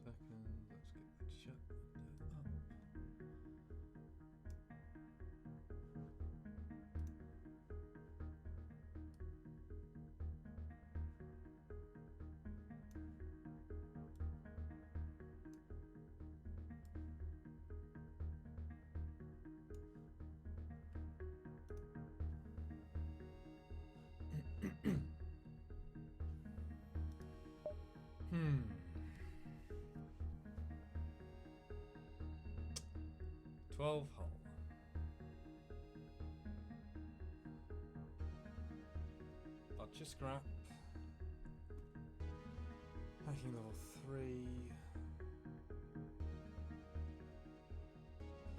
Second, let's get the chat window up. Hmm. 12 hull. Butcher scrap. Hacking level 3.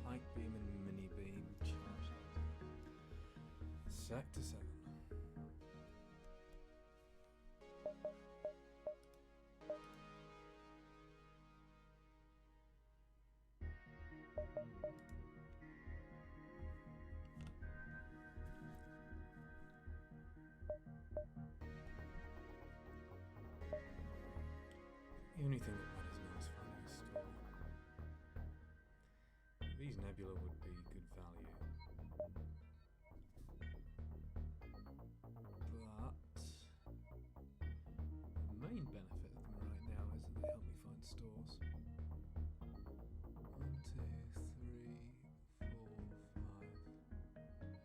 Pike beam and mini beam. Charge. Sector 7. The only thing that matters now is finding a store. These nebula would be good value. But the main benefit of them right now is that they help me find stores. 1, 2, 3, 4, 5. 1, 2.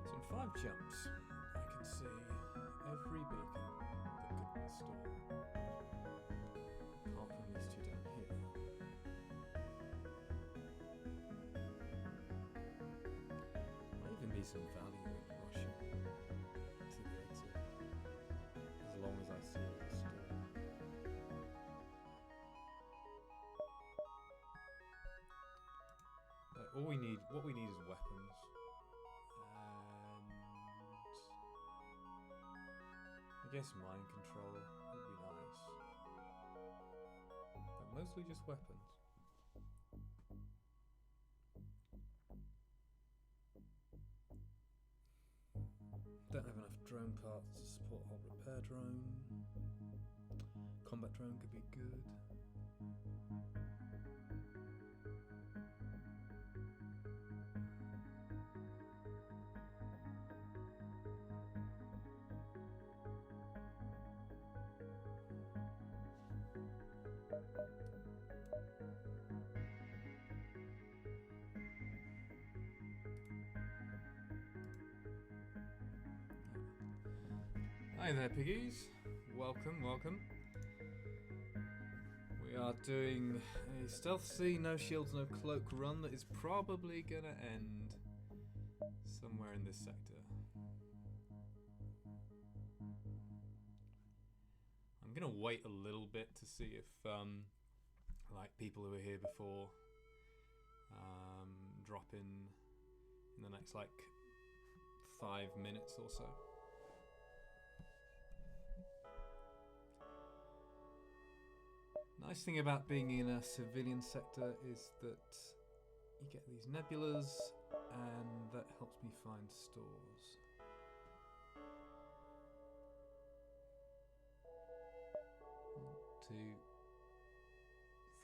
So in 5 jumps, I can see every beacon that could be stored, apart from these 2 down here. Might even be some value in rushing to the exit, as long as I see the store. What we need is weapons. I guess mind control would be nice, but mostly just weapons. Don't have enough drone parts to support a whole repair drone. Combat drone could be good. Hi there, piggies. Welcome, welcome. We are doing a stealth C, no shields, no cloak run that is probably gonna end somewhere in this sector. I'm gonna wait a little bit to see if, like, people who were here before drop in the next, like, 5 minutes or so. Nice thing about being in a civilian sector is that you get these nebulas, and that helps me find stores. One, 2,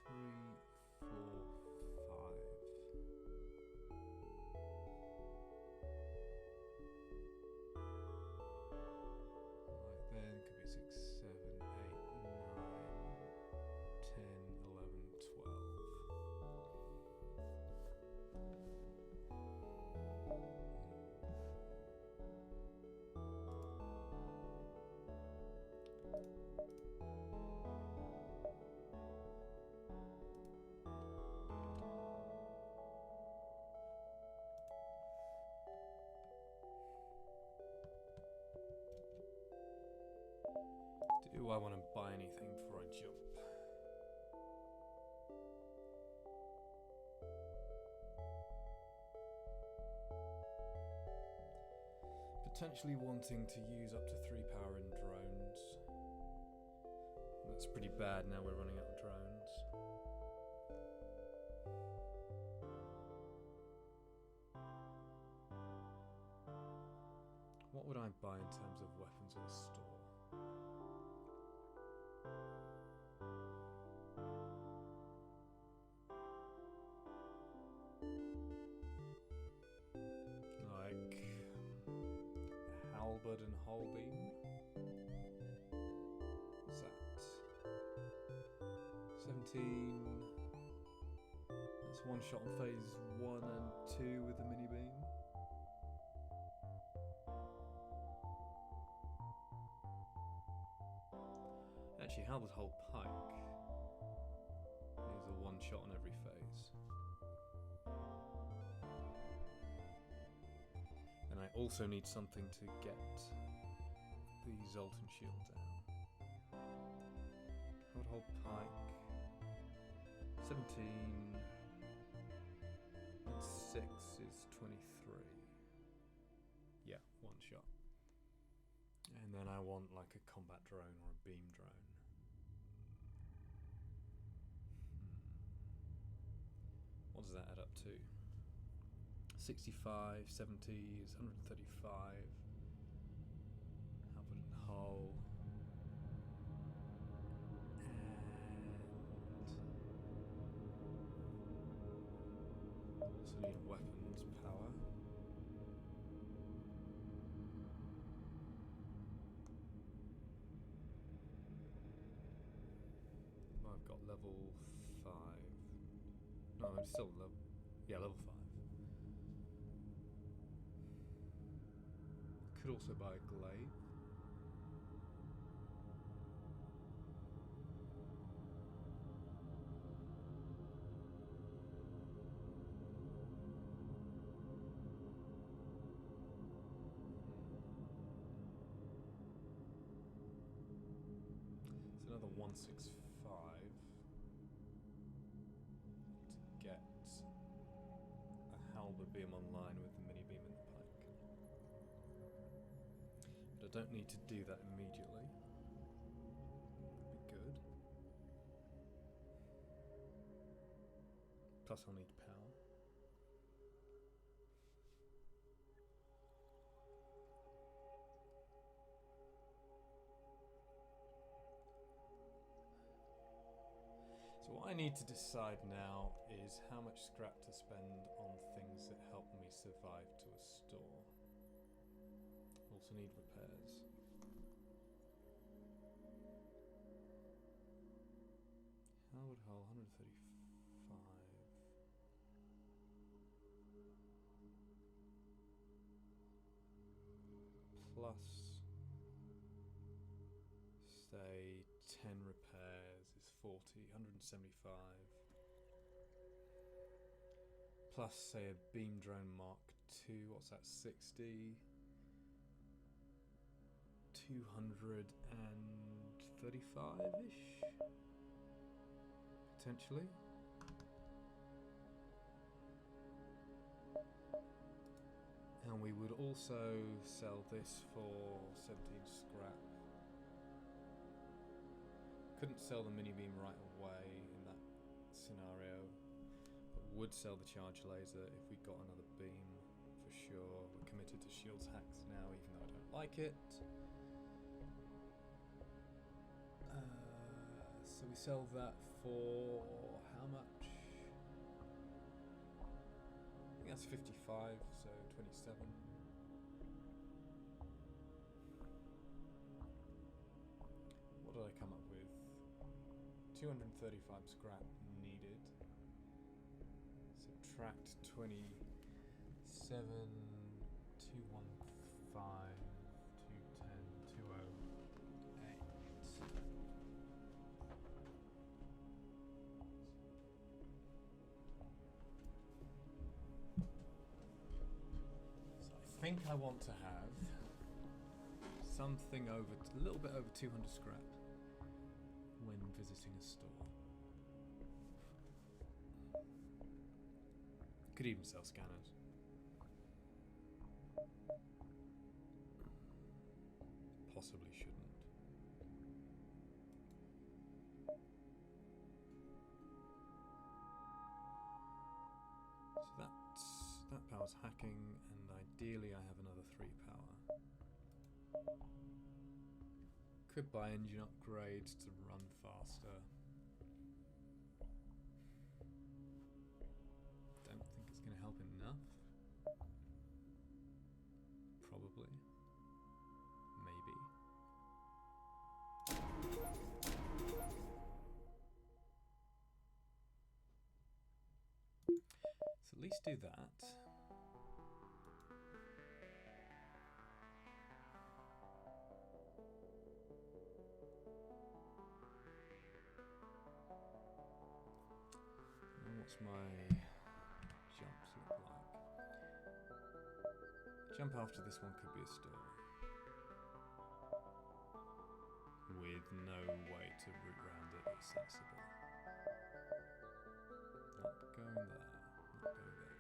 3, 4, Do I want to buy anything before I jump? Potentially wanting to use up to 3 power in drones. That's pretty bad now we're running out of drones. What would I buy in terms of weapons at a store? Like halberd and whole beam. What's that? 17. That's one shot on phase 1 and 2 with the mini beam. Actually, halberd whole pike is a one shot on every phase. And I also need something to get the Zoltan shield down. Halberd whole pike. 17 and 6 is 23. Yeah, one shot. And then I want like a combat drone or a beam drone. What does that add up to? 65, 70 is 135. Halberd and hull. Also need weapons power. I've got level 5. No, I'm still level. Yeah, level 5. Could also buy a glaive. It's another 165 to get a halberd beam online with the mini beam and the pike. But I don't need to do that immediately. That'd be good. Plus I'll need power. So what I need to decide now is how much scrap to spend on things that help me survive to a store. Also need repairs. Halberd hull 135. Plus say 10 repairs is 40, 175. Plus say a beam drone Mark II, what's that, 60? 235-ish? Potentially. And we would also sell this for 17 scrap. Couldn't sell the mini beam right away in that scenario, but would sell the charge laser if we got another beam for sure. We're committed to shields hacks now, even though I don't like it. So we sell that for how much? I think that's 55, so 27. What did I come up with? 235 scrap needed. Subtract 27, 215, 210, 208. So I think I want to have something over, a little bit over 200 scrap. visiting a store. Could even sell scanners. Possibly shouldn't. So that power's hacking, and ideally I have another 3 power. Could buy engine upgrades to run faster. Don't think it's going to help enough. Probably. Maybe. So at least do that. And what's my jumps look like? Jump after this one could be a store. With no way to route round it that's sensible. Not going there. Not go there.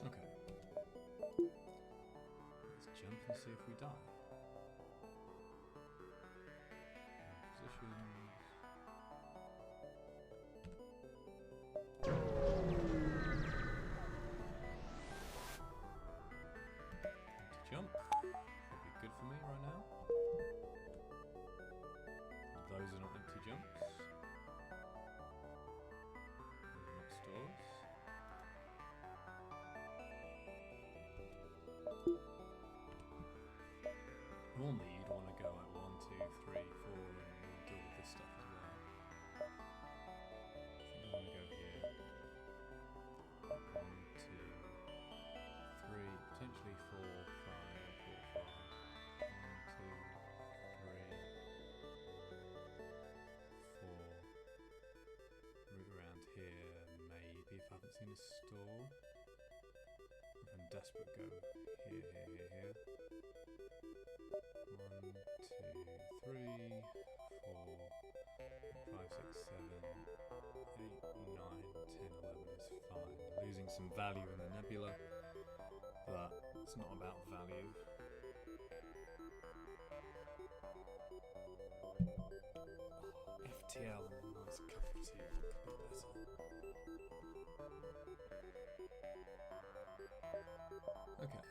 Okay. Let's jump and see if we die. Positions. Jump. Would be good for me right now. Those are not empty jumps. Those are not stores. Normally you'd want to go like 1, 2, 3, 4 and do all this stuff as well. I think I want to go here. 1, 2, 3, potentially 4, 5, 4, 5. 1, 2, 3, 4. Route around here, maybe if I haven't seen a store. If I'm desperate, go here, here, here, here. 1, 2, 3, 4, 5, 6, 7, 8, 9, 10, 11 is fine. Losing some value in the nebula, but it's not about value. Oh, FTL and a nice cup of tea could be better. Okay.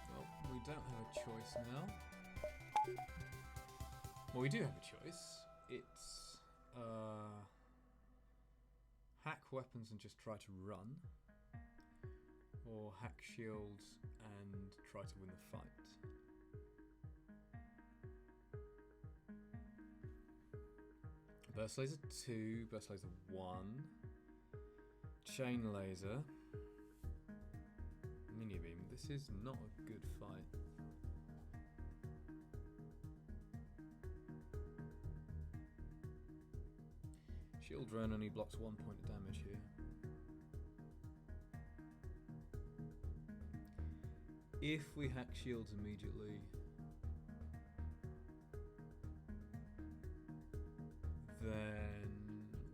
Well, we don't have a choice now. Well, we do have a choice. It's hack weapons and just try to run, or hack shields and try to win the fight. Burst laser 2, burst laser 1, chain laser, mini beam. This is not a good fight. Shield drone only blocks 1 point of damage here. If we hack shields immediately, then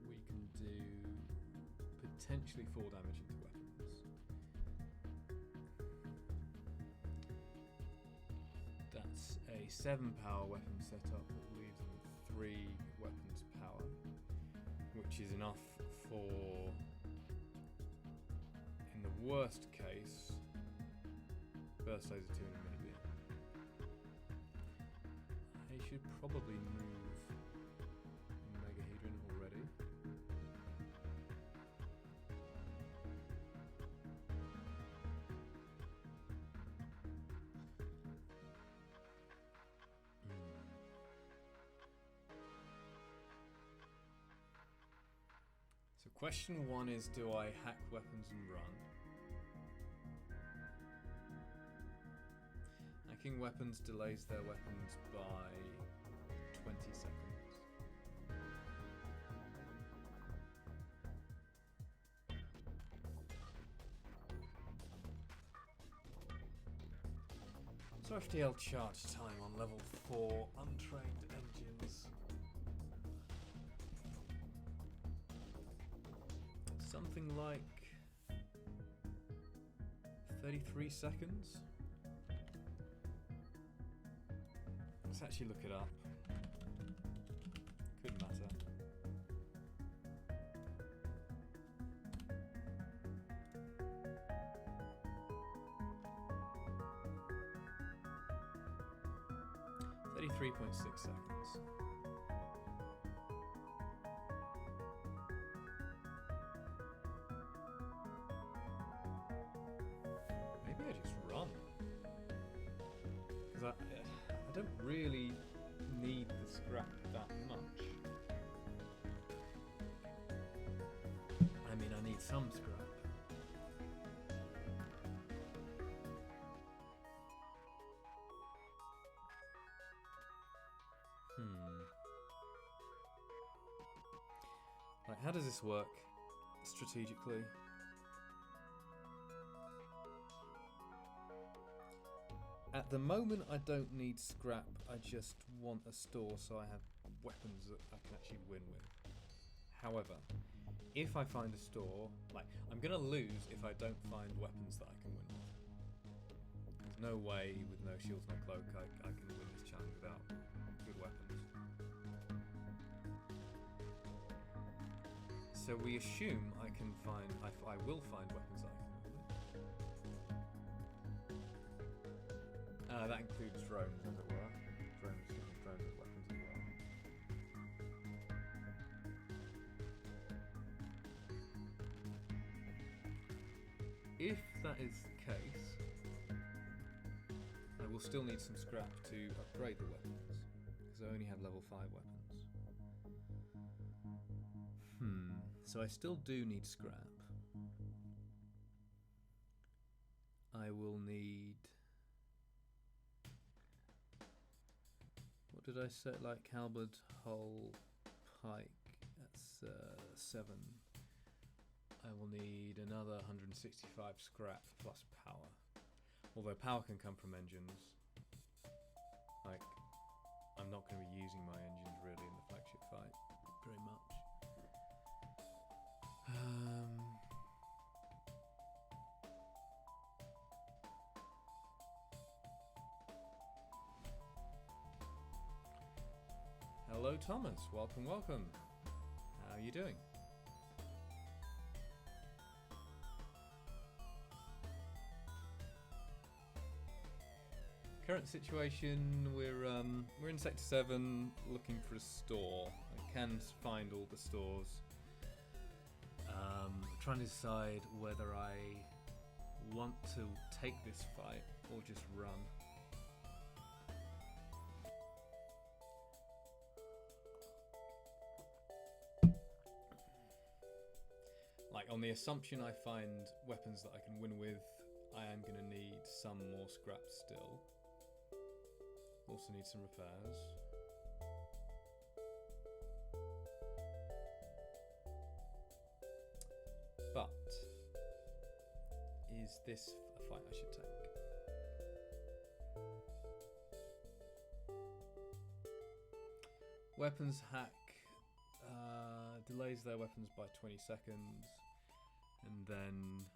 we can do potentially 4 damage into weapons. That's a 7 power weapon setup that leaves them with 3 weapons power, which is enough for, in the worst case, burst laser 2 and a mini beam. I should probably move already. So Question one is, do I hack weapons and run? Hacking weapons delays their weapons by 20 seconds. So FTL charge time on level 4 untrained engines. Something like 33 seconds. Let's actually look it up. Could matter. .6 seconds. Maybe I just run. Because I don't really need the scrap that much. I mean, I need some scrap. Like, how does this work strategically? At the moment, I don't need scrap. I just want a store so I have weapons that I can actually win with. However, if I find a store, like, I'm gonna lose if I don't find weapons that I can win with. There's no way with no shields, no cloak, I can win this challenge without good weapons. So we assume I can find, I will find weapons that I can win with. That includes drones, as it were. Drones as weapons as well. If that is the case, I will still need some scrap to upgrade the weapons, because I only have level 5 weapons. So I still do need scrap. I will need... What did I set? Like halberd, hull, pike. That's 7. I will need another 165 scrap plus power. Although power can come from engines. Like, I'm not going to be using my engines really in the flagship fight very much. Hello Thomas, welcome. How are you doing? Current situation, we're in Sector 7 looking for a store. I can find all the stores. Trying to decide whether I want to take this fight or just run. Like, on the assumption I find weapons that I can win with, I am going to need some more scrap still. Also need some repairs. But is this a fight I should take? Weapons hack delays their weapons by 20 seconds, and then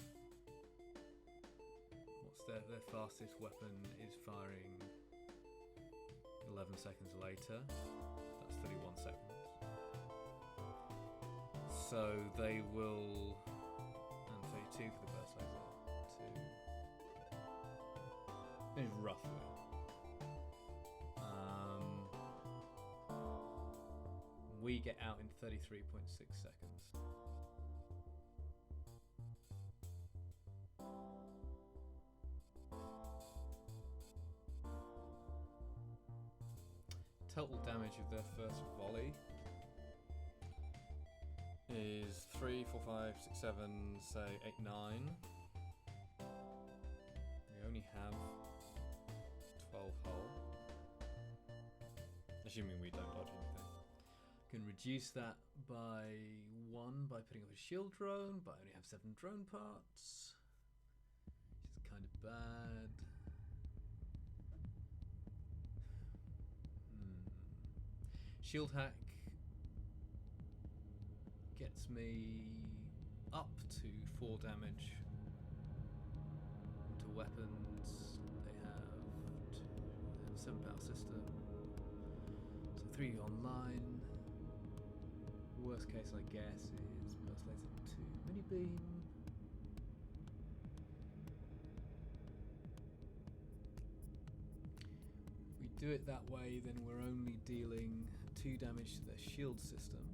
what's their fastest weapon is firing 11 seconds later. That's 31 seconds. So they will, and 32 for the burst laser. 2 is roughly. We get out in 33.6 seconds. Total damage of their first volley is 3, 4, 5, 6, 7, say 8, 9. We only have 12 hull. Assuming we don't dodge anything. Can reduce that by 1 by putting up a shield drone, but I only have 7 drone parts. Which is kind of bad. Shield hack gets me up to 4 damage to weapons. They have a 7 power system. So 3 online. Worst case, I guess, is burst laser 2 mini beam. If we do it that way, then we're only dealing 2 damage to their shield system.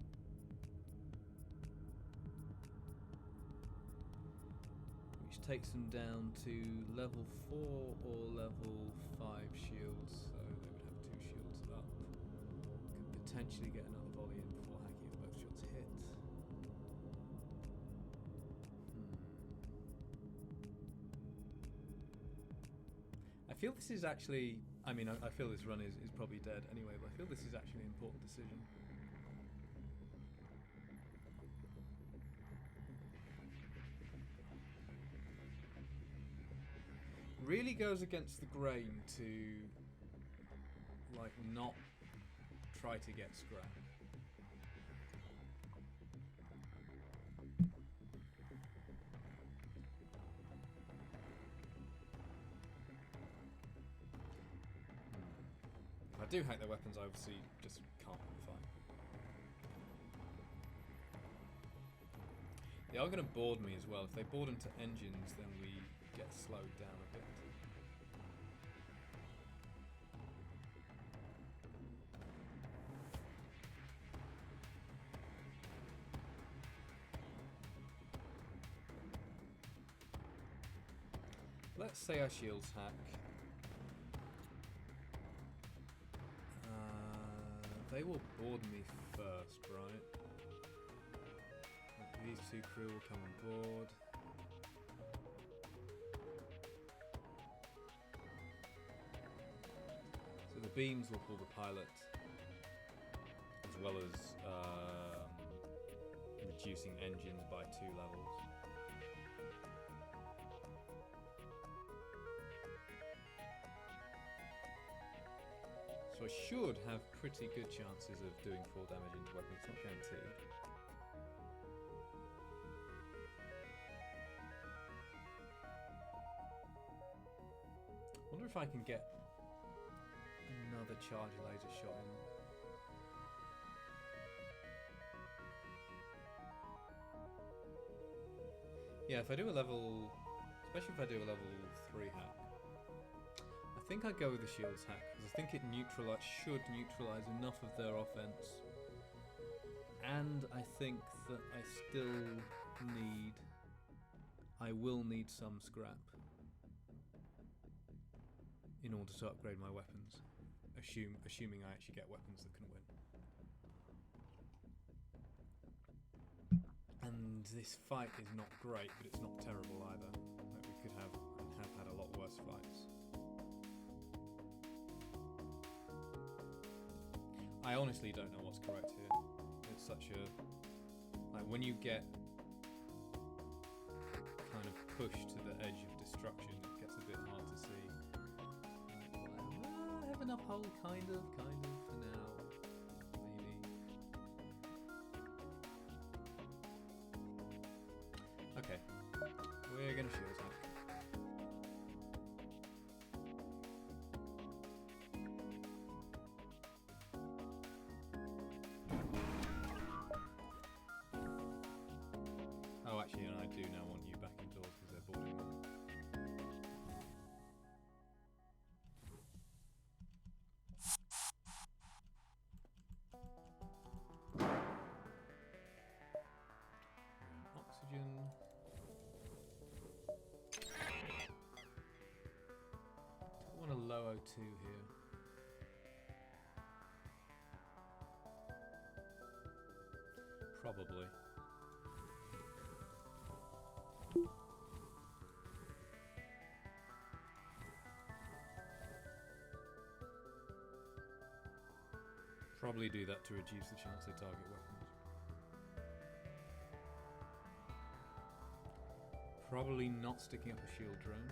Which takes them down to level 4 or level 5 shields, so they would have 2 shields up. Could potentially get another volley in before hacking if both shots hit. I feel this is actually, I mean, I feel this run is probably dead anyway, but I feel this is actually an important decision. Really goes against the grain to, like, not try to get scrap. If I do hack their weapons, I obviously just can't win the fight. They are going to board me as well. If they board into engines, then we get slowed down a bit. Let's say our shields hack. They will board me first, right? These 2 crew will come on board. So the beams will pull the pilot, as well as reducing engines by 2 levels. So I should have pretty good chances of doing 4 damage into weapons, it's not guaranteed. I wonder if I can get another charge laser shot in. Yeah, if I do a level, especially if I do a level 3 hack, I think I'd go with the shields hack, because I think it should neutralise enough of their offense, and I think that I will need some scrap in order to upgrade my weapons, assuming I actually get weapons that can win. And this fight is not great, but it's not terrible either. Like, we could have and have had a lot worse fights. I honestly don't know what's correct here. It's such a, like, when you get kind of pushed to the edge of destruction, it gets a bit hard to see. I have enough hull, kind of, for now, maybe. Okay, we're gonna shield hack. Oh, actually, and I do now want you back indoors because they're boarding me. Oxygen. I want a low O2 here. Probably. Probably do that to reduce the chance they target weapons. Probably not sticking up a shield drone.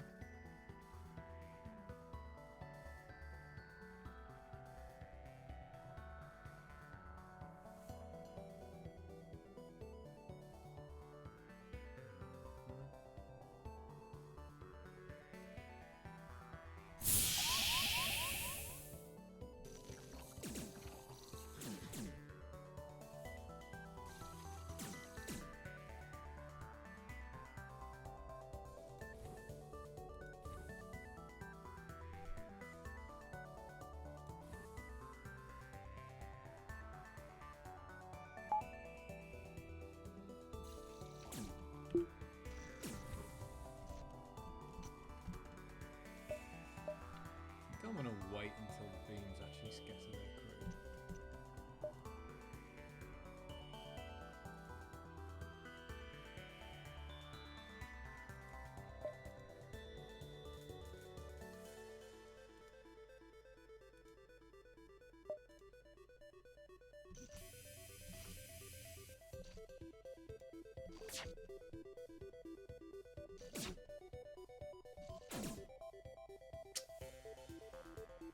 I'm gonna wait until the beams actually scatter their crew.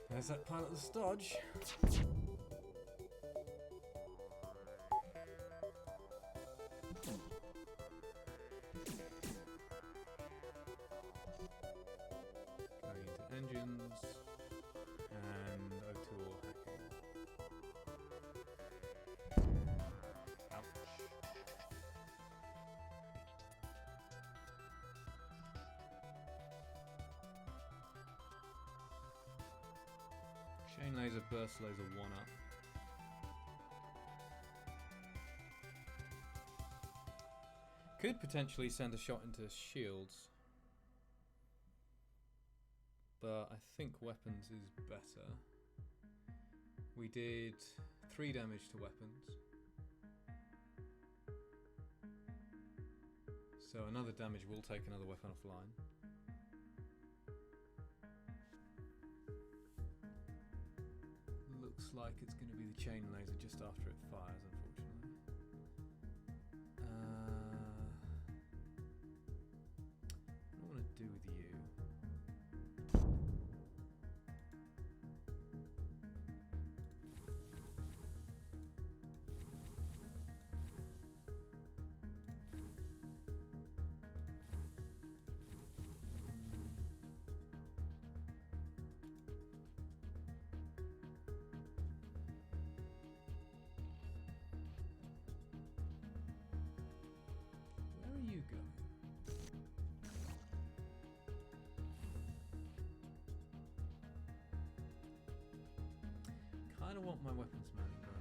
There's that pilot the stodge. Going into engines and O2 hacking. Ouch. Chain laser, burst laser, 1 up. Could potentially send a shot into shields, but I think weapons is better. We did 3 damage to weapons, so another damage will take another weapon offline. Looks like it's going to be the chain laser just after it fires, unfortunately. What do I want to do with you? Where are you going? Kinda want my weapons manning bonus.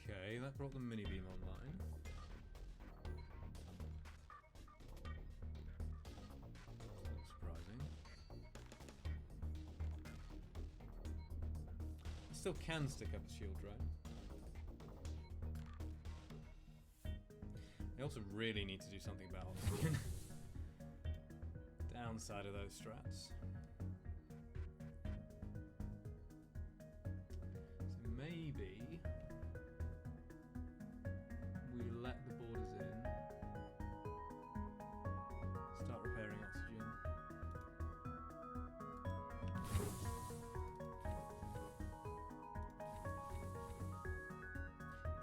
Okay, that brought the mini beam online. Not surprising. I still can stick up a shield drone. I also really need to do something about oxygen. Downside of those strats. So maybe we let the boarders in, start repairing oxygen.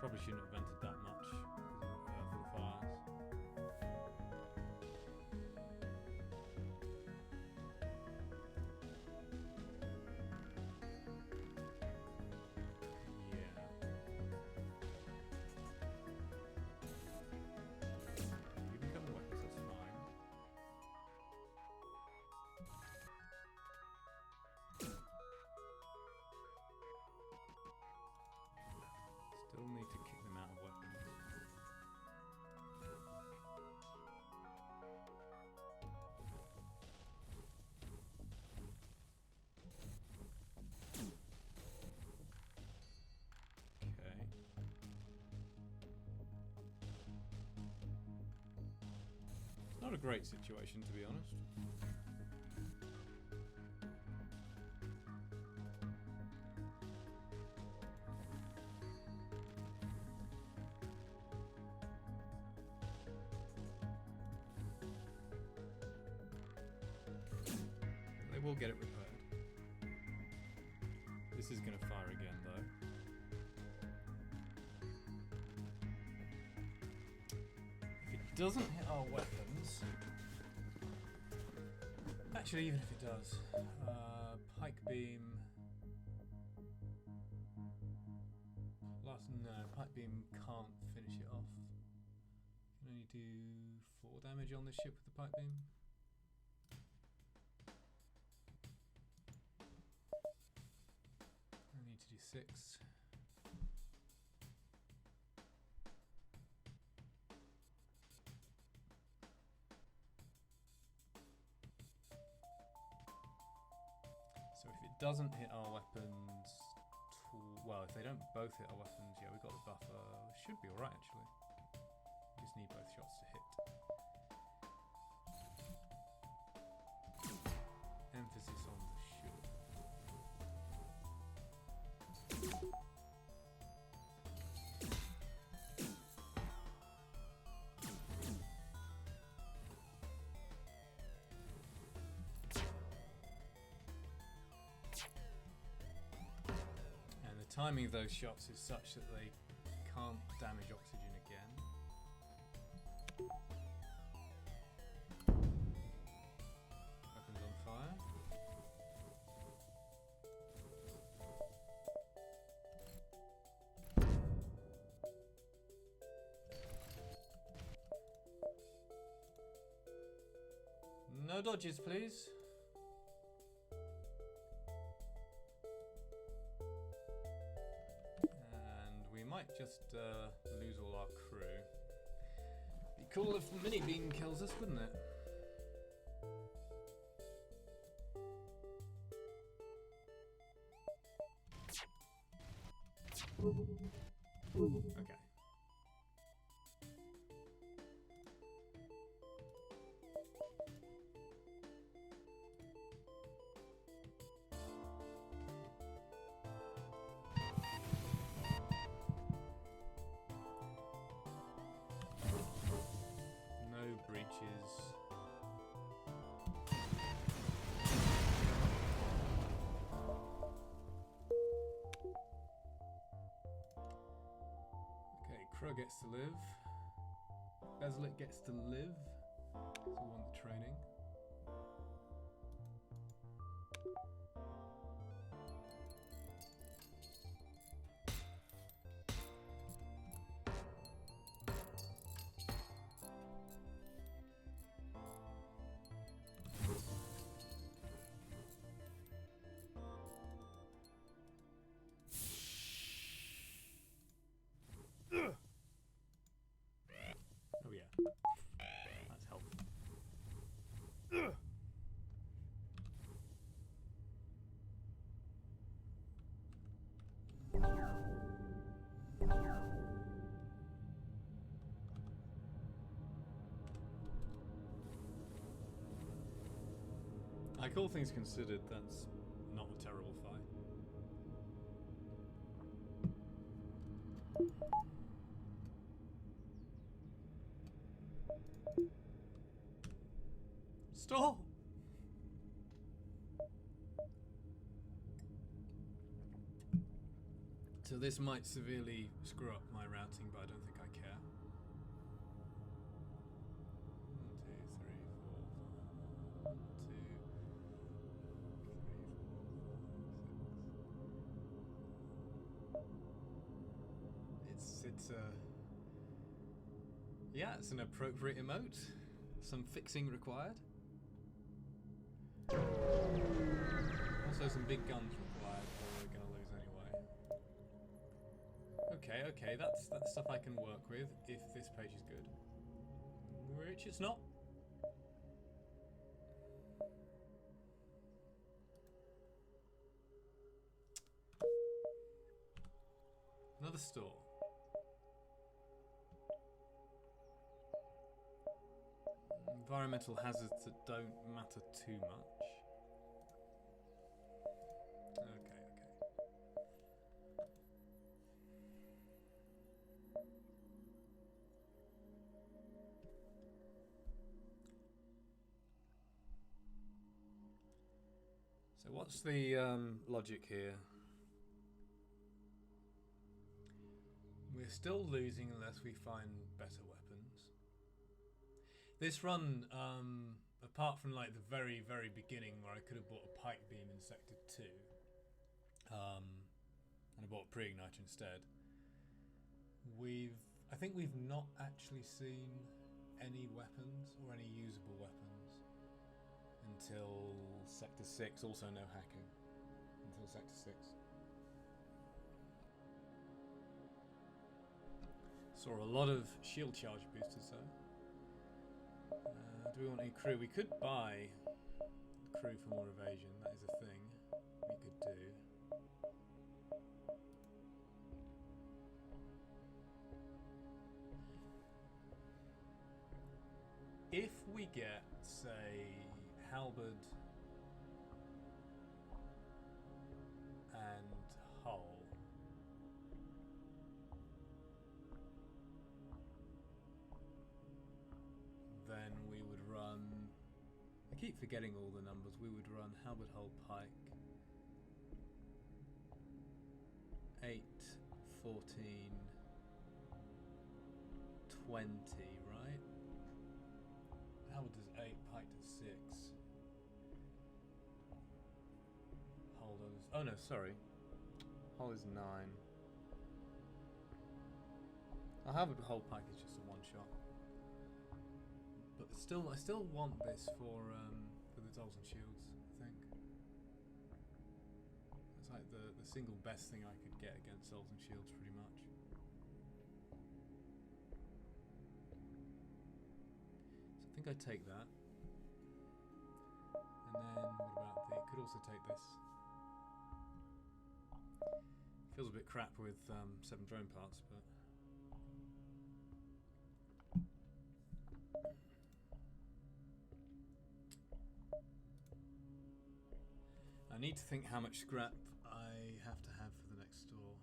Probably shouldn't have vented that much for the fires. Not a great situation, to be honest. They will get it repaired. This is going to fire again, though. If it doesn't hit our weapons... Actually, even if it does, pike beam. Pike beam can't finish it off. Can only do 4 damage on this ship with the pike beam. I need to do 6. So if it doesn't hit our weapons, well, if they don't both hit our weapons, yeah, we've got the buffer. Should be alright, actually. We just need both shots to hit. Emphasis on the should. Timing of those shots is such that they can't damage oxygen again. Weapons on fire. No dodges, please. Might just lose all our crew. Be cool if the mini beam kills us, wouldn't it? Okay. Crow gets to live. Bezelit gets to live. So we want the training. Oh yeah, that's helpful. Like all things considered, that's not a terrible fight. Stop! So this might severely screw up my routing, but I don't think I care. 1, 2, 3, 4, 5. 1, 2, 3, 4, 5, 6. It's yeah, it's an appropriate emote. Some fixing required. Also some big guns required, or we're gonna lose anyway. Okay, that's stuff I can work with if this page is good. Which it's not. Another store. Environmental hazards that don't matter too much. Okay. So what's the logic here? We're still losing unless we find better weapons. This run, apart from like the very, very beginning where I could have bought a pike beam in Sector 2, and I bought a pre-igniter instead, I think we've not actually seen any weapons or any usable weapons until Sector 6, also no hacking, until Sector 6. Saw a lot of shield charge boosters though. Do we want any crew? We could buy crew for more evasion, that is a thing we could do. If we get, say, halberd and hull, then we would run, I keep forgetting all the numbers, we would run halberd, hull, pike, 8, 14, 20, right? Halberd does 8, pike does 6. Hull does, oh no, sorry. Hull is 9. Our halberd, hull, pike is just a one shot. But still, I still want this for the dolls and shields, I think. It's like the single best thing I could get against dolls and shields, pretty much. So I think I'd take that. And then, what about the, could also take this. Feels a bit crap with 7 drone parts, but... I need to think how much scrap I have to have for the next store.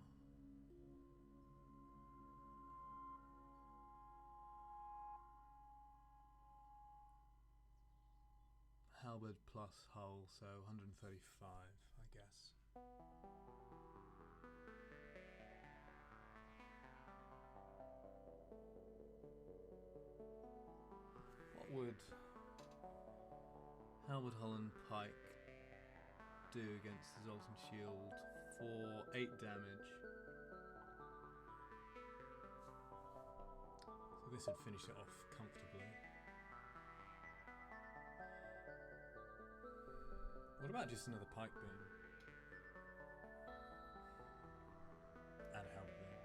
Halberd plus hull, so 135, I guess. What would halberd, hull and pike do against the Zoltan shield for 8 damage? So this would finish it off comfortably. What about just another pike beam? And a halberd beam.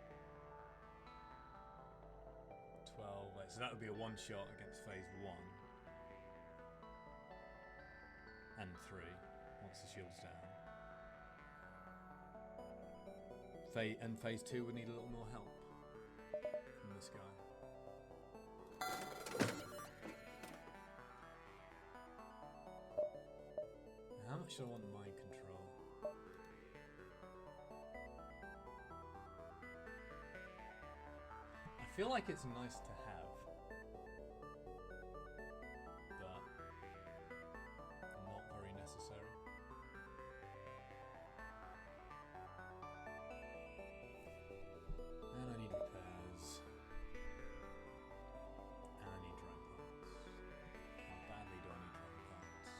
12, so that would be a one shot against phase 1. And 3. Once the shield's down. And phase 2 would need a little more help from this guy. How much do I want mind control? I feel like it's nice to have, but not very necessary. And I need repairs. And I need drone parts. How badly do I need drone parts?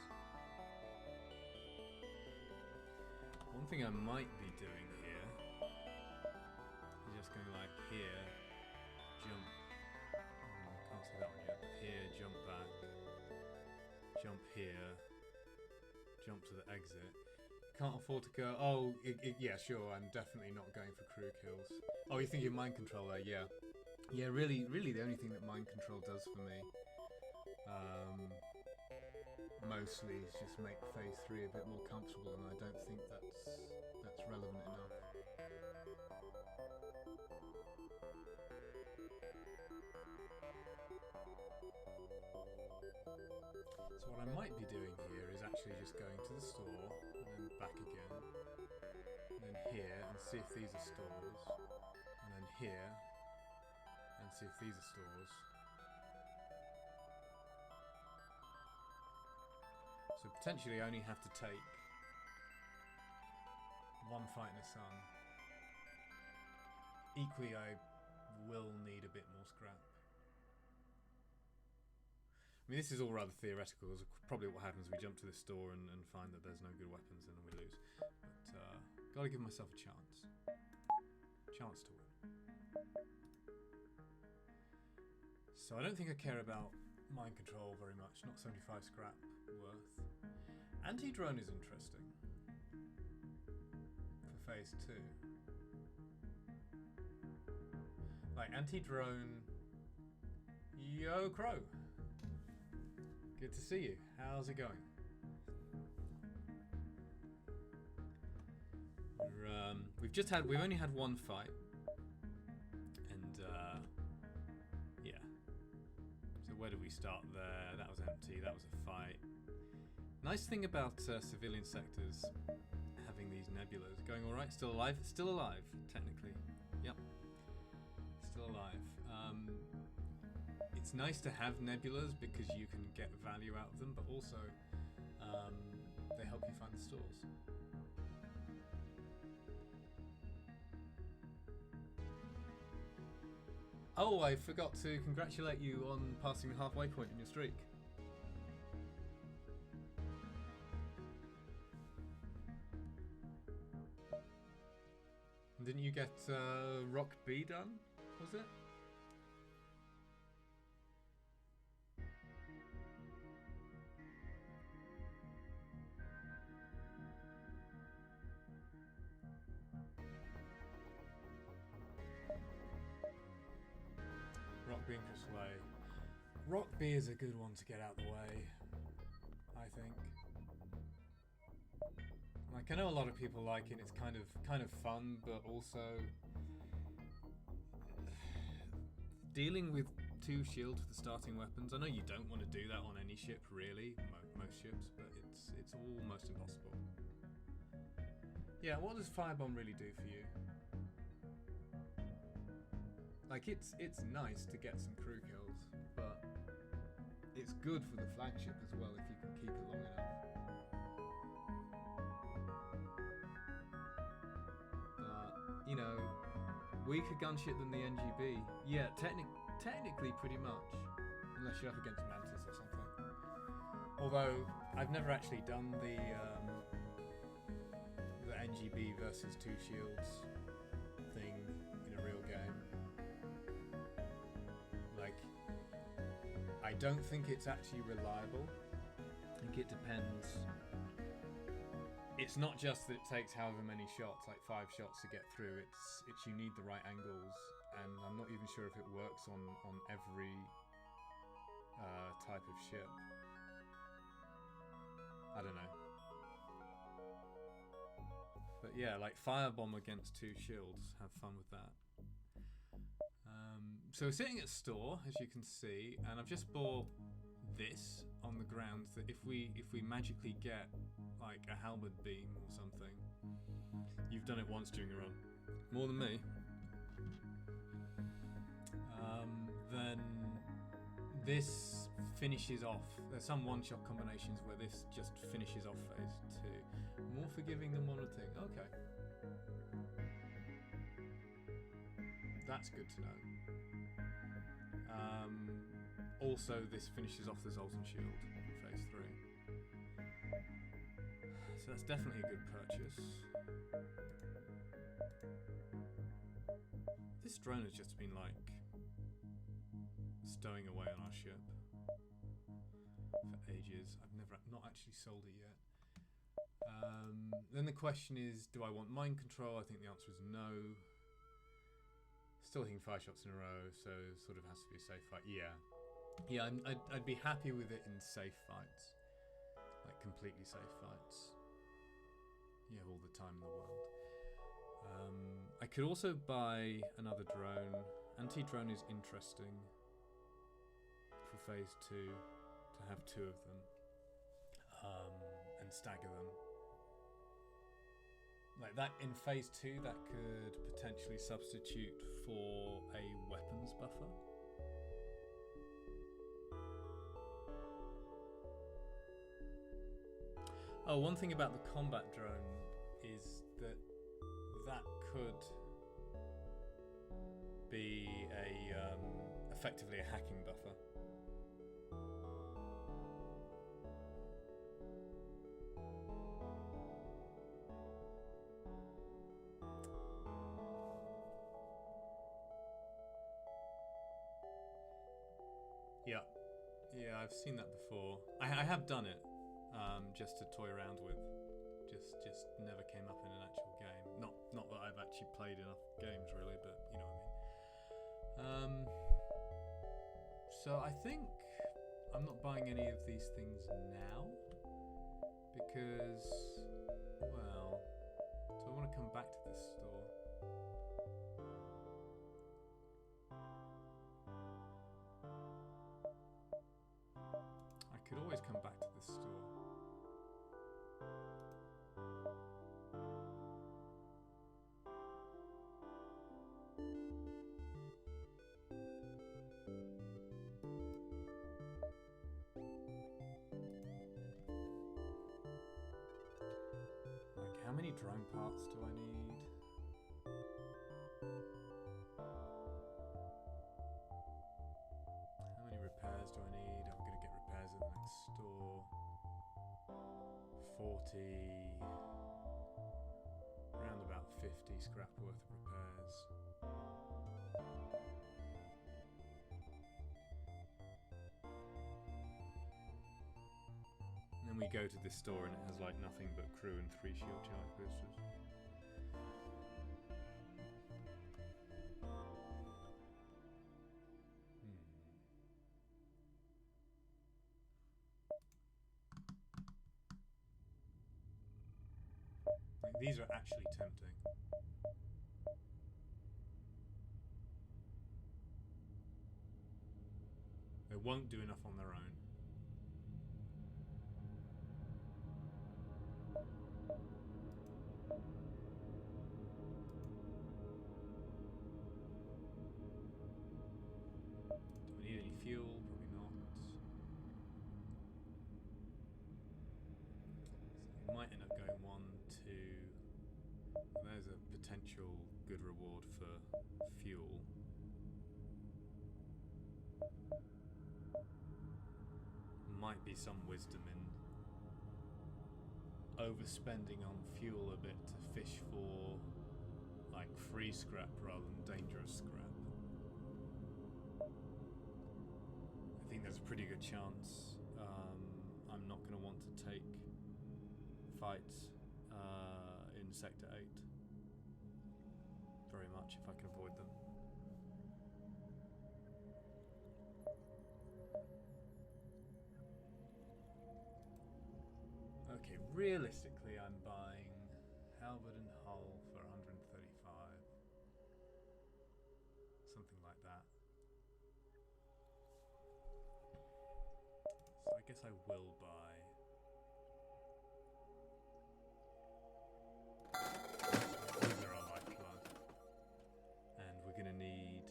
One thing I might be doing here is just going like here, jump. I can't see that one yet. Here, jump back. Jump here. Jump to the exit. Can't afford to go. Oh, yeah, sure. I'm definitely not going for crew kills. Oh, you think you're mind control there? Yeah. Yeah, really, the only thing that mind control does for me, mostly, is just make phase 3 a bit more comfortable, and I don't think that's relevant enough. What I might be doing here is actually just going to the store and then back again, and then here and see if these are stores, and then here and see if these are stores. So potentially I only have to take one fight in the sun. Equally, I will need a bit more scrap. I mean, this is all rather theoretical. It's probably what happens. We jump to the store and find that there's no good weapons, and then we lose. But gotta give myself a chance. Chance to win. So I don't think I care about mind control very much. Not 75 scrap worth. Anti-drone is interesting for phase 2. Like anti-drone. Yo, Crow. Good to see you. How's it going? We've only had one fight, and yeah. So where did we start there? That was empty. That was a fight. Nice thing about civilian sectors having these nebulas going all right. Still alive. Still alive, technically. Yep. Still alive. It's nice to have nebulas because you can get value out of them, but also they help you find the stores. Oh, I forgot to congratulate you on passing the halfway point in your streak. Didn't you get Rock B done, was it? Rock B and Crystal A. Rock B is a good one to get out of the way, I think. Like, I know a lot of people like it. It's kind of fun, but also dealing with 2 shields for the starting weapons. I know you don't want to do that on any ship, really, most ships, but it's almost impossible. Yeah, what does Firebomb really do for you? Like, it's nice to get some crew kills, but it's good for the flagship as well if you can keep it long enough. You know, weaker gunship than the NGB. Yeah, technically pretty much. Unless you're up against Mantis or something. Although, I've never actually done the NGB versus 2 shields thing in a real game. Like, I don't think it's actually reliable. I think it depends. It's not just that it takes however many shots, like 5 shots to get through. It's you need the right angles, and I'm not even sure if it works on every type of ship. I don't know. But yeah, like Firebomb against 2 shields. Have fun with that. So we're sitting at store, as you can see, and I've just bought this on the grounds that if we magically get like a halberd beam or something, you've done it once during a run, more than me, then this finishes off. There's some one-shot combinations where this just finishes off phase 2. More forgiving than monitoring. Okay, that's good to know. Also, this finishes off the Zoltan Shield in phase 3. So that's definitely a good purchase. This drone has just been like stowing away on our ship for ages. I've not actually sold it yet. Then the question is, do I want mind control? I think the answer is no. Still hitting 5 shots in a row, so sort of has to be a safe fight. Yeah, I'd be happy with it in safe fights, like completely safe fights. You have all the time in the world. I could also buy another drone. Anti-drone is interesting for phase 2 to have 2 of them. and stagger them. Like that in phase 2, that could potentially substitute for a weapons buffer. Oh, one thing about the combat drone is that that could be effectively a hacking buffer. Yeah, I've seen that before. I have done it, just to toy around with. Just never came up in an actual game. Not that I've actually played enough games really, but you know what I mean. So I think I'm not buying any of these things now because, well, do I want to come back to this store? I could always come back to this store. Like, how many drone parts do I need? How many repairs do I need? I'm going to get repairs at the next store. 40, around about 50 scrap worth of repairs. And then we go to this store and it has like nothing but crew and 3 shield charge boosters. These are actually tempting. They won't do enough on their own. Do we need any fuel? Probably not. So we might end up going 1, 2. There's a potential good reward for fuel. Might be some wisdom in overspending on fuel a bit to fish for like free scrap rather than dangerous scrap. I think there's a pretty good chance I'm not going to want to take fights in Sector 8 very much if I can avoid them. Okay, realistically I'm buying halberd and hull for 135. Something like that. So I guess I will buy. These are our lifeblood. And we're going to need...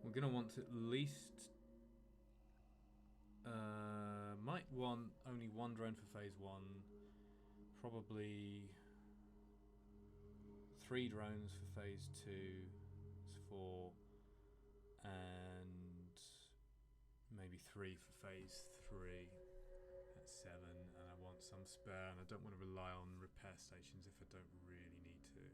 We're going to want at least... might want only 1 drone for phase 1. Probably 3 drones for phase 2. It's 4. And maybe 3 for phase 3. That's 7. And I want some spare, and I don't want to rely on repair stations if I don't really need to.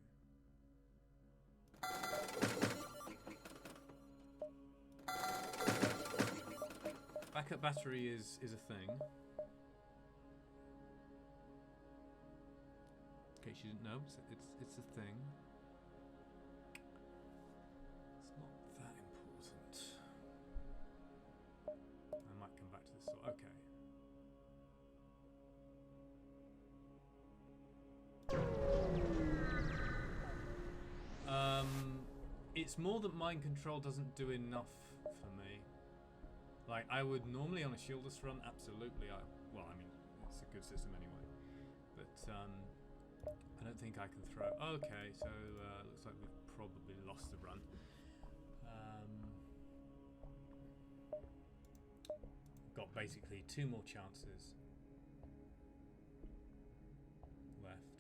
Backup battery is a thing. In case you didn't know, it's a thing. It's not that important. I might come back to this. Okay. It's more that mind control doesn't do enough for me. Like, I would normally on a shieldless run, absolutely. Well, I mean, it's a good system anyway. But I don't think I can throw. Okay, so looks like we've probably lost the run. Got basically 2 more chances left.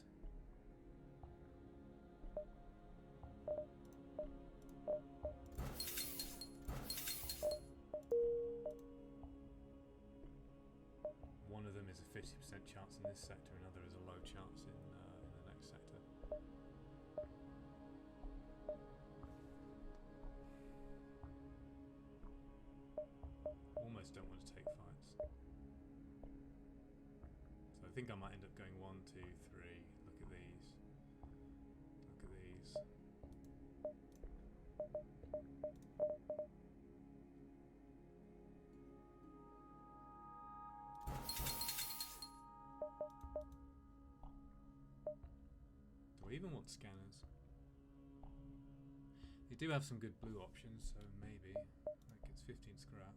One of them is a 50% chance in this sector, another is a low chance in the next sector. Almost don't want to take fights. So I think I might end up going 1, 2, 3. Look at these. Look at these. Do I even want scanners? They do have some good blue options, so maybe. Like it's 15 scrap.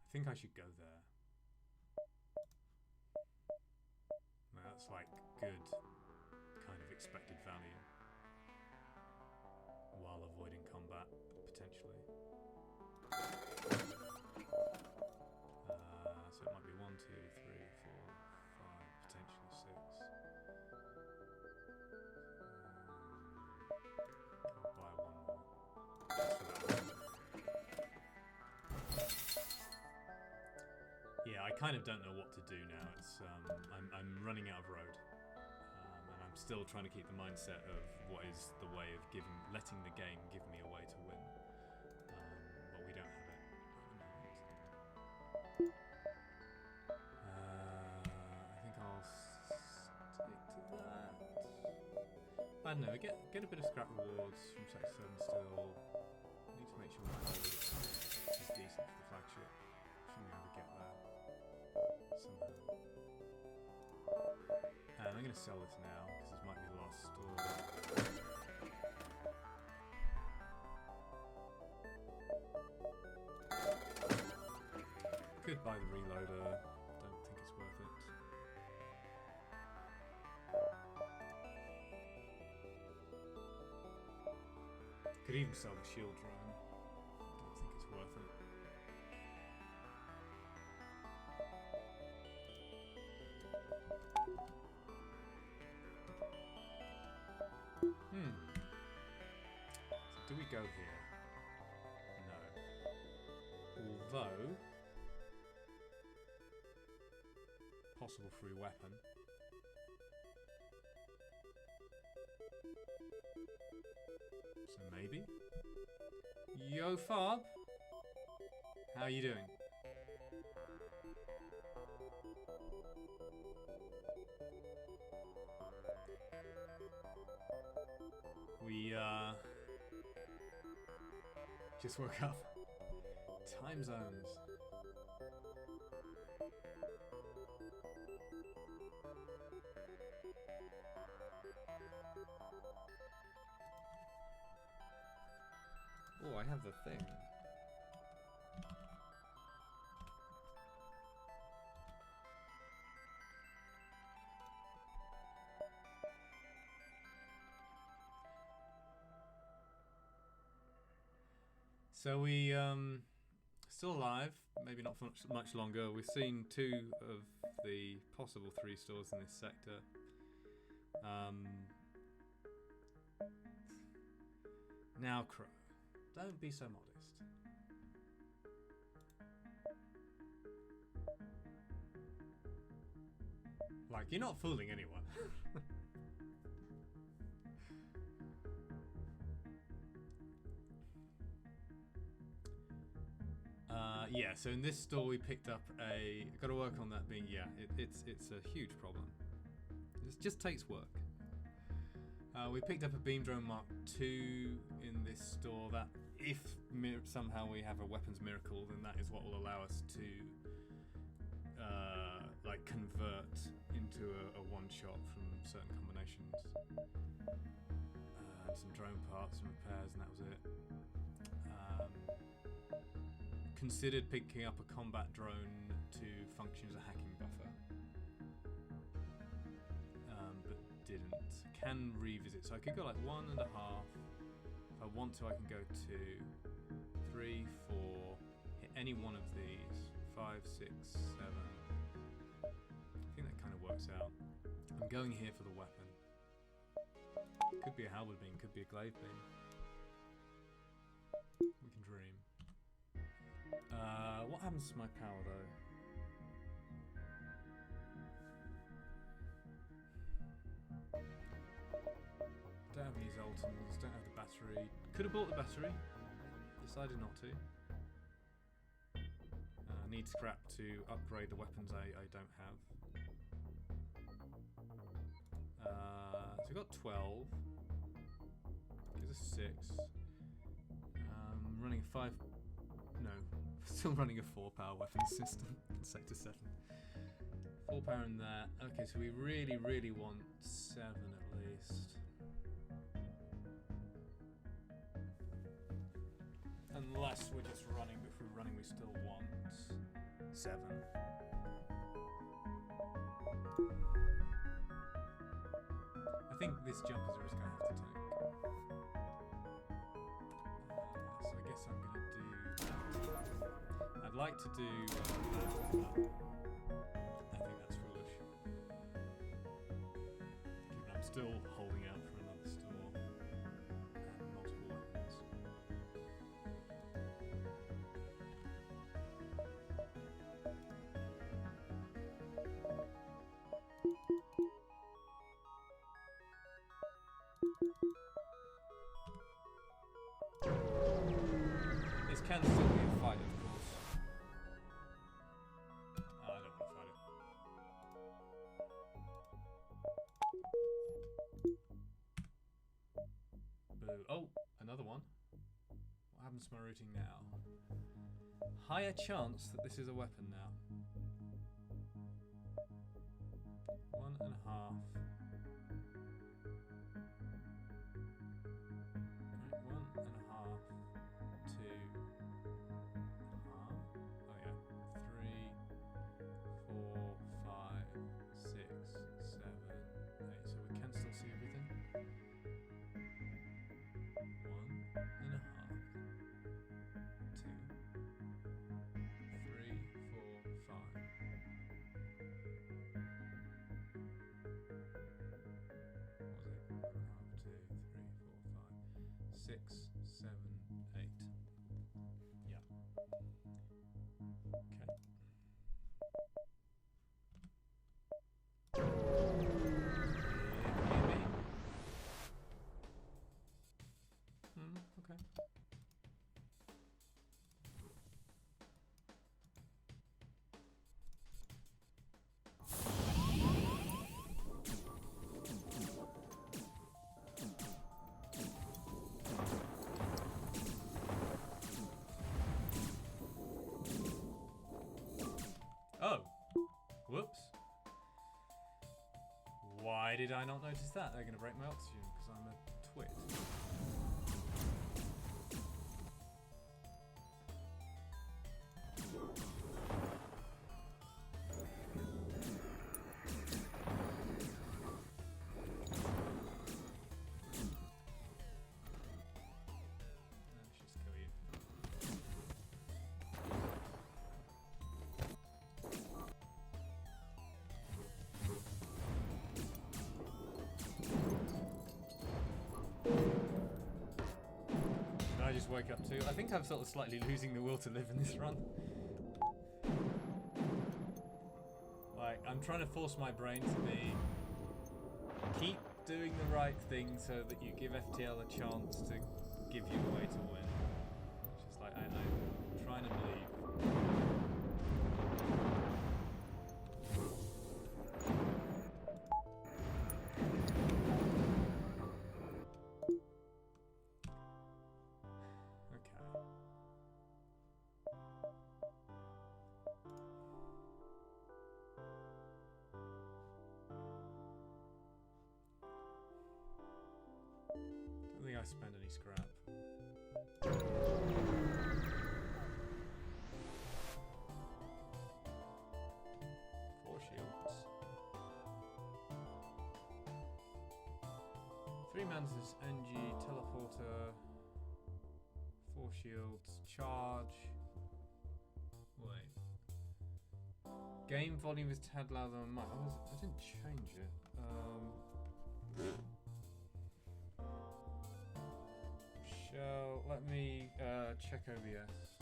I think I should go there. Now that's like good kind of expected value while avoiding combat potentially. So it might be 1, 2, 3, 4, 5, potentially 6. I'll buy 1 more. Yeah, I kind of don't know what to do now. It's I'm running out of road, and I'm still trying to keep the mindset of what is the way of letting the game give me a way to win, but we don't have it at the moment. I think I'll stick to that. I don't know. Get a bit of scrap rewards from Sector 7 still. Need to make sure my hull is decent for the flagship. Shouldn't be able to get there somehow. And I'm going to sell this now because this might be the last store. Could buy the reloader. Don't think it's worth it. Could even sell the shield drone. Don't think it's worth it. So do we go here? No. Although possible free weapon. So maybe. Yo Farb, how are you doing? We just woke up. Time zones. Oh, I have the thing. So we still alive, maybe not for much longer. We've seen 2 of the possible 3 stores in this sector. Now, Crow, don't be so modest. Like, you're not fooling anyone. Yeah, so in this store we picked up got to work on that being, it's a huge problem. It just takes work. We picked up a beam drone Mark II in this store. That if somehow we have a weapons miracle, then that is what will allow us to like convert into a one-shot from certain combinations. Some drone parts and repairs, and that was it. Considered picking up a combat drone to function as a hacking buffer, but didn't. Can revisit, so I could go like 1.5. If I want to, I can go 2, 3, 4, hit any one of these. 5, 6, 7. I think that kind of works out. I'm going here for the weapon. Could be a halberd beam, could be a glaive beam. We can dream. What happens to my power though? Don't have any Zoltans, don't have the battery. Could have bought the battery. Decided not to. Need scrap to upgrade the weapons I don't have. So I got 12. Gives us 6. Running a 5. No, still running a 4-power weapon system in Sector 7. 4 power in that. Okay, so we really, really want 7 at least. Unless we're just running, but if we're running, we still want 7. I think this jump is a risk I have to take. So I guess I'm going to do that. I'd like to do that. I think that's foolish. But I'm still holding out for another store and multiple weapons. This can still be a fight, of course. I don't want to fight it. Boo. Oh, another one. What happens to my routing now? Higher chance that this is a weapon now. 1.5. Six, 7, 8. Yeah. Okay. Okay. Oh, whoops. Why did I not notice that? They're going to break my oxygen because I'm a twit. I just wake up too. I think I'm sort of slightly losing the will to live in this run. Like, I'm trying to force my brain to be... keep doing the right thing so that you give FTL a chance to give you a way to win. It's just like, I'm trying to believe. I spend any scrap. Four shields. 3 mantis, NG, teleporter. 4 shields, charge. Wait. Game volume is tad louder than mine. I didn't change it. Let me check OBS.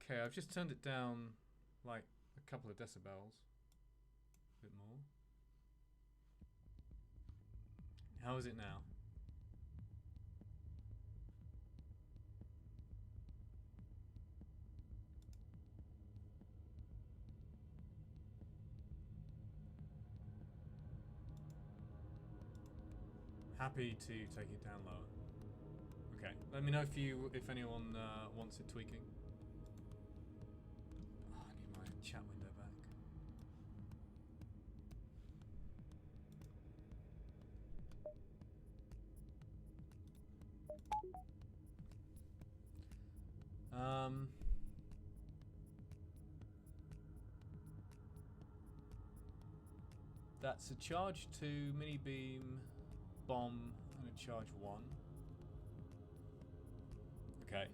Okay, I've just turned it down like a couple of decibels. A bit more. How is it now? Happy to take it down lower. Okay, let me know if anyone wants it tweaking. Oh, I need my chat window back. That's a charge 2, mini beam, bomb, and a charge 1. Okay.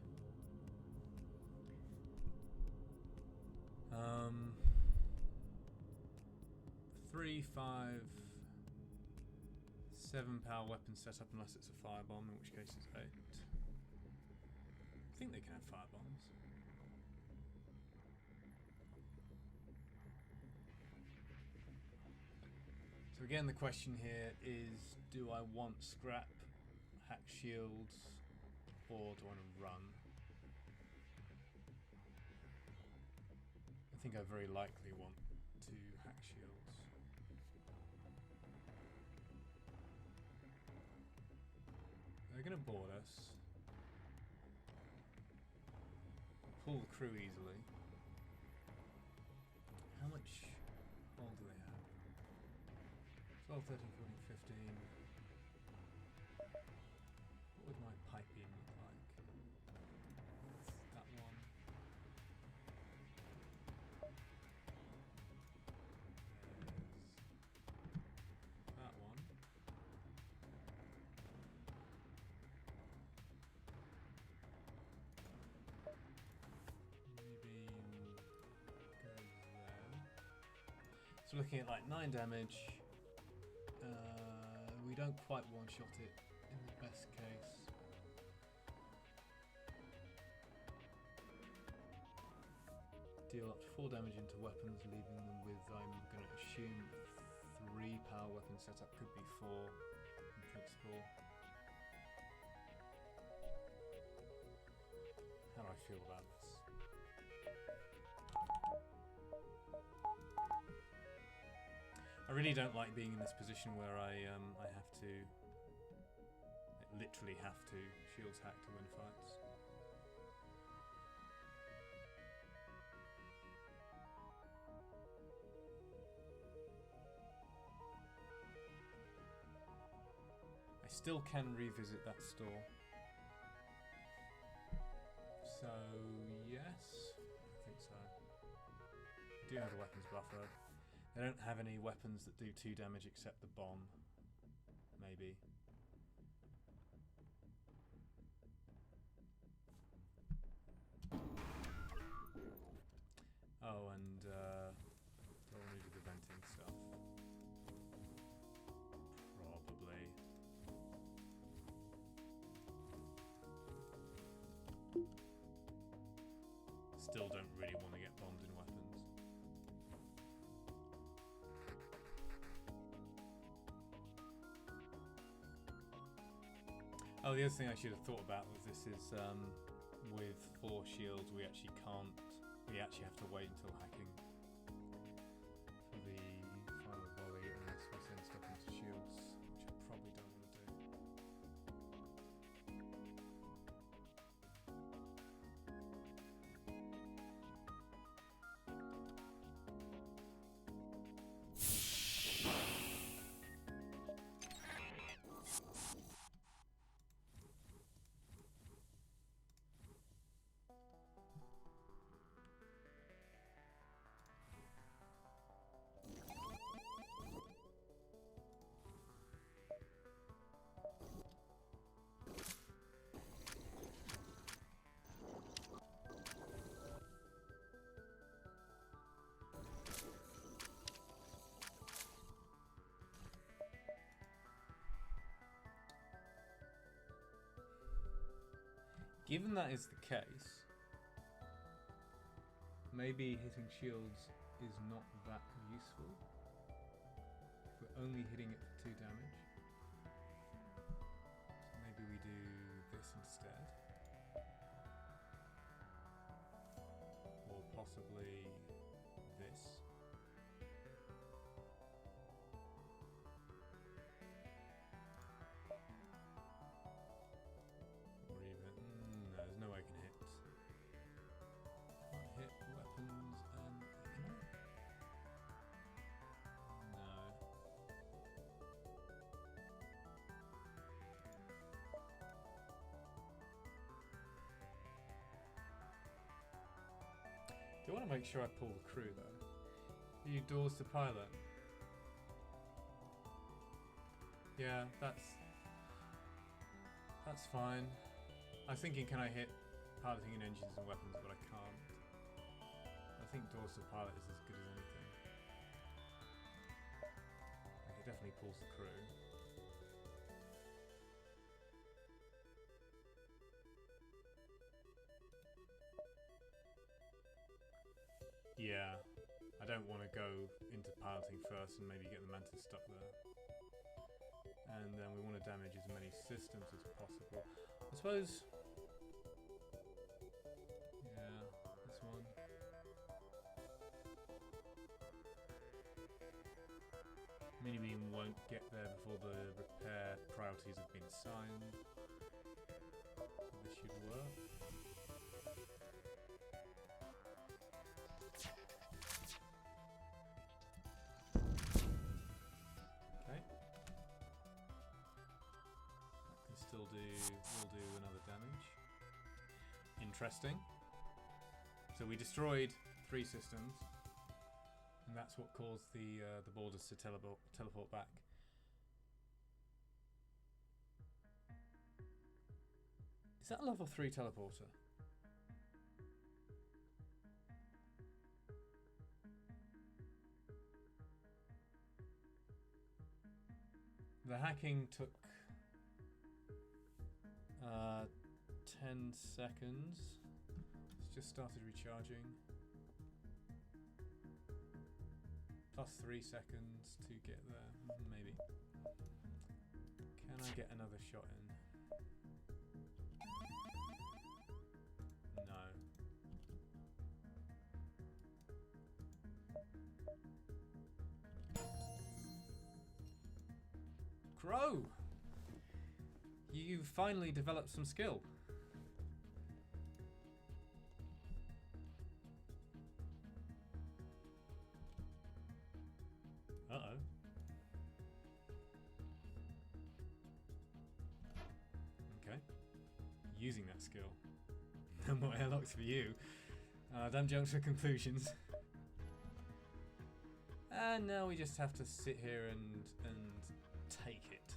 3, 5, 7 power weapon setup unless it's a firebomb, in which case it's 8. I think they can have firebombs. So again, the question here is, do I want scrap, hack shields, or do I want to run? I think I very likely want to hack shields. They're going to board us. Pull the crew easily. How much hull do they have? 12, 13, 14, 15. What would my pipe beam look like? That one. There's that one. Maybe goes there. So looking at like 9 damage. We don't quite one-shot it in the best case. Deal up to 4 damage into weapons, leaving them with, I'm going to assume, 3 power weapon setup, could be 4 in principle. How do I feel about this? I really don't like being in this position where I have to, literally have to, shields hack to win fights. I still can revisit that store. So, yes, I think so. I do have a weapons buffer. They don't have any weapons that do 2 damage except the bomb. Maybe. Oh, and do I want to do the venting stuff? Probably. Still don't really want to get bombed in weapons. Oh, the other thing I should have thought about was this is with 4 shields we actually have to wait until hacking for the final volley unless we send stuff into shields, which I probably don't want to do. Given that is the case, maybe hitting shields is not that useful. If we're only hitting it for 2 damage, maybe we do this instead. Or possibly this. Or even... no, there's no way I can hit. Can't hit weapons and... can I? No. Do I want to make sure I pull the crew though? View doors to pilot. Yeah, that's fine. I was thinking, can I hit piloting and engines and weapons, but I can't. I think doors to pilot is as good as anything. Like, it definitely pulls the crew. Yeah, I don't want to go into piloting first and maybe get the mantis stuck there. And then we want to damage as many systems as possible. I suppose... yeah, this one. Mini-beam won't get there before the repair priorities have been assigned. So this should work. We'll do another damage. Interesting. So we destroyed 3 systems, and that's what caused the boarders to teleport back. Is that a level 3 teleporter? The hacking took 10 seconds. It's just started recharging. Plus 3 seconds to get there. Maybe. Can I get another shot in? No. Crow! You've finally developed some skill. Uh-oh. Okay. Using that skill. No more airlocks for you. Don't jump to conclusions. And now we just have to sit here and take it.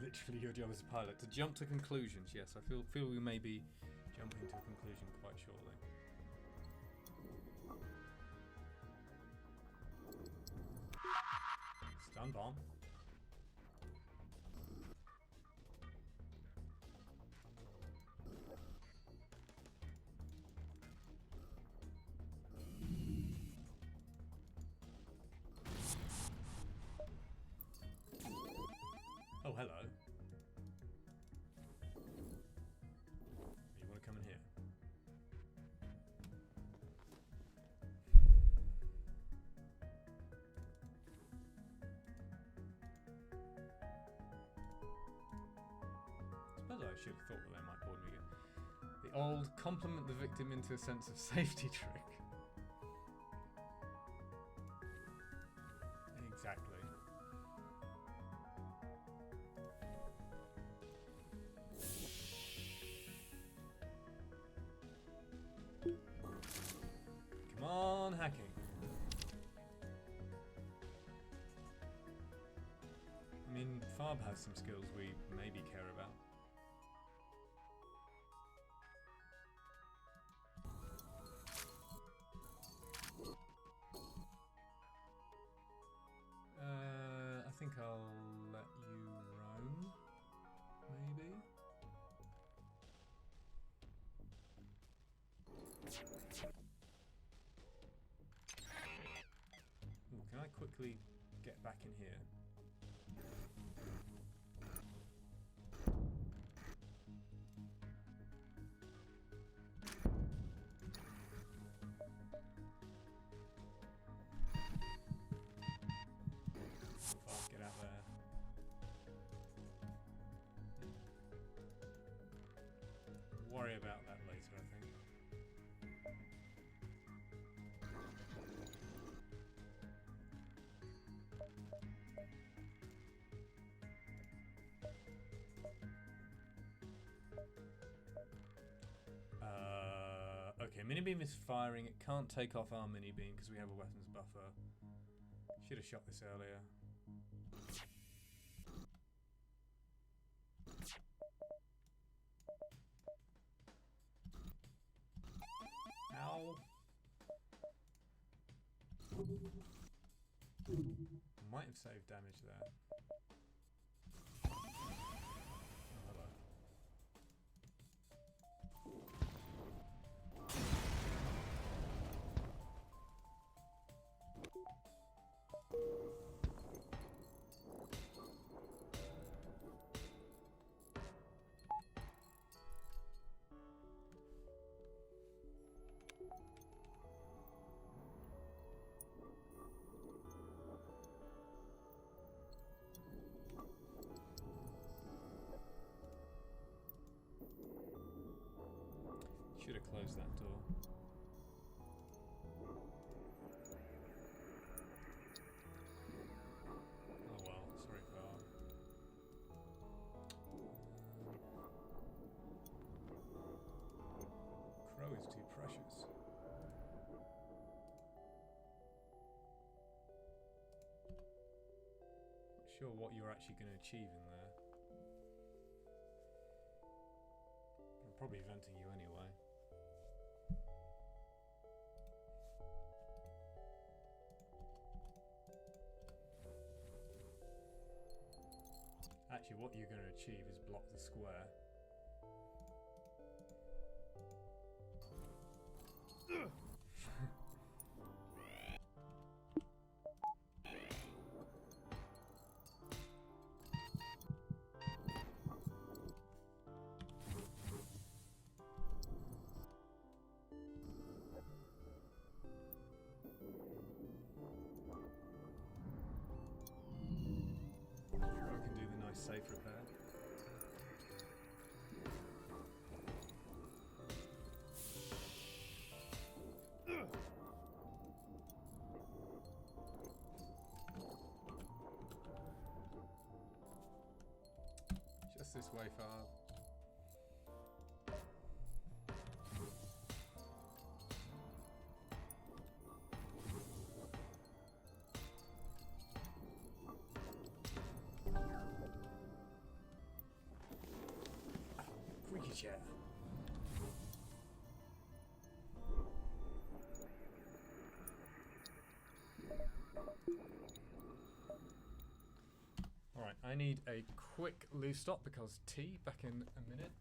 Literally, your job as a pilot to jump to conclusions. Yes, I feel we may be jumping to a conclusion quite shortly. Stun bomb. Oh, hello. You want to come in here? I suppose I should have thought that they might board me again. The old compliment the victim into a sense of safety trick. Exactly. Come on, hacking. I mean, Farb has some skills we maybe care about. quickly get back in here. Get out there. Worry about that later, I think. Okay, mini beam is firing. It can't take off our mini beam because we have a weapons buffer. Should have shot this earlier. Ow. Might have saved damage there. Oh, hello. Should have closed that door. Oh well, sorry for that. Crow is too precious. Not sure what you're actually going to achieve in there. I'm probably venting you anyway. Actually, what you're going to achieve is block the square. Safe repair. Just this way, Fab. Chair. Alright, I need a quick loose stop because tea back in a minute.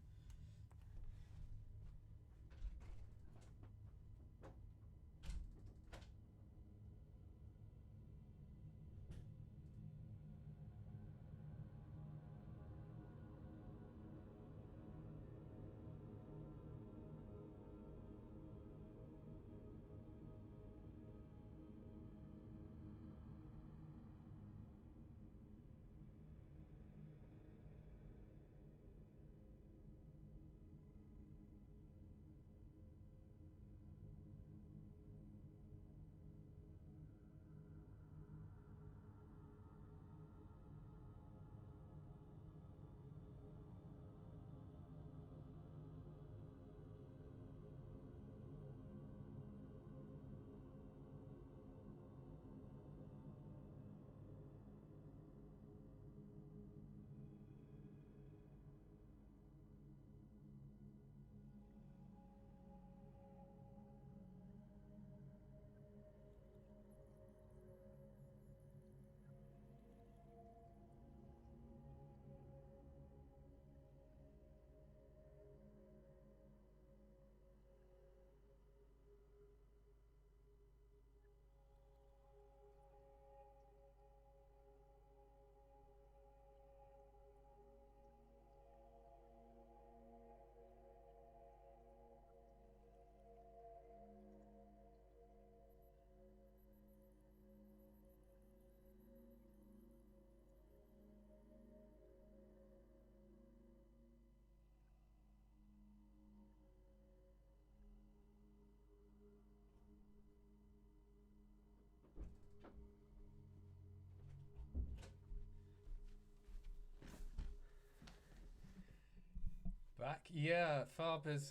Back? Yeah, Farb has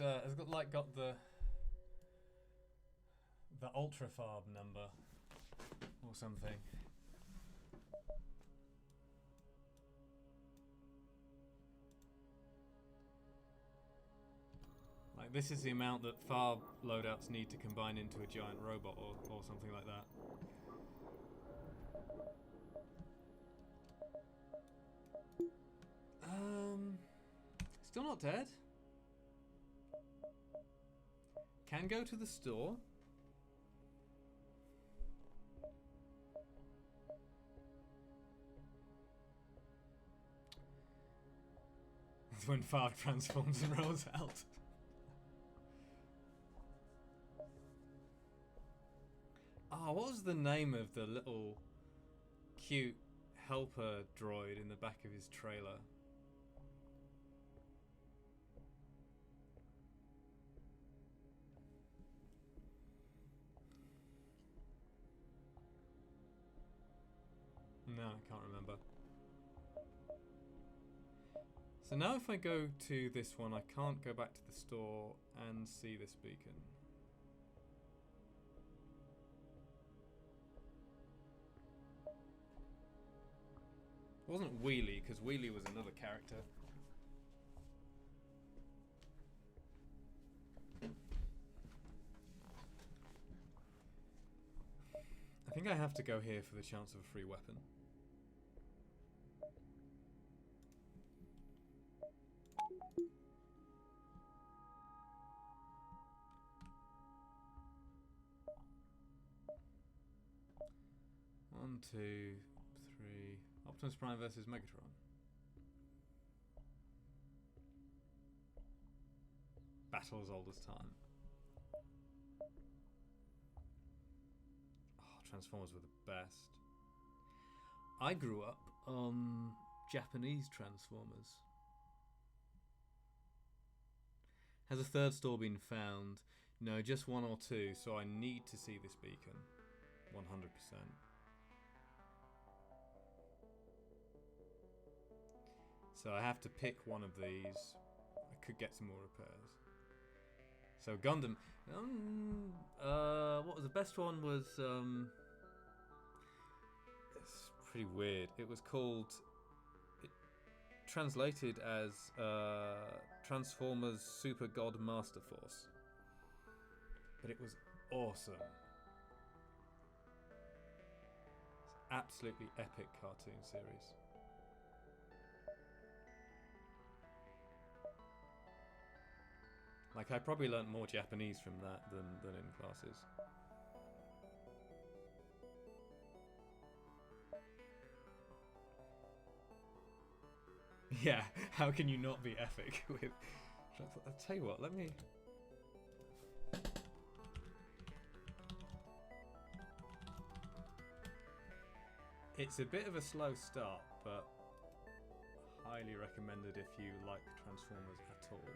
got the ultra Farb number or something. Like, this is the amount that Farb loadouts need to combine into a giant robot or something like that. Still not dead. Can go to the store. That's when Farb transforms and rolls out. Oh, what was the name of the little cute helper droid in the back of his trailer? No, I can't remember. So now if I go to this one, I can't go back to the store and see this beacon. It wasn't Wheelie, because Wheelie was another character. I think I have to go here for the chance of a free weapon. One, two, three. Optimus Prime versus Megatron. Battle as old as time. Oh, Transformers were the best. I grew up on Japanese Transformers. Has a third store been found? No, just one or two, so I need to see this beacon. 100%. So I have to pick one of these. I could get some more repairs. So Gundam. What was the best one? Was it's pretty weird. It was called. It translated as Transformers Super God Master Force. But it was awesome. It's absolutely epic cartoon series. Like, I probably learnt more Japanese from that than in classes. Yeah, how can you not be epic with... I'll tell you what, let me... It's a bit of a slow start, but highly recommended if you like Transformers at all.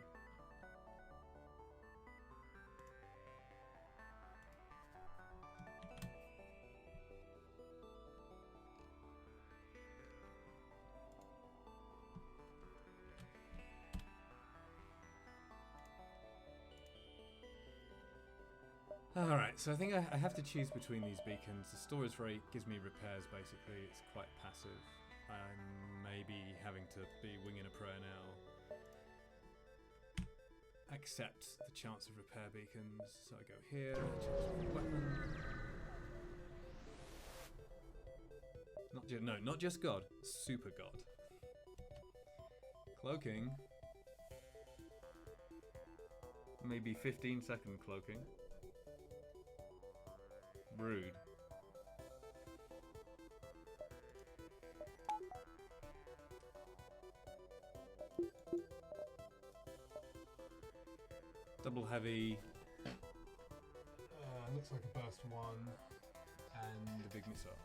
Alright, so I think I have to choose between these beacons. The store is gives me repairs basically, it's quite passive. I'm maybe having to be winging a prayer now. Accept the chance of repair beacons, so I go here, weapon. Not just God, Super God. Cloaking. Maybe 15-second cloaking. Rude. Double heavy. Looks like a burst one. And a big missile.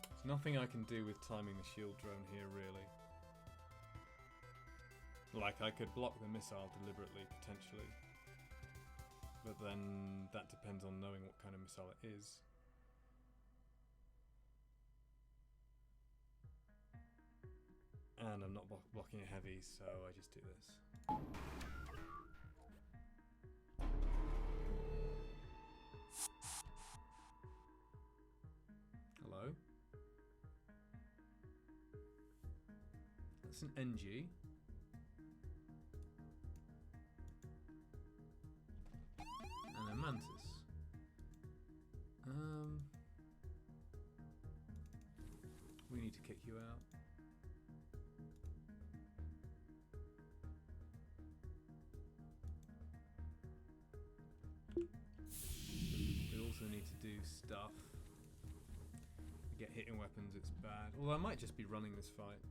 There's nothing I can do with timing the shield drone here, really. Like, I could block the missile deliberately, potentially. But then that depends on knowing what kind of missile it is. And I'm not blocking a heavy, so I just do this. Hello? That's an NG. And a mantis. We need to kick you out. We also need to do stuff. We get hitting weapons, it's bad. Although I might just be running this fight.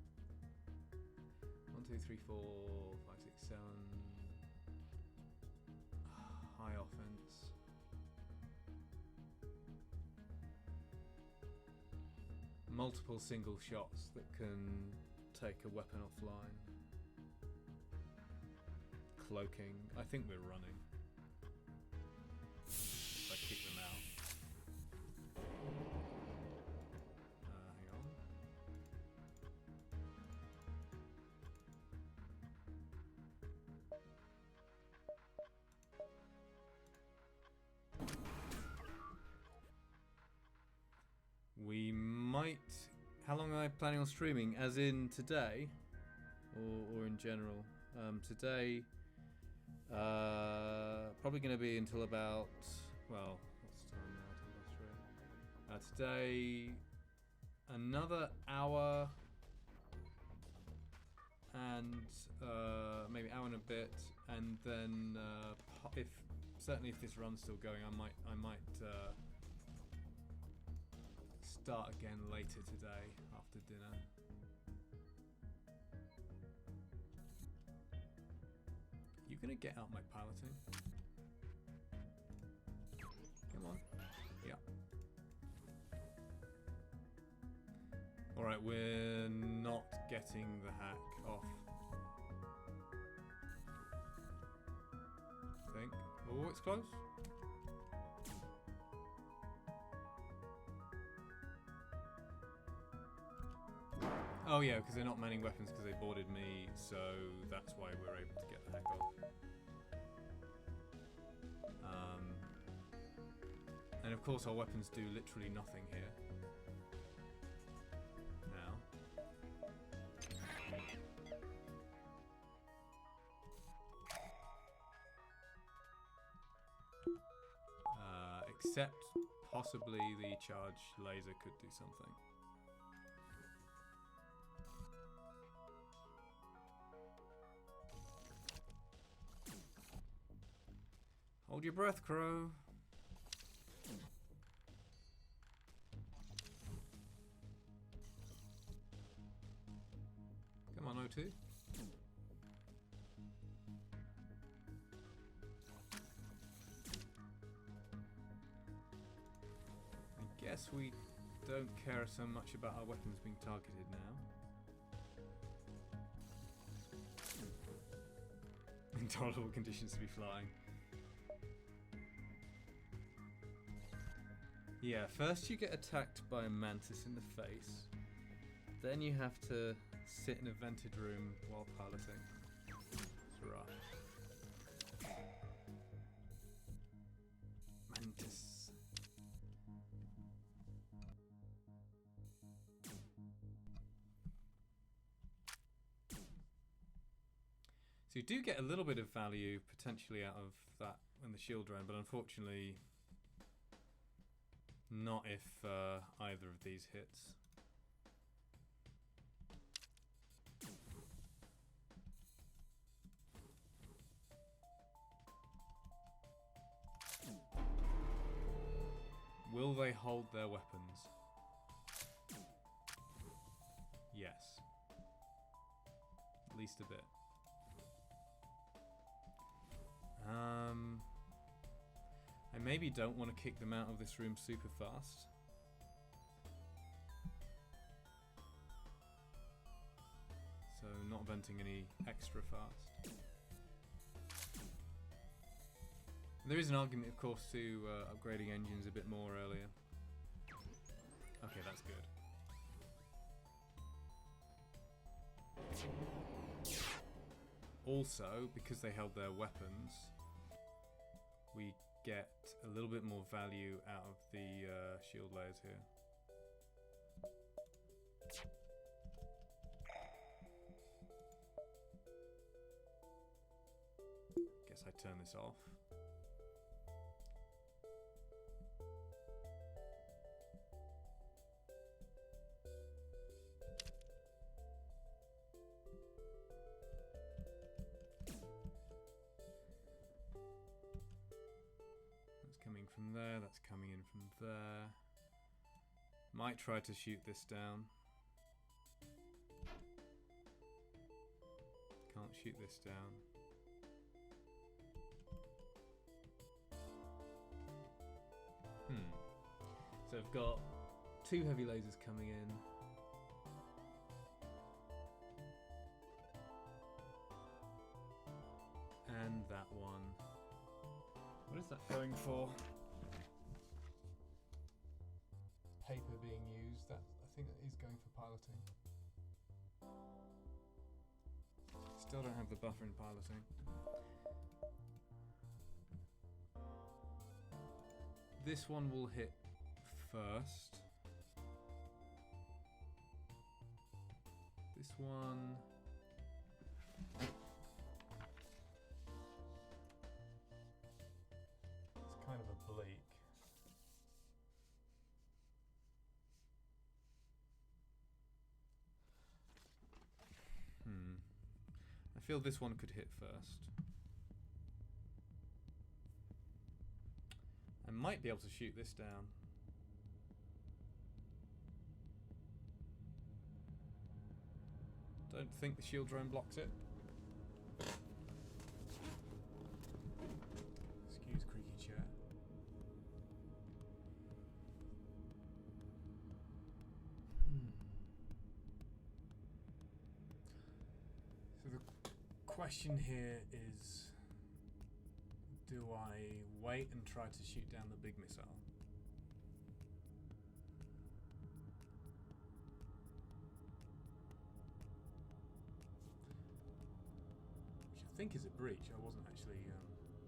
1, 2, 3, 4, 5, 6, 7. High offense. Multiple single shots that can take a weapon offline. Cloaking. I think we're running. If I kick them out. Hang on. We might... How long am I planning on streaming? As in today? Or in general? Today... probably going to be until about... Well, what's the time now? Today... Another hour... And... maybe hour and a bit. And then... certainly if this run's still going, I might start again later today after dinner. You gonna get out my piloting? Come on. Yeah. Alright, we're not getting the hack off. I think. Oh, it's close. Oh yeah, because they're not manning weapons because they boarded me, so that's why we're able to get the hack off. And of course our weapons do literally nothing here. Now. Except possibly the charge laser could do something. Hold your breath, Crow. Come on, O2. I guess we don't care so much about our weapons being targeted now. Intolerable conditions to be flying. Yeah, first you get attacked by a mantis in the face. Then you have to sit in a vented room while piloting. It's rough. Mantis. So you do get a little bit of value potentially out of that when the shield ran, but unfortunately not if either of these hits. Will they hold their weapons? Yes. At least a bit. I maybe don't want to kick them out of this room super fast. So not venting any extra fast. There is an argument, of course, to upgrading engines a bit more earlier. Okay, that's good. Also, because they held their weapons, we get a little bit more value out of the shield layers here. Guess I turn this off. Coming from there, that's coming in from there. Might try to shoot this down. Can't shoot this down. So I've got 2 heavy lasers coming in. And that one. What is that going for? Paper being used. That I think that is going for piloting. Still don't have the buffer in piloting. This one will hit first. This one. Kind of a bleak. I feel this one could hit first. I might be able to shoot this down. Don't think the shield drone blocks it. Excuse creaky chair. So the question here is, do I wait and try to shoot down the big missile? Which I think is a breach. I wasn't actually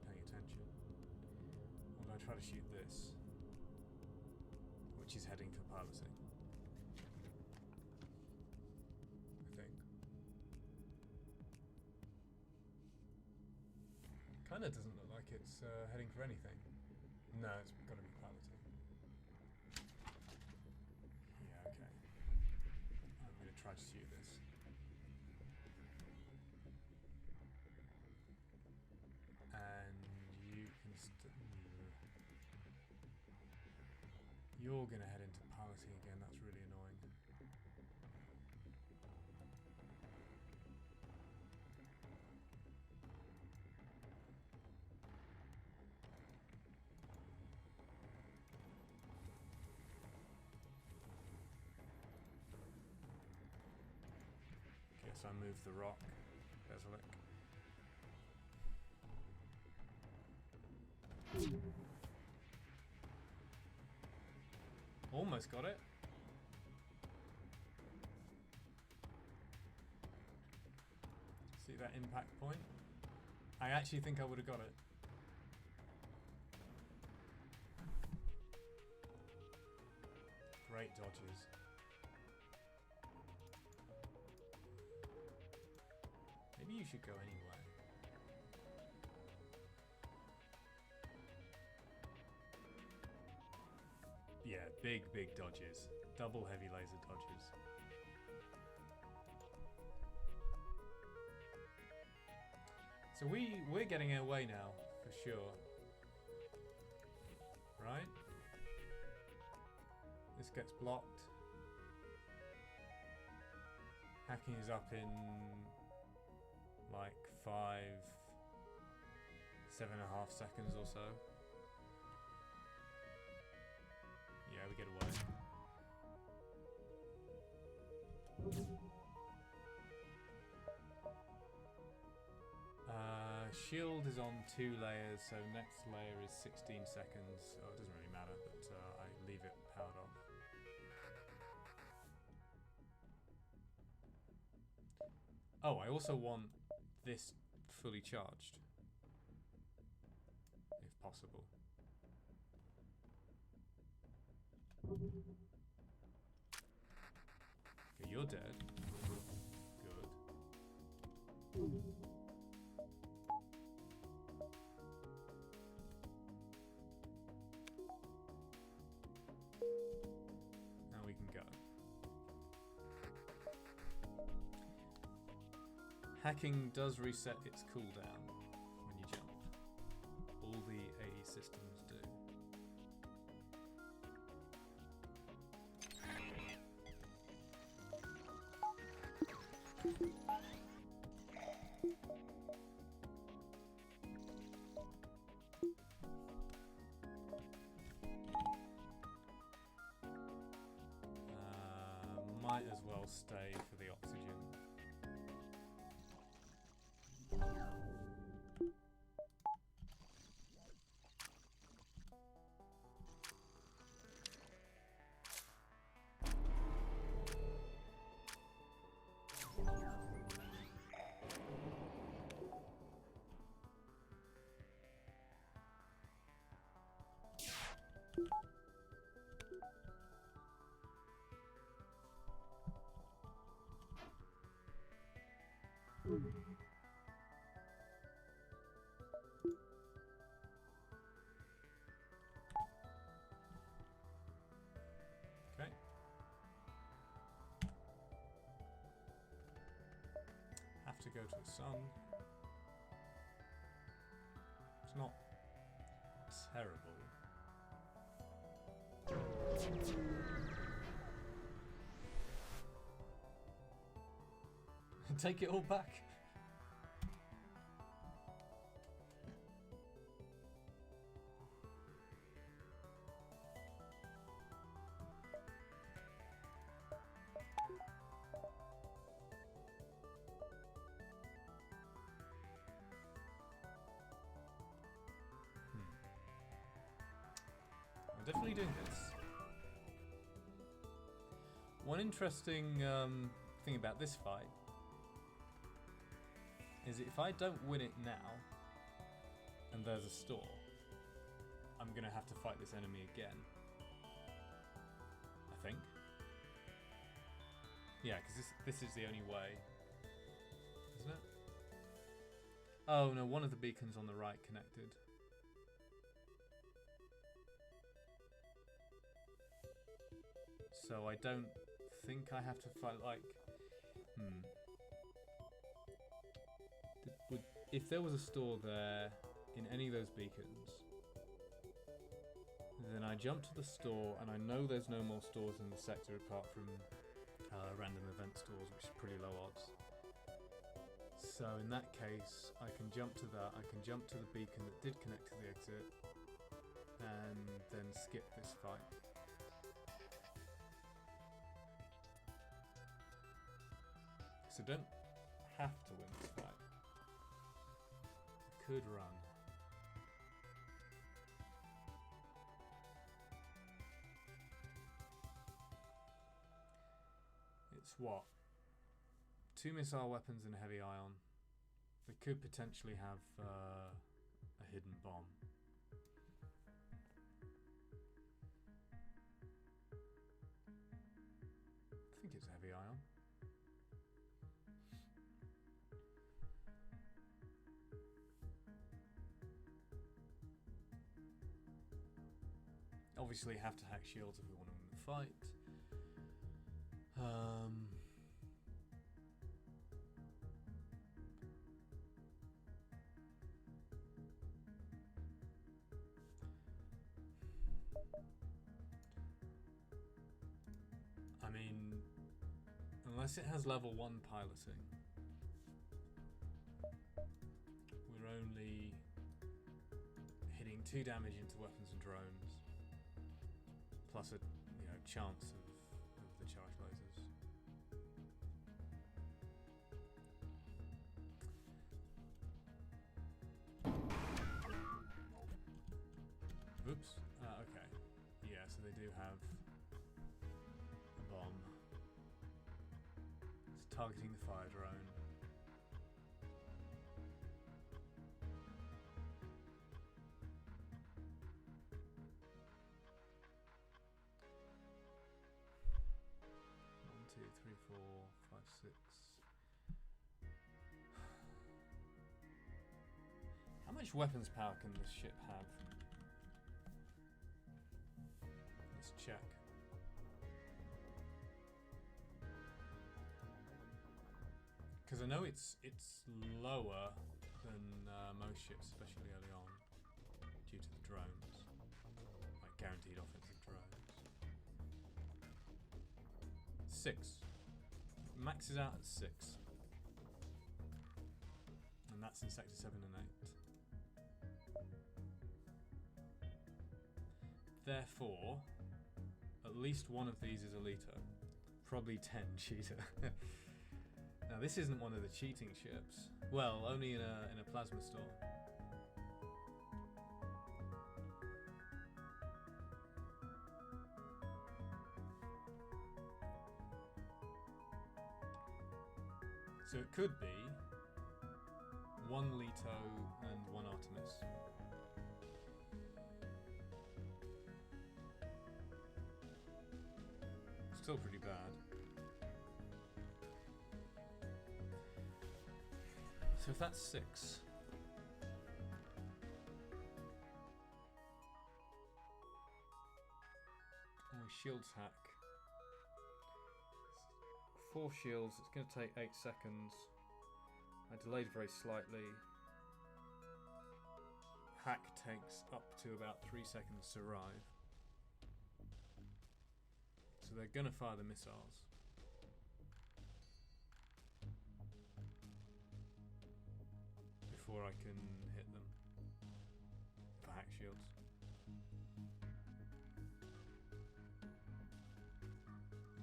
paying attention. Or do I try to shoot this? Which is heading for piloting. Kind of doesn't look like it's heading for anything. No, it's got to be piloting. Yeah, okay. I'm going to try to shoot this. And you can you're going to head into piloting again. That's really annoying. So I move the rock. There's a lick. Almost got it. See that impact point? I actually think I would have got it. Great dodges. Maybe you should go anyway. Yeah, big dodges. Double heavy laser dodges. So we're getting our way now, for sure. Right? This gets blocked. Hacking is up in like 7.5 seconds or so. Yeah, we get away. Shield is on 2 layers, so next layer is 16 seconds. Oh, it doesn't really matter, but I leave it powered off. Oh, I also want this fully charged, if possible. Okay, you're dead. Good. Now we can go. Hacking does reset its cooldown when you jump. All the AE systems do. Might as well stay for the oxygen. Okay. Have to go to the sun. It's not terrible. Take it all back. I'm definitely doing this. One interesting thing about this fight is if I don't win it now, and there's a store, I'm gonna have to fight this enemy again. I think. Yeah, because this is the only way, isn't it? Oh no, one of the beacons on the right connected. So I don't think I have to fight like. If there was a store there in any of those beacons, then I jump to the store and I know there's no more stores in the sector apart from random event stores, which is pretty low odds. So in that case, I can jump to that, I can jump to the beacon that did connect to the exit, and then skip this fight. So don't have to win this fight. I could run. It's what? 2 missile weapons and a heavy ion. They could potentially have a hidden bomb. I think it's a heavy ion. Obviously have to hack shields if we want to win the fight. I mean, unless it has level 1 piloting, we're only hitting 2 damage into weapons and drones, plus a chance of the charge lasers. Oops. Okay. Yeah, so they do have a bomb. It's targeting the fire drone. How much weapons power can this ship have? Let's check. Because I know it's lower than most ships, especially early on, due to the drones, like guaranteed offensive drones. 6. Maxes out at 6. And that's in Sector 7 and 8. Therefore, at least one of these is a liter. Probably 10 cheater. Now this isn't one of the cheating ships. Well, only in a plasma storm. So it could be 1 Leto and 1 Artemis. Still pretty bad. So if that's 6. And we shields hack. 4 shields, it's going to take 8 seconds. I delayed very slightly. Hack takes up to about 3 seconds to arrive. So they're going to fire the missiles. Before I can hit them. For hack shields.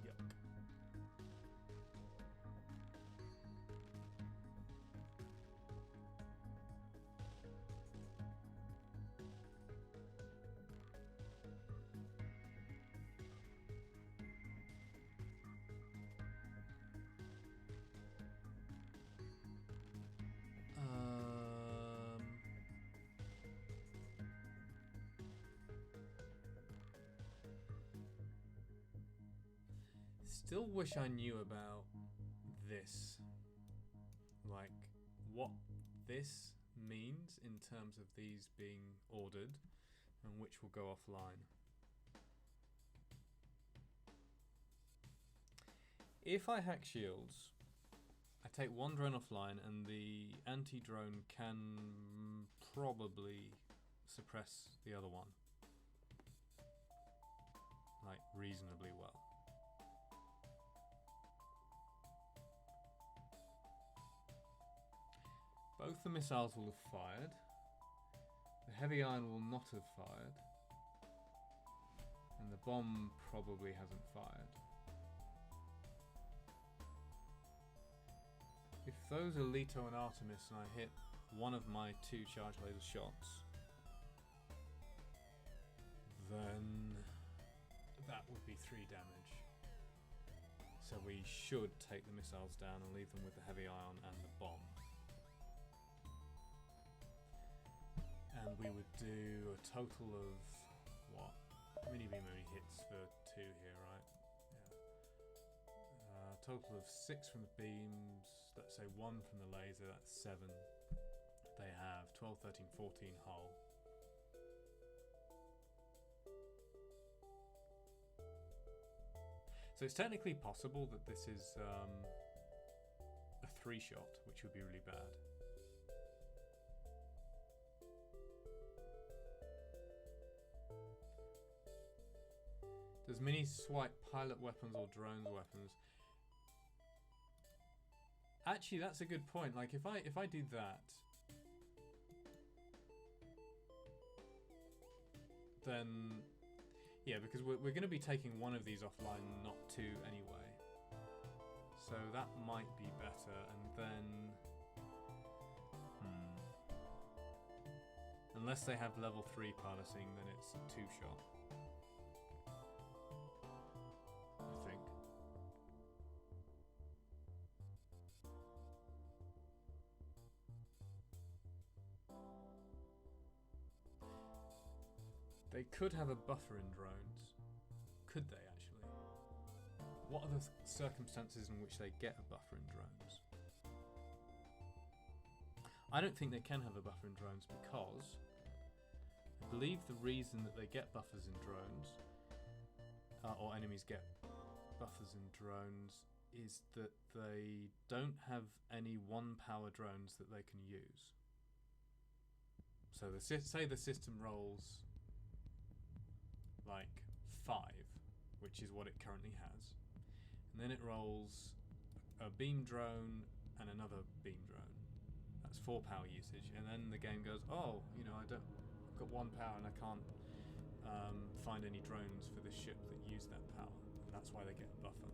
Yuck. Still wish I knew about this. Like, what this means in terms of these being ordered and which will go offline. If I hack shields, I take 1 drone offline and the anti-drone can probably suppress the other one. Like, reasonably well. Both the missiles will have fired. The heavy iron will not have fired. And the bomb probably hasn't fired. If those are Leto and Artemis and I hit one of my 2 charge laser shots, then that would be 3 damage. So we should take the missiles down and leave them with the heavy ion and the bomb. And we would do a total of, what? Mini beam only hits for 2 here, right? Yeah. Total of 6 from the beams, let's say 1 from the laser, that's 7. They have 12, 13, 14 hull. So it's technically possible that this is a 3-shot, which would be really bad. Does mini swipe pilot weapons or drones weapons? Actually, that's a good point. Like if I do that, then yeah, because we're going to be taking one of these offline, not 2 anyway. So that might be better. And then, unless they have level 3 piloting, then it's a 2-shot. I think. They could have a buffer in drones. Could they actually? What are the circumstances in which they get a buffer in drones? I don't think they can have a buffer in drones because I believe the reason that they get buffers in drones, or enemies get buffers in drones, is that they don't have any one-power drones that they can use. So say the system rolls like 5, which is what it currently has, and then it rolls a beam drone and another beam drone. That's 4 power usage, and then the game goes, oh, you know, I've got 1 power and I can't find any drones for this ship that use that power, and that's why they get a buffer.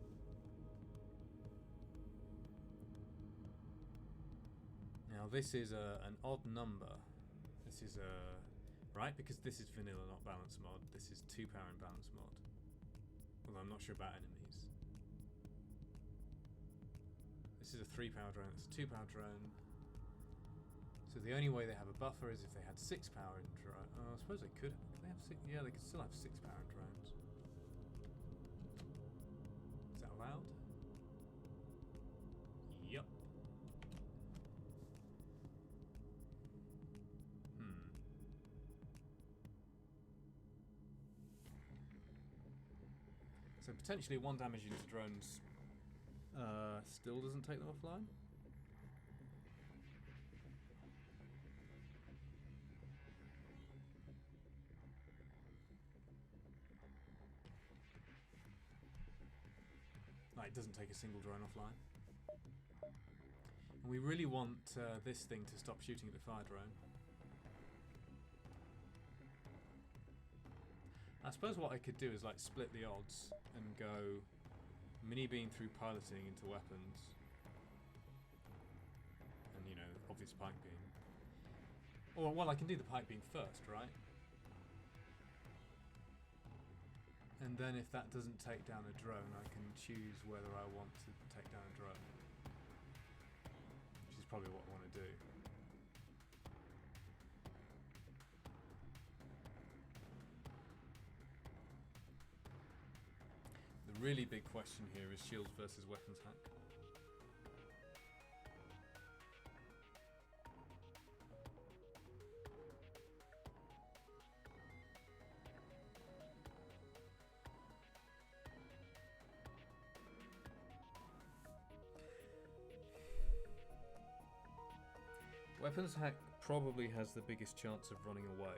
Now this is an odd number. This is right, because this is vanilla, not balance mod. This is 2 power and balance mod. Although I'm not sure about enemies. This is a 3 power drone. It's a 2 power drone. So the only way they have a buffer is if they had 6 power in drone. Oh, I suppose they could. Could they have 6? Yeah, they could still have 6 power in drones. Is that allowed? Yup. So potentially 1 damage into drones still doesn't take them offline. It doesn't take a single drone offline. And we really want this thing to stop shooting at the fire drone. I suppose what I could do is like split the odds and go mini beam through piloting into weapons, and you know, obvious pike beam. Or well, I can do the pike beam first, right? And then if that doesn't take down a drone, I can choose whether I want to take down a drone, which is probably what I want to do. The really big question here is shields versus weapons hack. Weapons hack probably has the biggest chance of running away,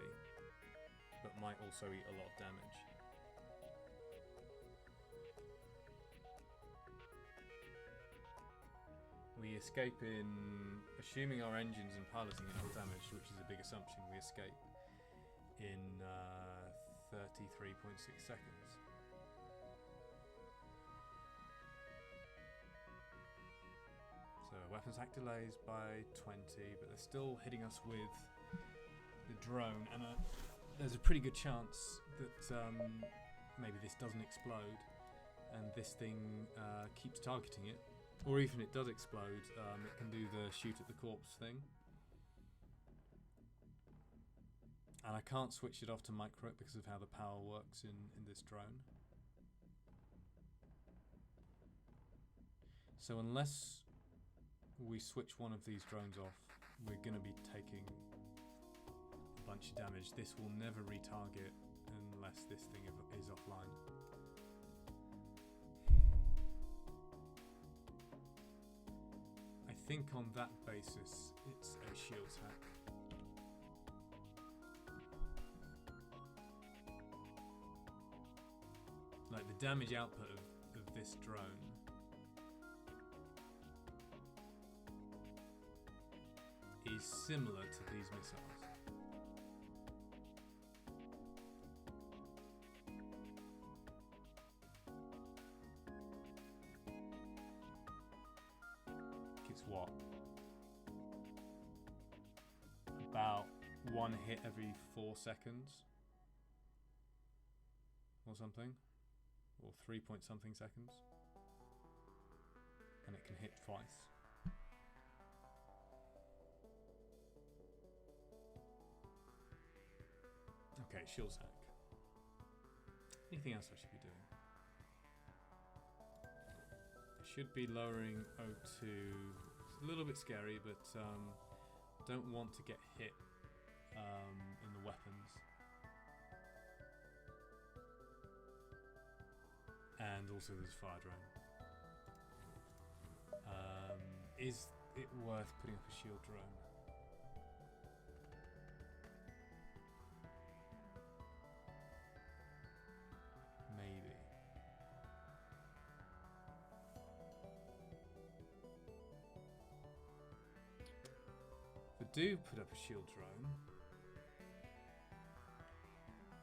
but might also eat a lot of damage. We escape in, assuming our engines and piloting are not damaged, which is a big assumption, we escape in 33.6 seconds. So weapons hack delays by 20, but they're still hitting us with the drone, and there's a pretty good chance that maybe this doesn't explode and this thing keeps targeting it. Or even if it does explode, it can do the shoot at the corpse thing. And I can't switch it off to micro because of how the power works in this drone. So unless we switch one of these drones off, we're going to be taking a bunch of damage. This will never retarget unless this thing is offline. I think on that basis, it's a shields hack. Like the damage output of this drone is similar to these missiles. It's what? About 1 hit every 4 seconds or something, or 3 point something seconds, and it can hit twice. Okay, shields hack. Anything else I should be doing? should be lowering O2. It's a little bit scary, but don't want to get hit in the weapons. And also there's fire drone. Is it worth putting up a shield drone? Maybe. If I do put up a shield drone,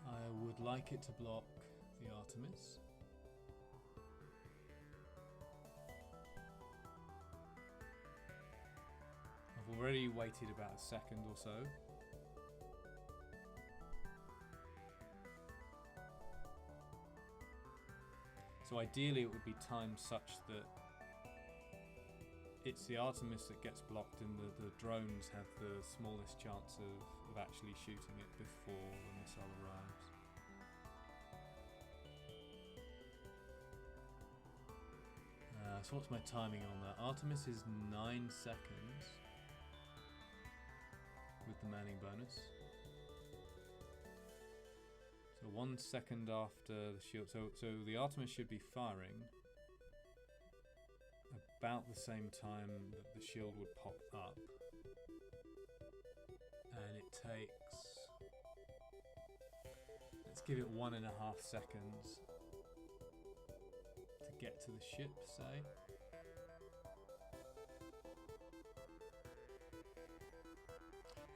I would like it to block the Artemis. I've already waited about a second or so. So ideally it would be timed such that it's the Artemis that gets blocked and the drones have the smallest chance of actually shooting it before the missile arrives. So what's my timing on that? Artemis is 9 seconds with the manning bonus. So 1 second after the shield. So the Artemis should be firing about the same time that the shield would pop up. And it takes, let's give it 1.5 seconds to get to the ship, say.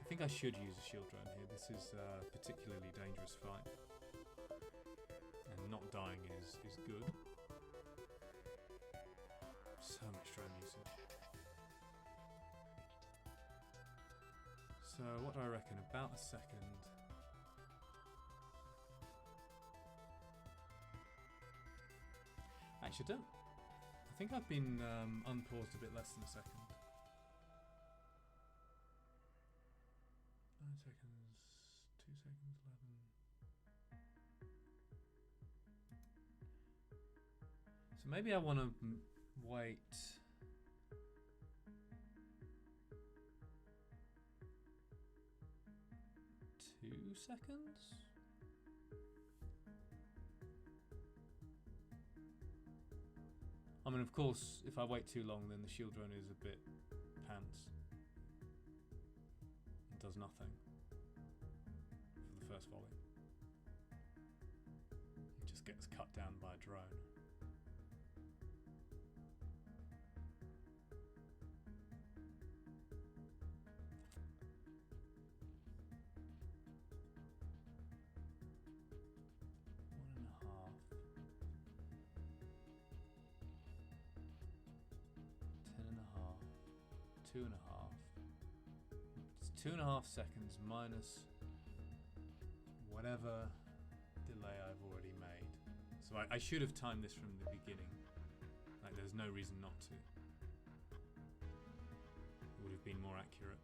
I think I should use a shield drone here. This is a particularly dangerous fight. And not dying is good. So much drone usage. So what do I reckon? About a second. Actually, I think I've been unpaused a bit less than a second. 9 seconds, 2 seconds, 11. So maybe I want to wait. Two seconds? I mean, of course, if I wait too long, then the shield drone is a bit pants. It does nothing for the first volley. It just gets cut down by a drone. Two and a half. It's 2.5 seconds minus whatever delay I've already made. So I should have timed this from the beginning. Like, there's no reason not to. It would have been more accurate.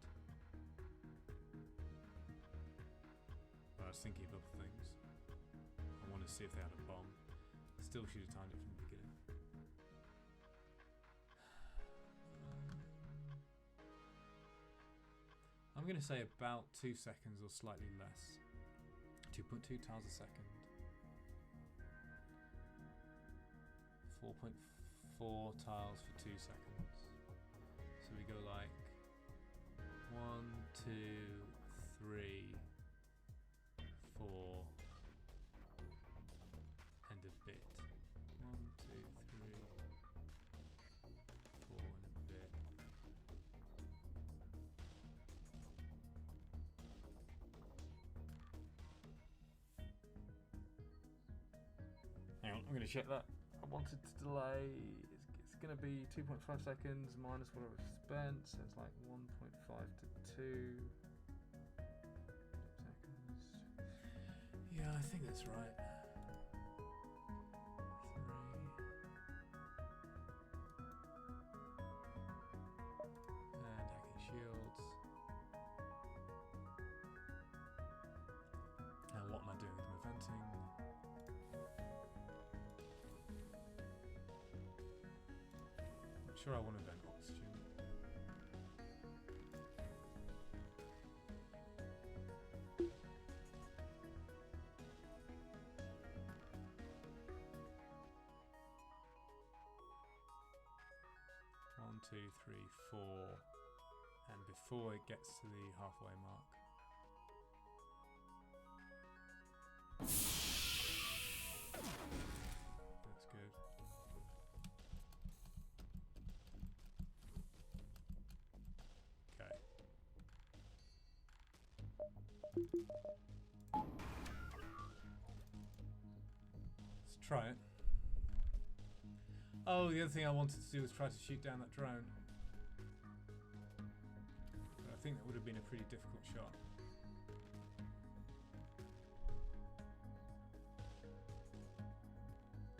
But I was thinking of other things. I wanted to see if they had a bomb. Still should have timed it from the beginning. I'm going to say about 2 seconds or slightly less. 2.2 tiles a second. 4.4 tiles for 2 seconds. So we go like 1, 2, 3, 4, and a bit. 1, 2, 3, 4, and a bit. Hang on, I'm going to check that. I wanted to delay, it's going to be 2.5 seconds minus whatever I've spent, so it's like 1.5 to 2 seconds. Yeah, I think that's right. 3. And hacking shields. And what am I doing with my venting? Sure, I want to vent oxygen. One, two, three, four, and before it gets to the halfway mark. That's good. Okay. Let's try it. Oh, the other thing I wanted to do was try to shoot down that drone. But I think that would have been a pretty difficult shot.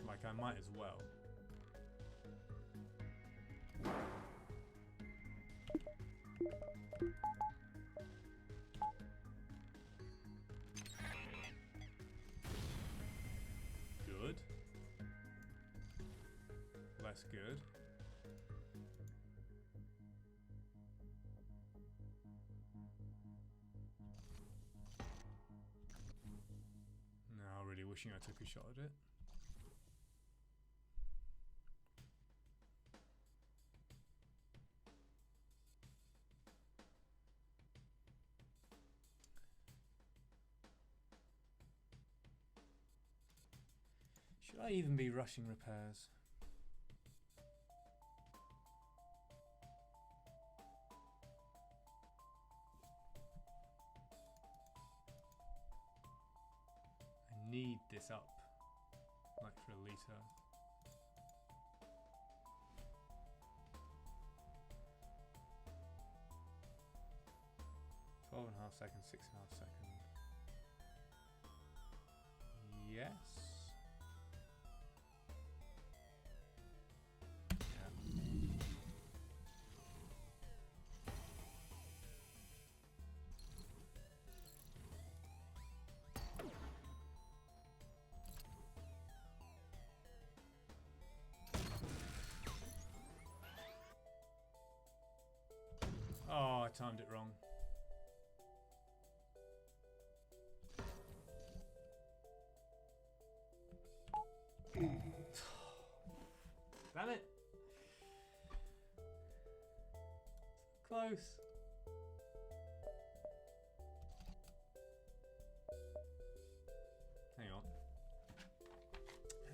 Like, I might as well. Good. Less good. Now, really wishing I took a shot at it. Should I even be rushing repairs? I need this up, like for a litre. Twelve and a half seconds, 6.5 seconds. Yes. Oh, I timed it wrong. Damn it. Close. Hang on.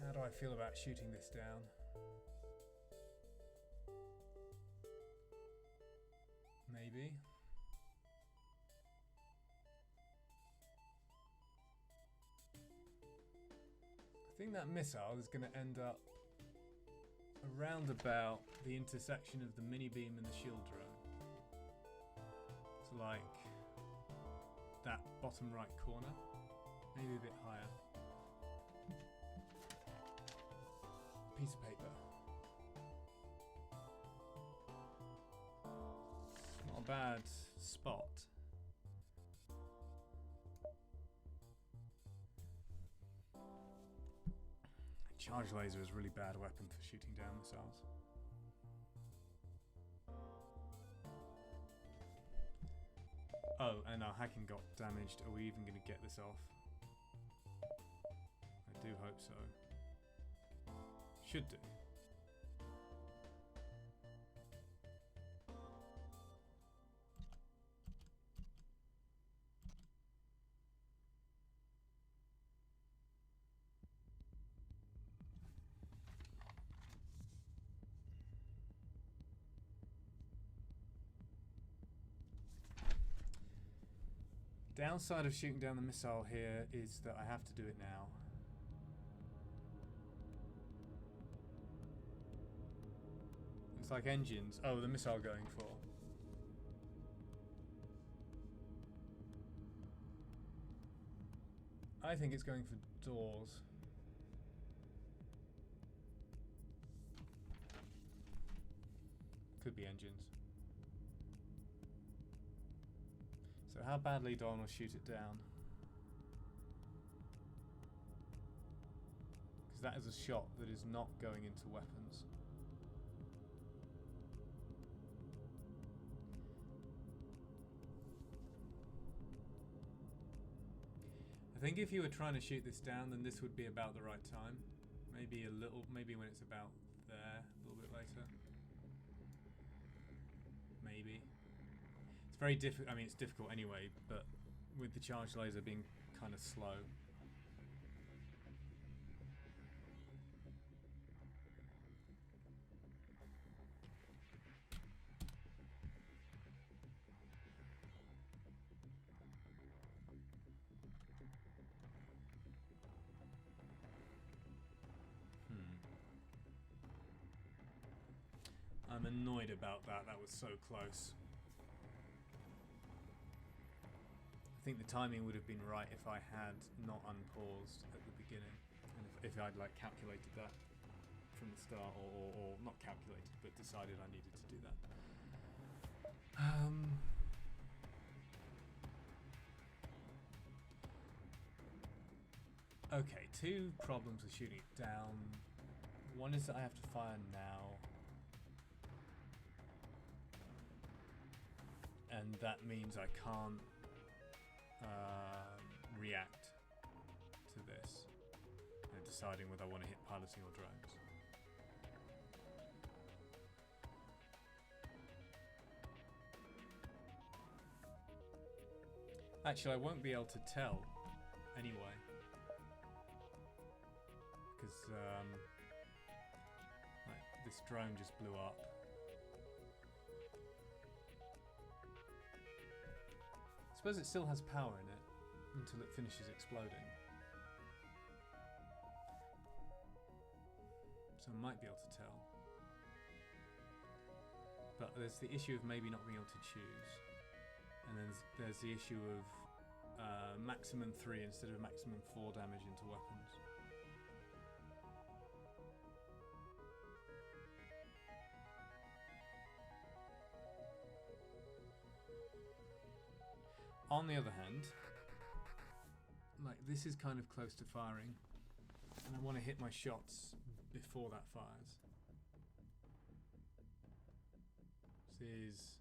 How do I feel about shooting this down? Maybe. I think that missile is going to end up around about the intersection of the mini beam and the shield drone. So like that bottom right corner, maybe a bit higher. Piece of paper. Not a bad spot. Charge laser is a really bad weapon for shooting down missiles. Oh, and our hacking got damaged. Are we even going to get this off? I do hope so. Should do. Downside of shooting down the missile here is that I have to do it now. It's like engines. Oh, the missile going for. I think it's going for doors. Could be engines. So how badly do I want to shoot it down? Because that is a shot that is not going into weapons. I think if you were trying to shoot this down, then this would be about the right time. Maybe a little, maybe when it's about there, a little bit later. Maybe. It's very difficult. I mean, it's difficult anyway, but with the charge laser being kind of slow. I'm annoyed about that. That was so close. I think the timing would have been right if I had not unpaused at the beginning, and if I'd like calculated that from the start, or not calculated, but decided I needed to do that. Okay, two problems with shooting it down. One is that I have to fire now. And that means I can't react to this, deciding whether I want to hit piloting or drones. Actually, I won't be able to tell anyway, because like, this drone just blew up. I suppose it still has power in it until it finishes exploding. So I might be able to tell. But there's the issue of maybe not being able to choose. And then there's the issue of maximum 3 instead of maximum 4 damage into weapons. On the other hand, like this is kind of close to firing, and I want to hit my shots before that fires. This is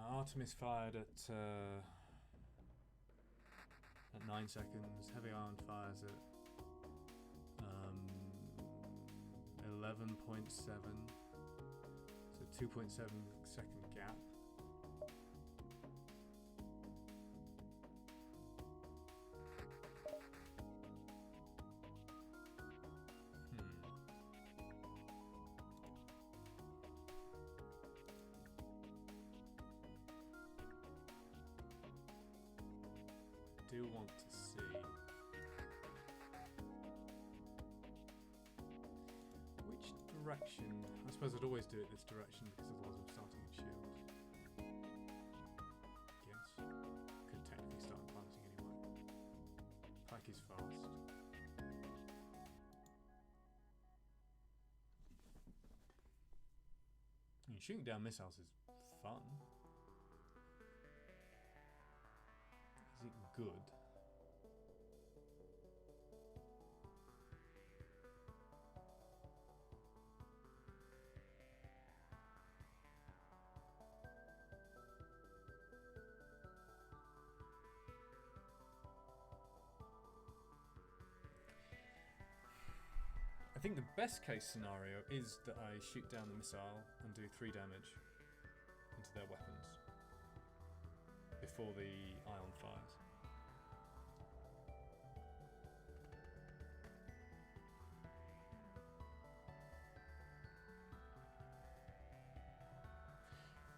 Artemis fired at 9 seconds. Heavy Iron fires at 11.7, so 2.7 second gap. I do want to see which direction. I suppose I'd always do it this direction because otherwise I'm starting at shields. Yes, could technically start piloting anyway. Pike is fast. I mean, shooting down missiles is fun. Is it good? I think the best case scenario is that I shoot down the missile and do 3 damage into their weapons before the ion fires.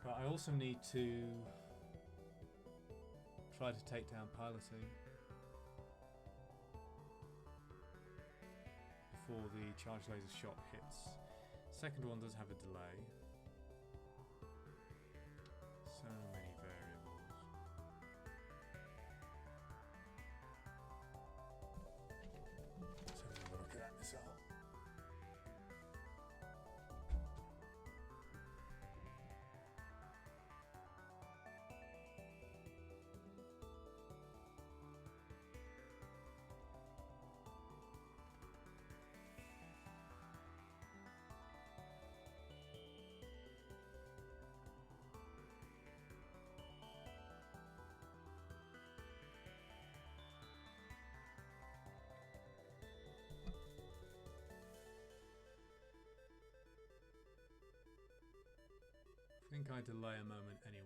But I also need to try to take down piloting before the charge laser shot hits. Second one does have a delay. So many variables. Let's have a look at that missile. think I delay a moment anyway.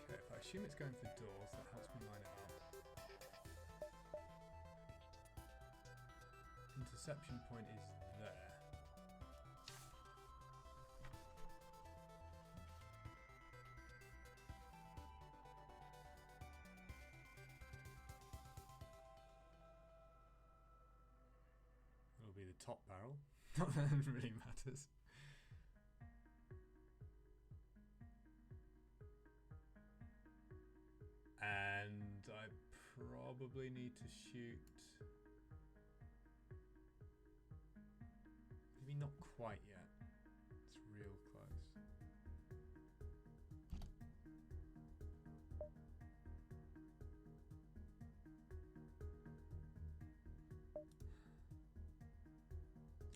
Okay, if I assume it's going for doors, that helps me line it up. Interception point is there. It'll be the top barrel. Not that it really matters. And I probably need to shoot. Maybe not quite yet. It's real close.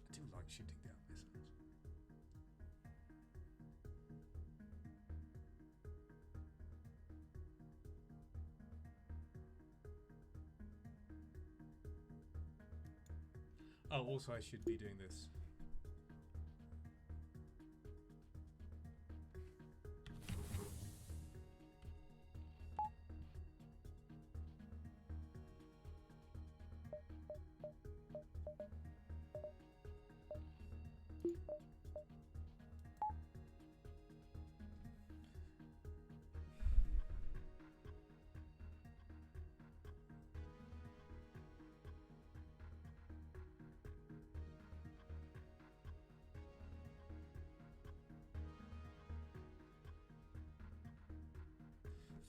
I do like shooting down missiles. Oh, also I should be doing this.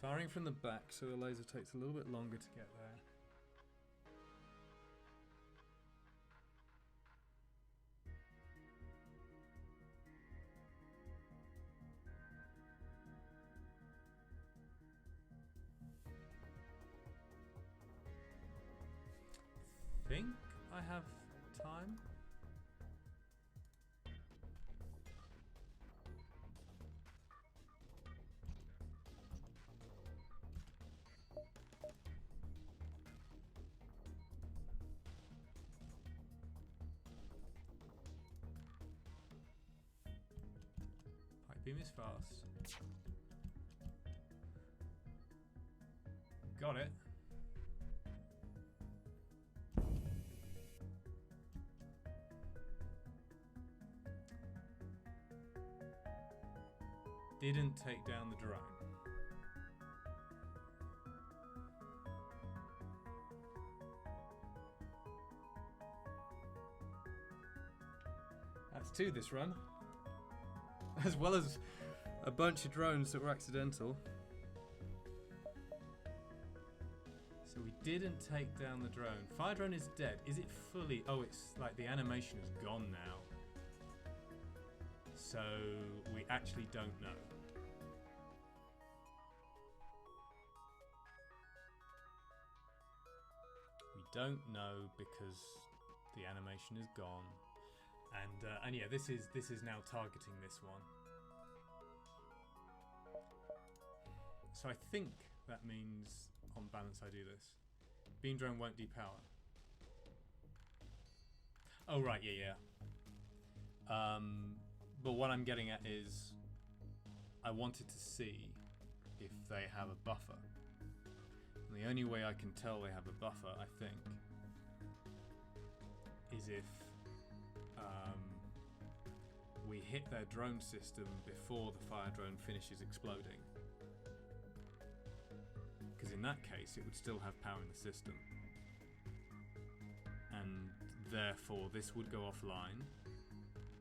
Firing from the back, so the laser takes a little bit longer to get there. Think I have time? Beam is fast. Got it. Didn't take down the drone. That's 2 this run. As well as a bunch of drones that were accidental. So we didn't take down the drone. Fire drone is dead. Is it fully? Oh, it's like the animation is gone now. So we actually don't know. We don't know because the animation is gone. And yeah, this is now targeting this one. So I think that means, on balance, I do this. Beam drone won't depower. Oh right, yeah. But what I'm getting at is, I wanted to see if they have a buffer. And the only way I can tell they have a buffer, I think, is if we hit their drone system before the fire drone finishes exploding. Because in that case, it would still have power in the system. And therefore, this would go offline,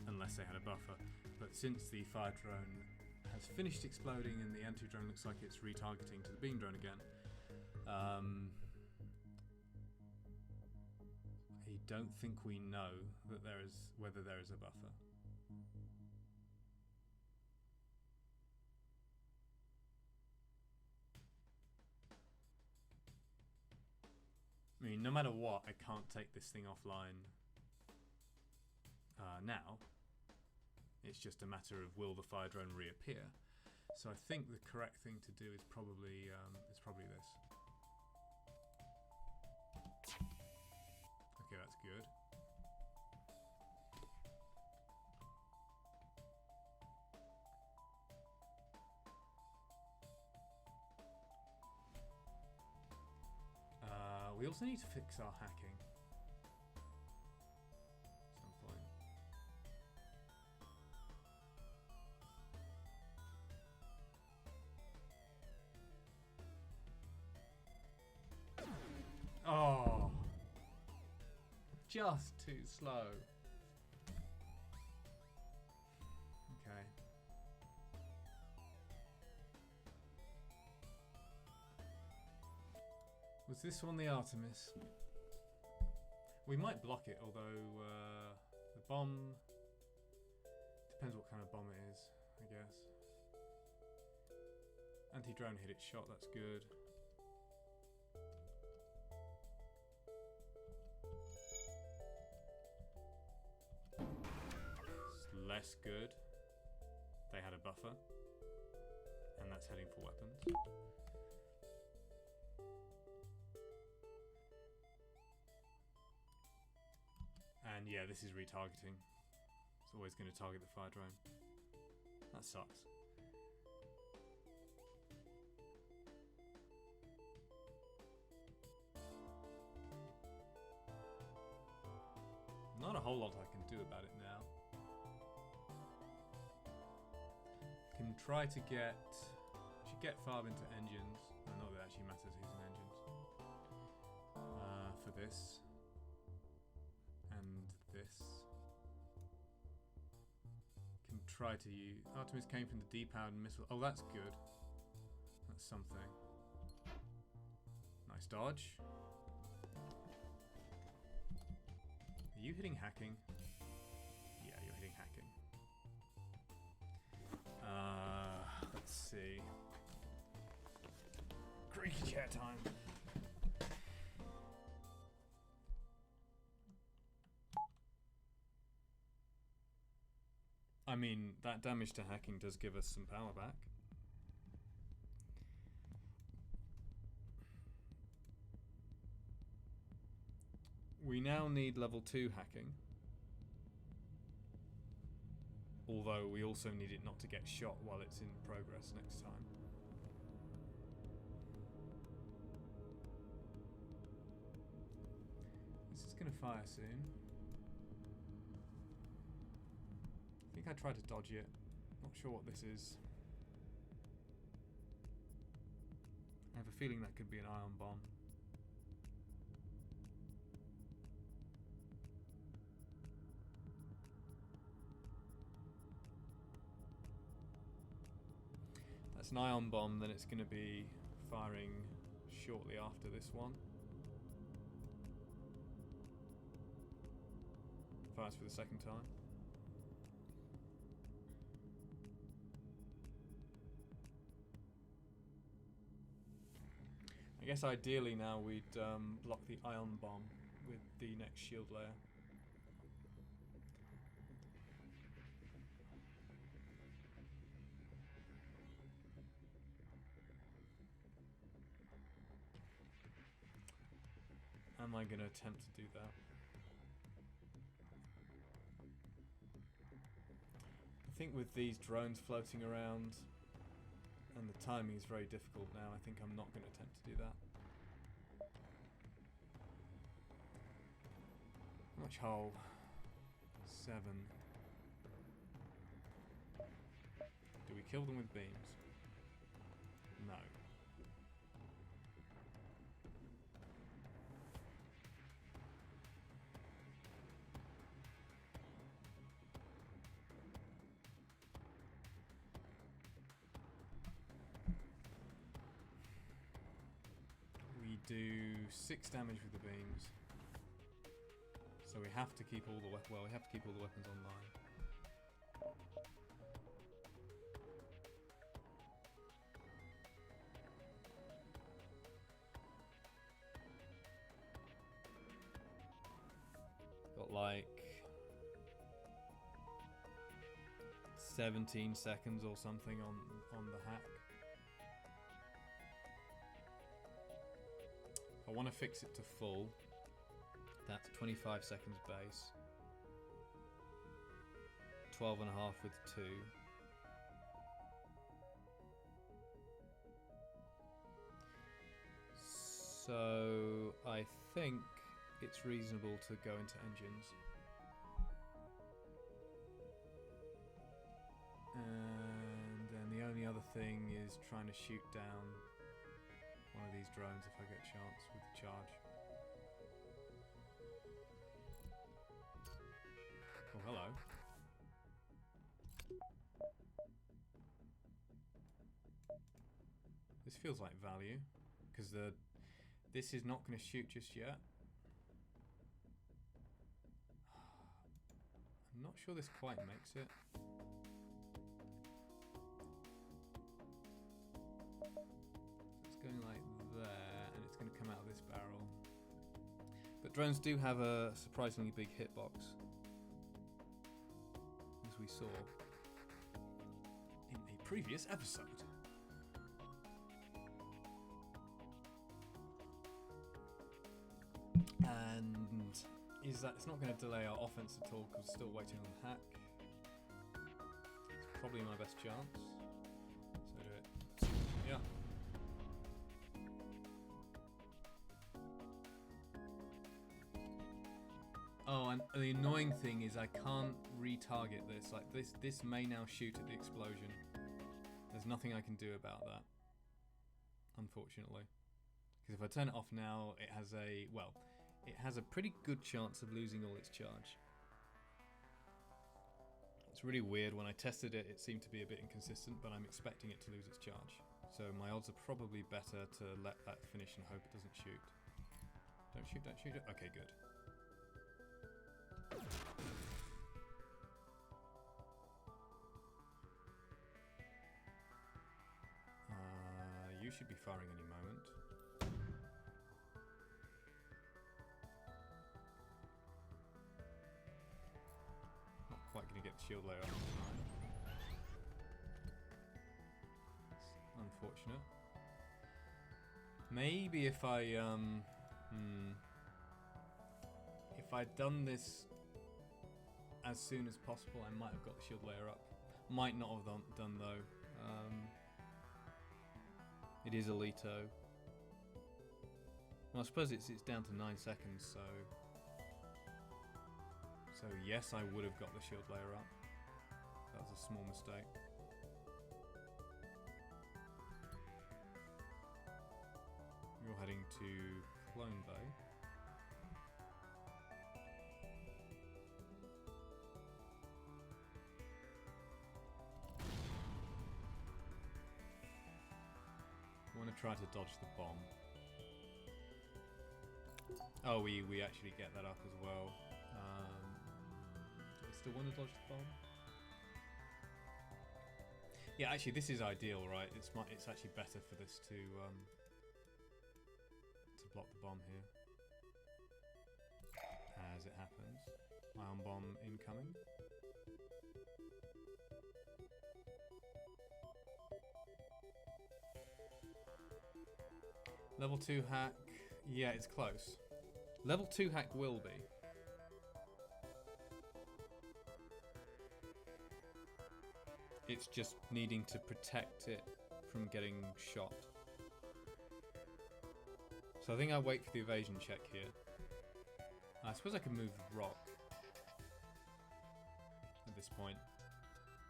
unless they had a buffer. But since the fire drone has finished exploding and the anti-drone looks like it's retargeting to the beam drone again, I don't think we know that whether there is a buffer. mean, no matter what, I can't take this thing offline now. It's just a matter of will the fire drone reappear. So I think the correct thing to do is probably this. Okay, that's good. We also need to fix our hacking at some point. Oh, just too slow. Okay. Was this one the Artemis? We might block it, although the bomb depends what kind of bomb it is, I guess. Anti-drone hit its shot, that's good. It's less good. They had a buffer, and that's heading for weapons. And yeah, this is retargeting. It's always going to target the fire drone. That sucks. Not a whole lot I can do about it now. Can try to get... should get Farb into engines. No, not that it actually matters who's in engines. For this. And this. Can try to use... Artemis came from the depowered missile. Oh, that's good. That's something. Nice dodge. Are you hitting hacking? Yeah, you're hitting hacking. Let's see. Creaky chair time. I mean, that damage to hacking does give us some power back. We now need level 2 hacking. Although we also need it not to get shot while it's in progress next time. This is going to fire soon. I think I tried to dodge it. Not sure what this is. I have a feeling that could be an ion bomb. That's an ion bomb, then it's going to be firing shortly after this one. Fires for the second time. I guess ideally now we'd block the ion bomb with the next shield layer. Am I going to attempt to do that? I think with these drones floating around and the timing is very difficult now, I think I'm not going to attempt to do that. How much hull? 7. Do we kill them with beams? No. Do 6 damage with the beams, so we have to keep all the we have to keep all the weapons online. 17 seconds or something on the hack. I want to fix it to full. That's 25 seconds base. 12 and a half with 2. So I think it's reasonable to go into engines. And then the only other thing is trying to shoot down one of these drones if I get a chance with the charge. Oh, hello. This feels like value, because this is not going to shoot just yet. I'm not sure this quite makes it. It's going like there, and it's going to come out of this barrel. But drones do have a surprisingly big hitbox, as we saw in a previous episode. And is that it's not going to delay our offense at all because we're still waiting on the hack. It's probably my best chance. So do it. Yeah. Oh, and the annoying thing is I can't retarget this. Like this may now shoot at the explosion. There's nothing I can do about that, unfortunately. Because if I turn it off now, it has a pretty good chance of losing all its charge. It's really weird. When I tested it, it seemed to be a bit inconsistent, but I'm expecting it to lose its charge. So my odds are probably better to let that finish and hope it doesn't shoot. Don't shoot, don't shoot it. Okay, good. You should be firing any moment. Not quite going to get the shield layer up in time. It's unfortunate. Maybe if I'd done this as soon as possible, I might have got the shield layer up. Might not have done though. It is Alito. Well, I suppose it's down to 9 seconds, so yes, I would have got the shield layer up. That was a small mistake. You're heading to Clone Bay. I want to try to dodge the bomb. Oh, we actually get that up as well. Do I still want to dodge the bomb? Yeah, actually, this is ideal, right? It's actually better for this to block the bomb here. As it happens, ion bomb incoming. Level 2 hack, yeah, it's close. Level 2 hack will be. It's just needing to protect it from getting shot. So I think I'll wait for the evasion check here. I suppose I can move rock at this point.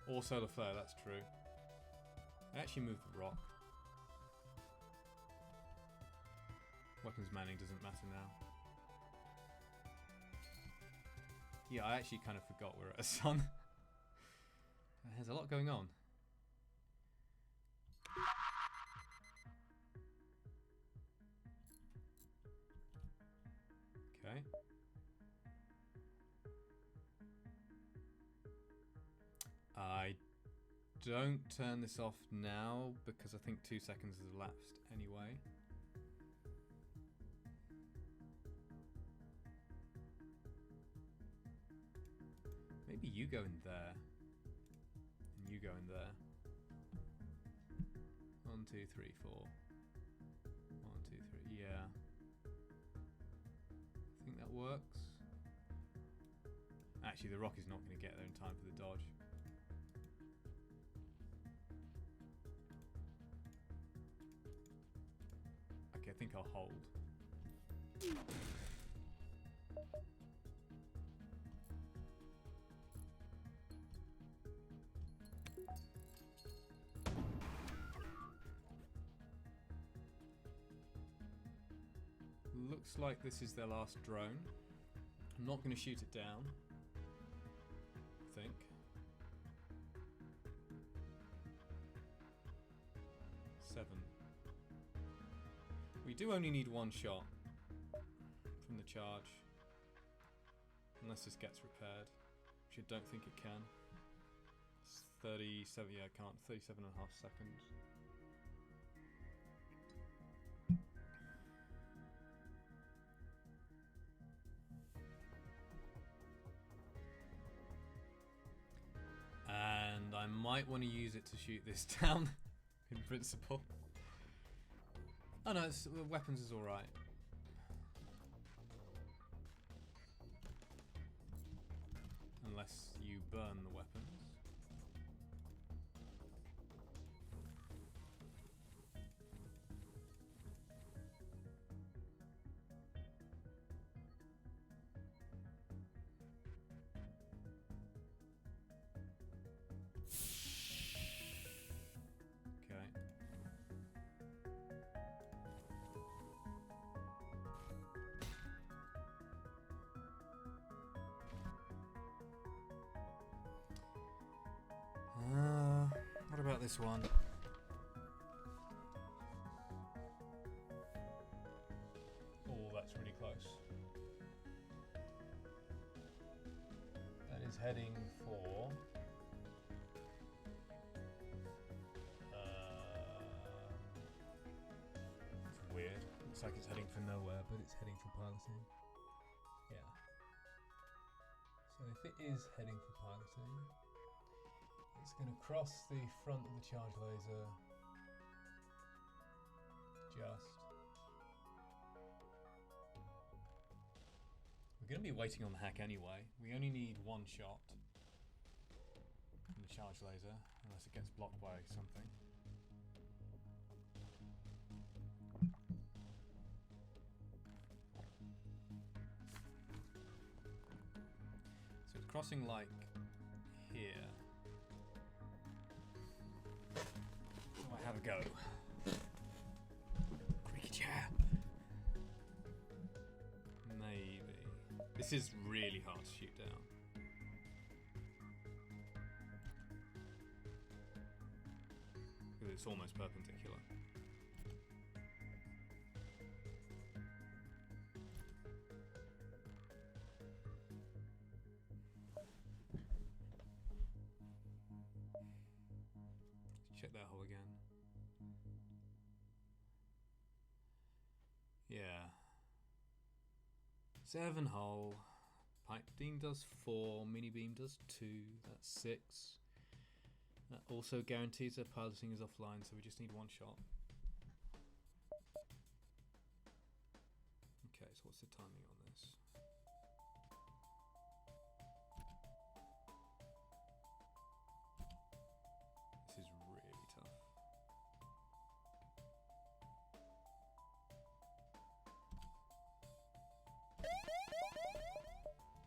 Or solar flare, that's true. I actually moved the rock. Weapons manning doesn't matter now. Yeah, I actually kind of forgot we're at a sun. There's a lot going on. Okay. I don't turn this off now because I think 2 seconds has elapsed anyway. Maybe you go in there, and you go in there. 1, 2, 3, 4. 1, 2, 3. Yeah. I think that works. Actually, the rock is not going to get there in time for the dodge. Okay, I think I'll hold. Looks like this is their last drone. I'm not going to shoot it down, I think. Seven. We do only need one shot from the charge. Unless this gets repaired, which I don't think it can. It's 37, yeah, I can't. 37 and a half seconds. And I might want to use it to shoot this down, in principle. Oh no, weapons is alright. Unless you burn the weapons. What about this one? Oh, that's really close. That is heading for... it's weird. Looks like it's heading for nowhere, but it's heading for piloting. Yeah. So if it is heading for piloting, it's going to cross the front of the charge laser just. We're going to be waiting on the hack anyway. We only need one shot from the charge laser, unless it gets blocked by something. So it's crossing like here. Have a go. Creaky chair. Maybe. This is really hard to shoot down. Because it's almost perpendicular. Let's check that hole again. Yeah. 7 hull. Pipe beam does 4. Mini beam does 2. That's 6. That also guarantees that piloting is offline, so we just need one shot. Okay, so what's the timing on this? This is really tough.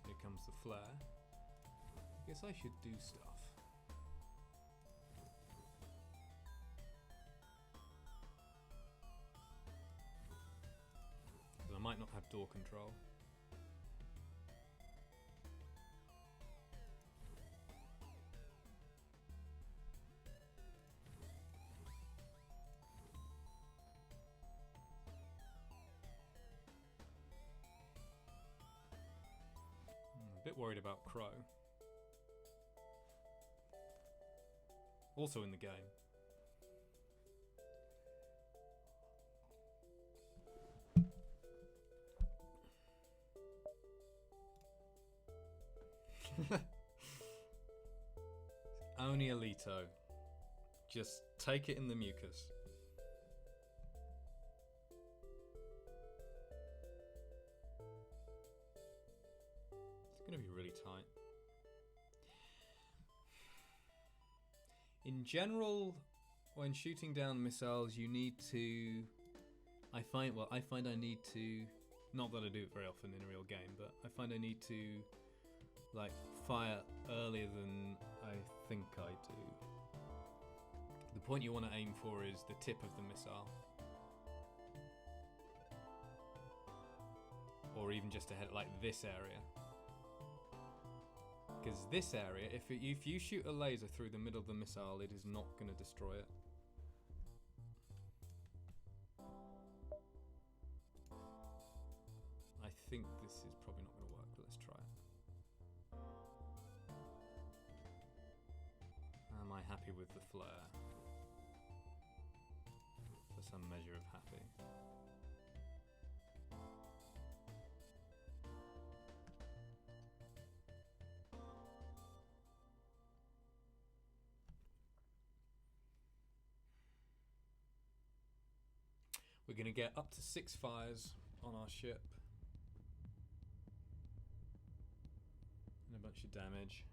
Here comes the flare. I guess I should do stuff. Because I might not have door control. A bit worried about Crow. Also in the game. Only Alito. Just take it in the mucus. It's gonna be really tight. In general, when shooting down missiles, you need to... I find I need to... Not that I do it very often in a real game, but I find I need to like fire earlier than I think I do. The point you want to aim for is the tip of the missile. Or even just ahead, like this area. Because this area, if you shoot a laser through the middle of the missile, it is not going to destroy it. I think this is probably not going to work, but let's try it. Am I happy with the flare? For some measure of happy. We're going to get up to 6 fires on our ship. And a bunch of damage.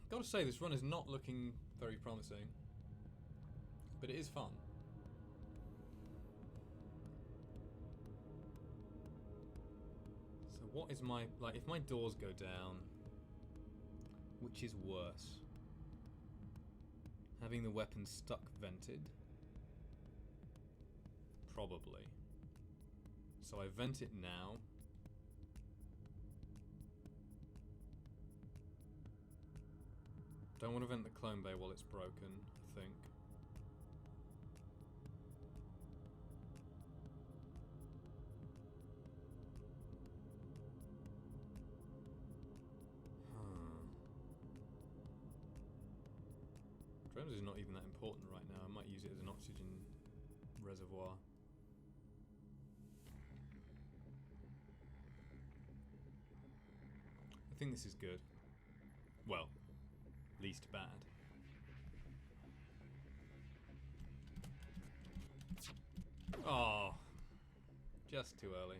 Gotta say, this run is not looking very promising. But it is fun. So what is my... Like, if my doors go down, which is worse? Having the weapon stuck vented? Probably. So I vent it now. Don't want to vent the clone bay while it's broken, I think. Drones is not even that important right now. I might use it as an oxygen reservoir. I think this is good. Well, least bad. Oh, just too early.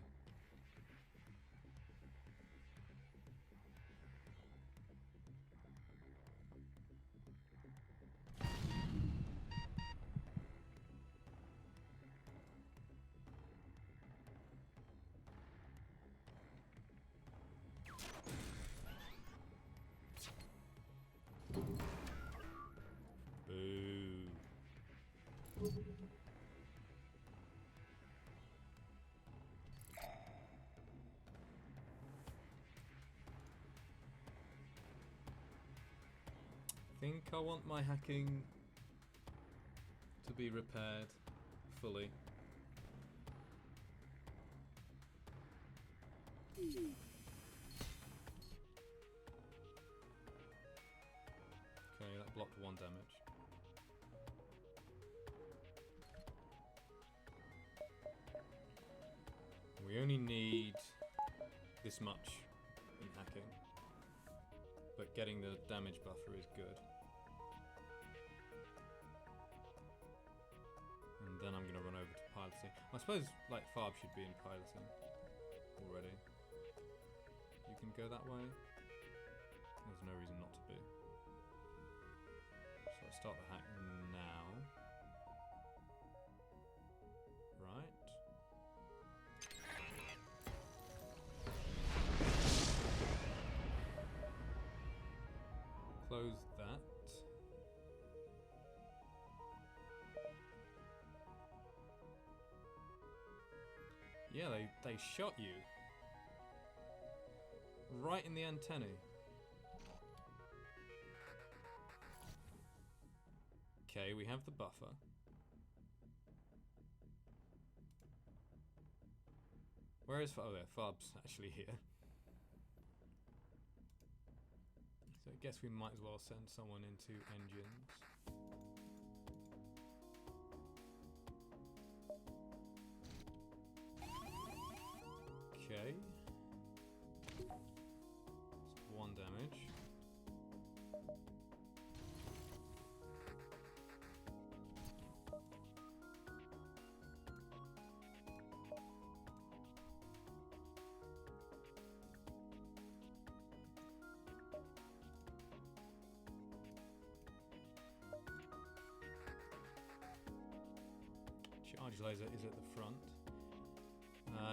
I think I want my hacking to be repaired fully. Okay, that blocked 1 damage. We only need this much in hacking, but getting the damage buffer is good. And then I'm going to run over to piloting. I suppose like Farb should be in piloting already. You can go that way. There's no reason not to be. So I start the hack now. Right. Close that. Yeah, they shot you. Right in the antennae. Okay, we have the buffer. Where is Farb? Oh, there, Farb's actually here. So I guess we might as well send someone into engines. Okay. It's 1 damage. charge laser is at the front.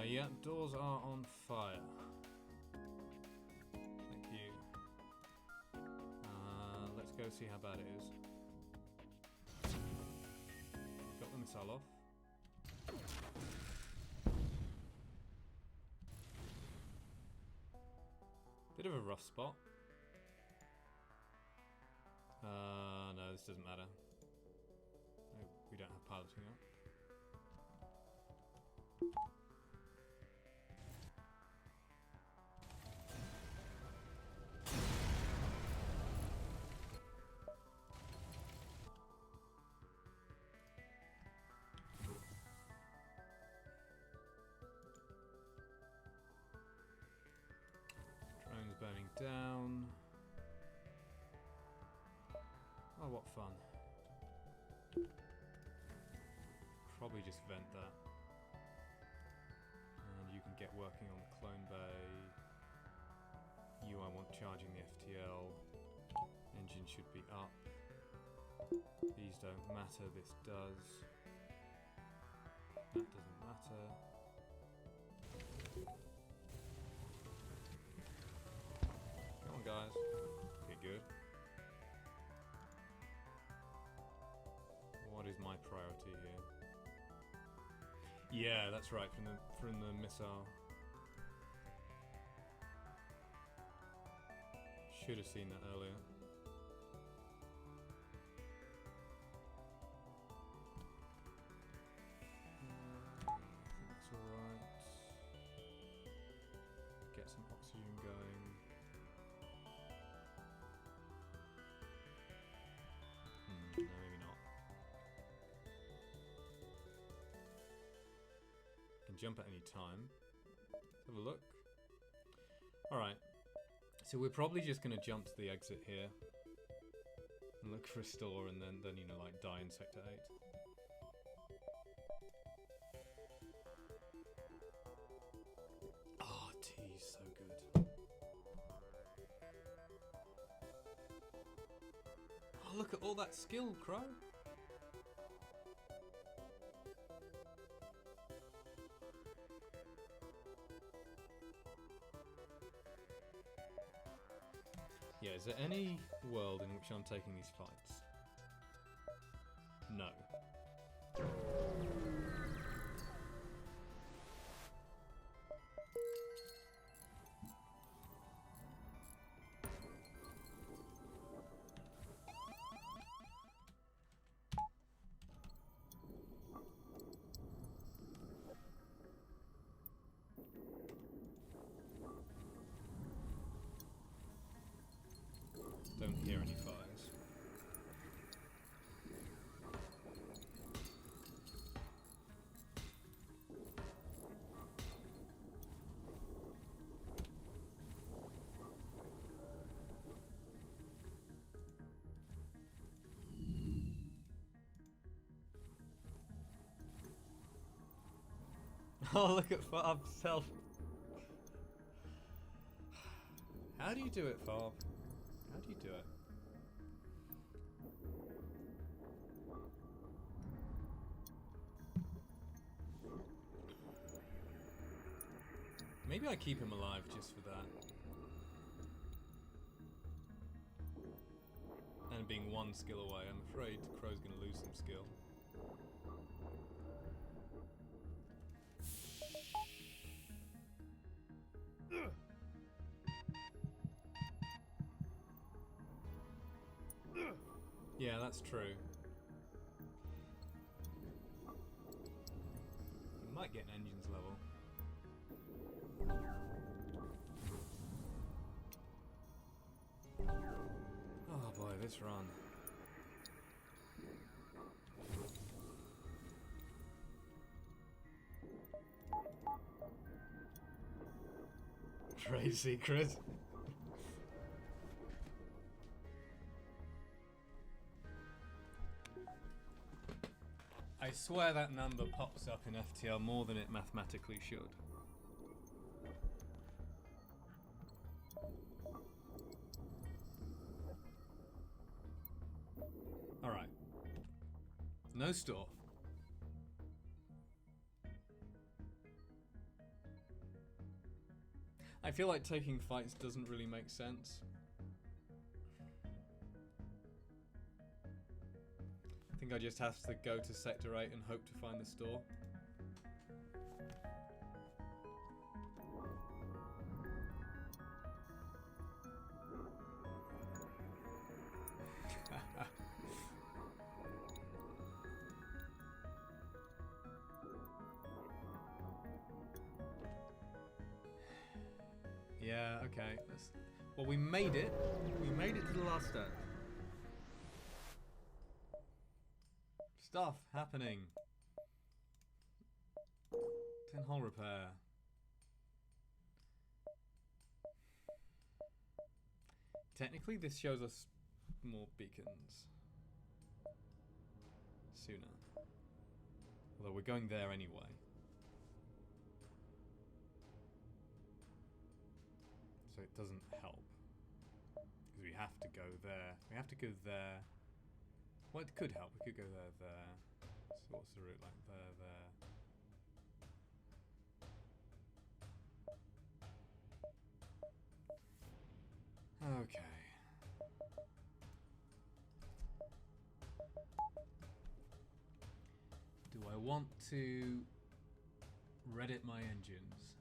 Yeah, doors are on fire. Thank you. Let's go see how bad it is. Got the missile off. Bit of a rough spot. No, this doesn't matter. No, we don't have piloting up. Drone's burning down. Oh, what fun. Probably just vent that. And you can get working on the clone bay. You, I want charging the FTL. Engine should be up. These don't matter, this does. That doesn't matter. Come on, guys. Okay, good. What is my priority here? Yeah, that's right, from the missile. Should have seen that earlier. I think that's alright. Get some oxygen going. No, maybe not. Can jump at any time. Let's have a look. Alright. So we're probably just going to jump to the exit here. And look for a store and then you know, like, die in Sector 8. Oh, T's so good. Oh, look at all that skill, Crow. Yeah, is there any world in which I'm taking these fights? No. Don't hear any fires. Oh, look at Farb self. How do you do it, Farb? How do you do it? Maybe I keep him alive just for that. And being one skill away, I'm afraid Crow's gonna lose some skill. Yeah, that's true. You might get an engines level. Oh boy, this run. Trade secret. I swear that number pops up in FTL more than it mathematically should. Alright. No store. I feel like taking fights doesn't really make sense. I think I just have to go to Sector 8 and hope to find the store. Yeah, okay. Well, we made it. We made it to the last step. Stuff happening. 10 hull repair. Technically, this shows us more beacons sooner. Although we're going there anyway. So it doesn't help. Because we have to go there. We have to go there. Well, it could help. We could go there. So what's the route like? There. Okay. Do I want to Reddit my engines?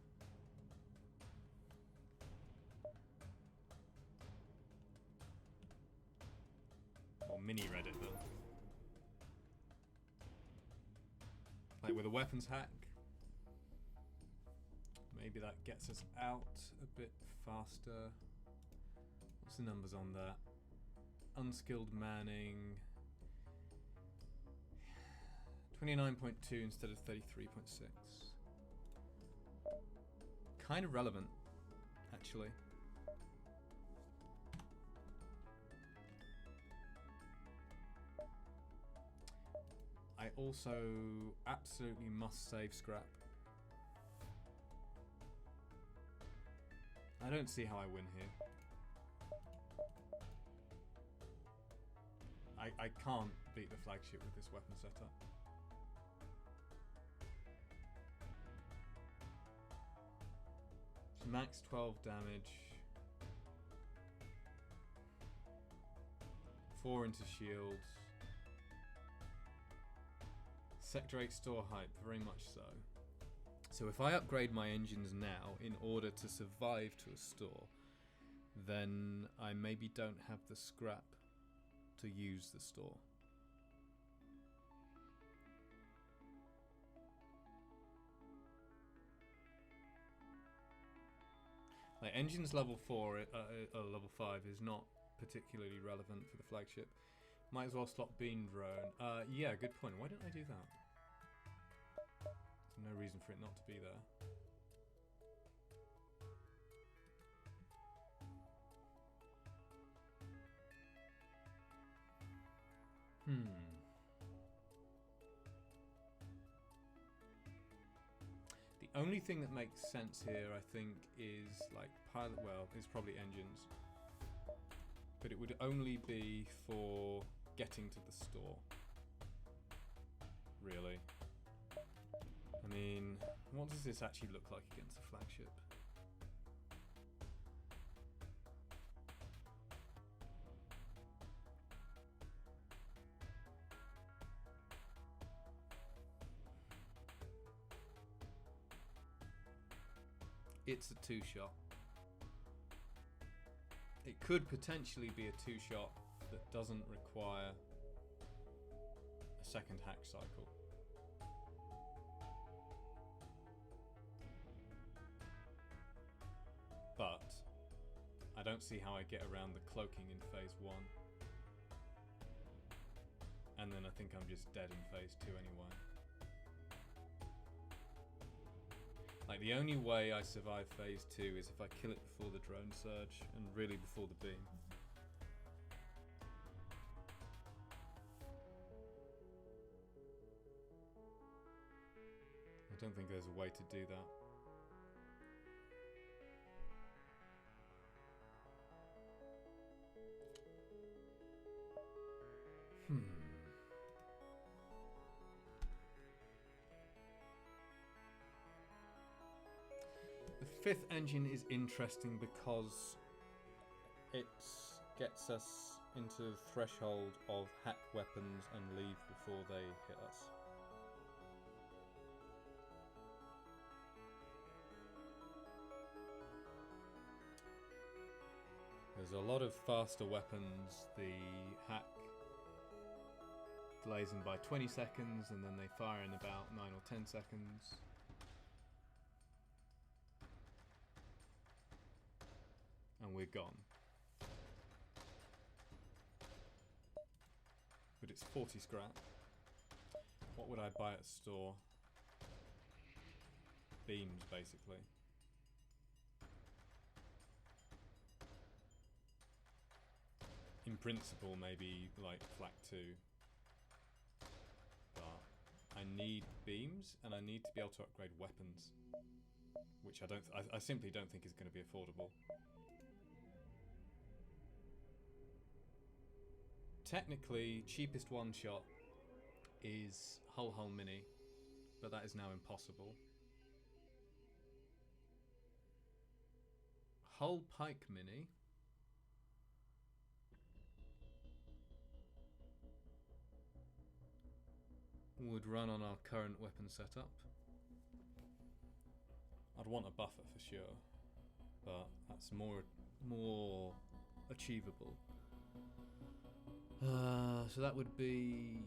Or mini Reddit them? Like with a weapons hack? Maybe that gets us out a bit faster. What's the numbers on that? Unskilled manning. 29.2 instead of 33.6. Kind of relevant, actually. I also absolutely must save scrap. I don't see how I win here. I can't beat the flagship with this weapon setup. Max 12 damage. 4 into shields. Sector 8 store hype, very much so. So if I upgrade my engines now in order to survive to a store, then I maybe don't have the scrap to use the store. Like engines level 4, level 5 is not particularly relevant for the flagship. Might as well slot beam drone. Yeah, good point. Why didn't I do that? There's no reason for it not to be there. The only thing that makes sense here, I think, is like pilot. Well, it's probably engines, but it would only be for getting to the store. Really. I mean, what does this actually look like against the flagship? It's a 2-shot. It could potentially be a 2-shot that doesn't require a second hack cycle. But I don't see how I get around the cloaking in phase 1. And then I think I'm just dead in phase 2 anyway. Like, the only way I survive phase 2 is if I kill it before the drone surge, and really before the beam. I don't think there's a way to do that. The fifth engine is interesting because it gets us into the threshold of hack weapons and leave before they hit us. There's a lot of faster weapons. The hack delays them by 20 seconds and then they fire in about 9 or 10 seconds. And we're gone. But it's 40 scrap. What would I buy at the store? Beams, basically. In principle, maybe like flak 2. But I need beams, and I need to be able to upgrade weapons, which I simply don't think is going to be affordable. Technically, cheapest one shot is Hull Mini, but that is now impossible. Hull Pike Mini. Would run on our current weapon setup. I'd want a buffer for sure, but that's more achievable. So that would be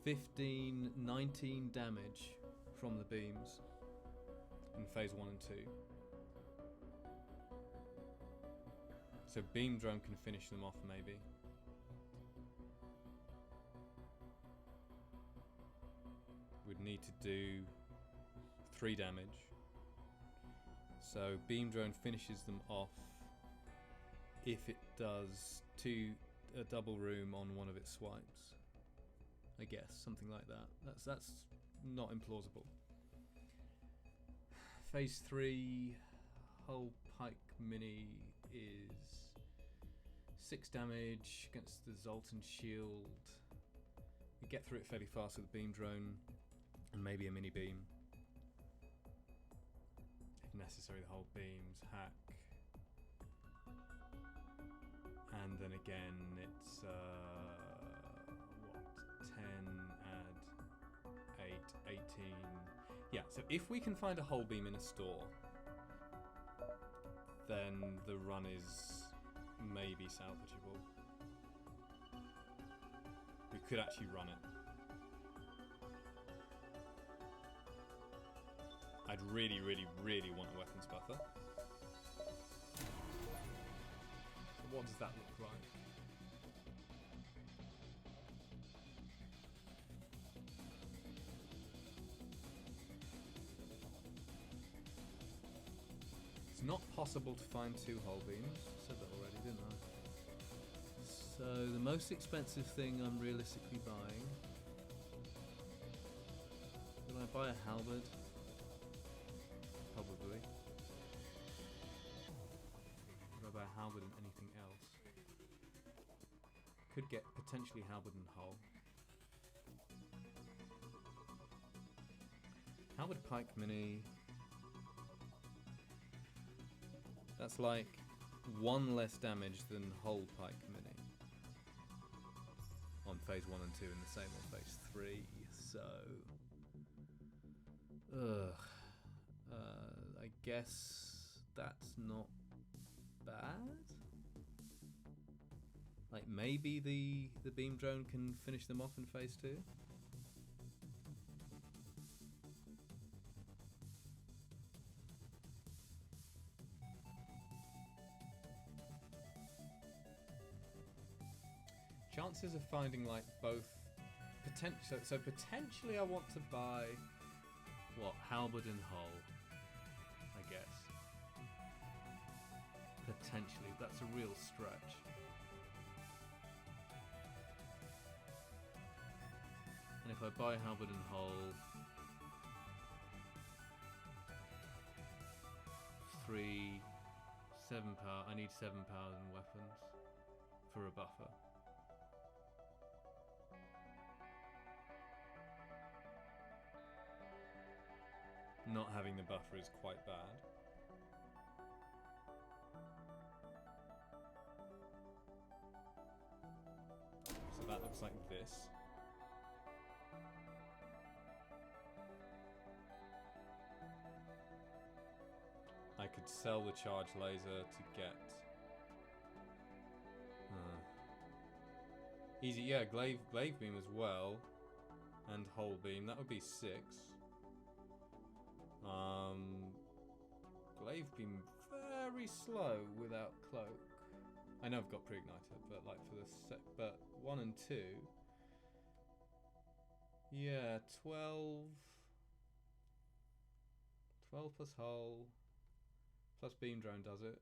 19 damage from the beams in phase 1 and 2. So beam drone can finish them off maybe. We'd need to do 3 damage. So beam drone finishes them off if it does a double room on one of its swipes. I guess something like that. That's not implausible. Phase 3 Hull Pike Mini is 6 damage against the Zoltan shield. You get through it fairly fast with a beam drone and maybe a mini beam. If necessary, the whole beams, hack. And then again, it's 10 add 8, 18. Yeah, so if we can find a whole beam in a store, then the run is maybe salvageable. We could actually run it. I'd really, really, really want a weapons buffer. So what does that look like? It's not possible to find 2 hull beams. I said that already, didn't I? So the most expensive thing I'm realistically buying. Will I buy a halberd? Probably. Would I buy a halberd and anything else? Could get potentially halberd and hull. Halberd Pike Mini. That's like 1 less damage than Hull Pike Mini on phase 1 and 2, and the same on phase 3. So, I guess that's not bad. Like maybe the beam drone can finish them off in phase 2. Chances of finding like both so potentially I want to buy what, halberd and hull, I guess. Potentially, that's a real stretch. And if I buy halberd and hull, 3, 7 power. I need 7 power in weapons for a buffer. not having the buffer is quite bad. So that looks like this. I could sell the charge laser to get... Easy, yeah, glaive beam as well. And whole beam, that would be 6. Glaive beam very slow without cloak. I know I've got pre-igniter, but like for the but 1 and 2. Yeah, 12 plus hull plus beam drone does it.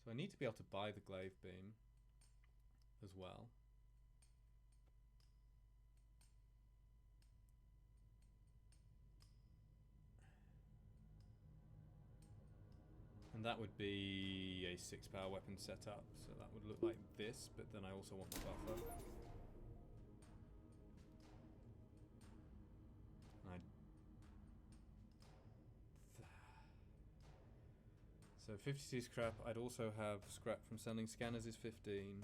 So I need to be able to buy the glaive beam as well. And that would be a 6-power weapon setup, so that would look like this, but then I also want the buffer. So 52 scrap. I'd also have scrap from sending scanners is 15.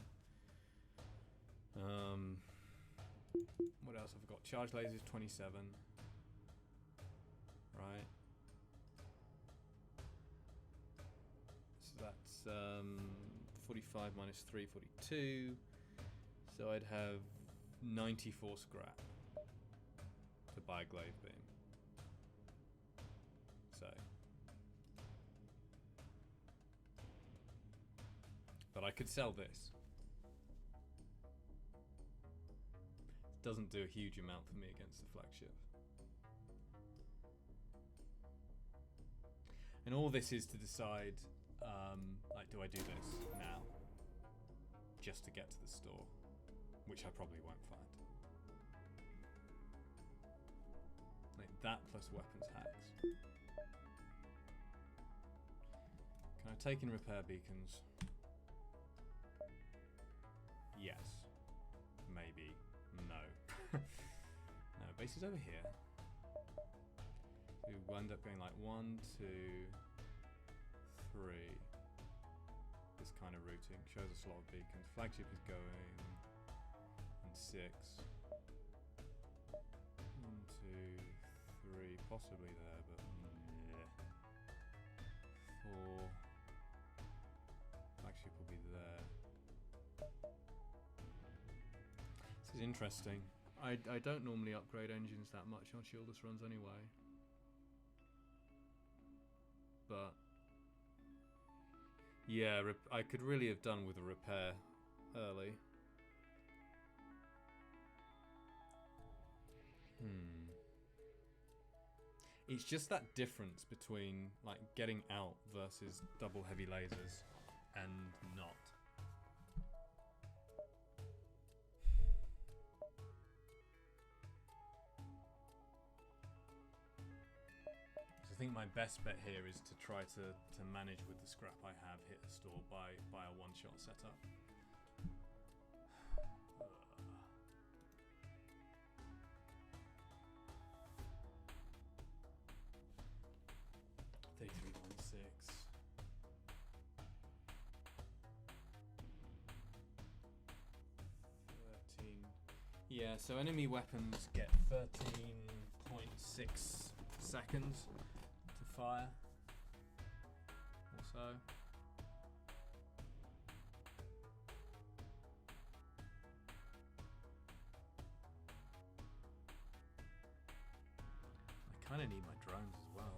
What else have I got? Charge lasers 27. Right. So that's 45 minus 3, 42. So I'd have 94 scrap to buy glaive beam. So. But I could sell this. It doesn't do a huge amount for me against the flagship. And all this is to decide, like, do I do this now? Just to get to the store, which I probably won't find. Like that plus weapons hacks. Can I take in repair beacons? Yes. Maybe. No. No, base is over here. We wind up going like 1, 2, 3. This kind of routing. Shows a slot of beacons. Flagship is going in 6. 1, 2, 3. Possibly there, but yeah. 4. Flagship will be there. This is interesting. I don't normally upgrade engines that much on shieldless runs anyway. But yeah, I could really have done with a repair early. It's just that difference between like getting out versus double heavy lasers and not. I think my best bet here is to try to manage with the scrap I have, hit a store, buy a one-shot setup. 3316. Yeah, so enemy weapons get 13.6 seconds to fire or so. I kind of need my drones as well.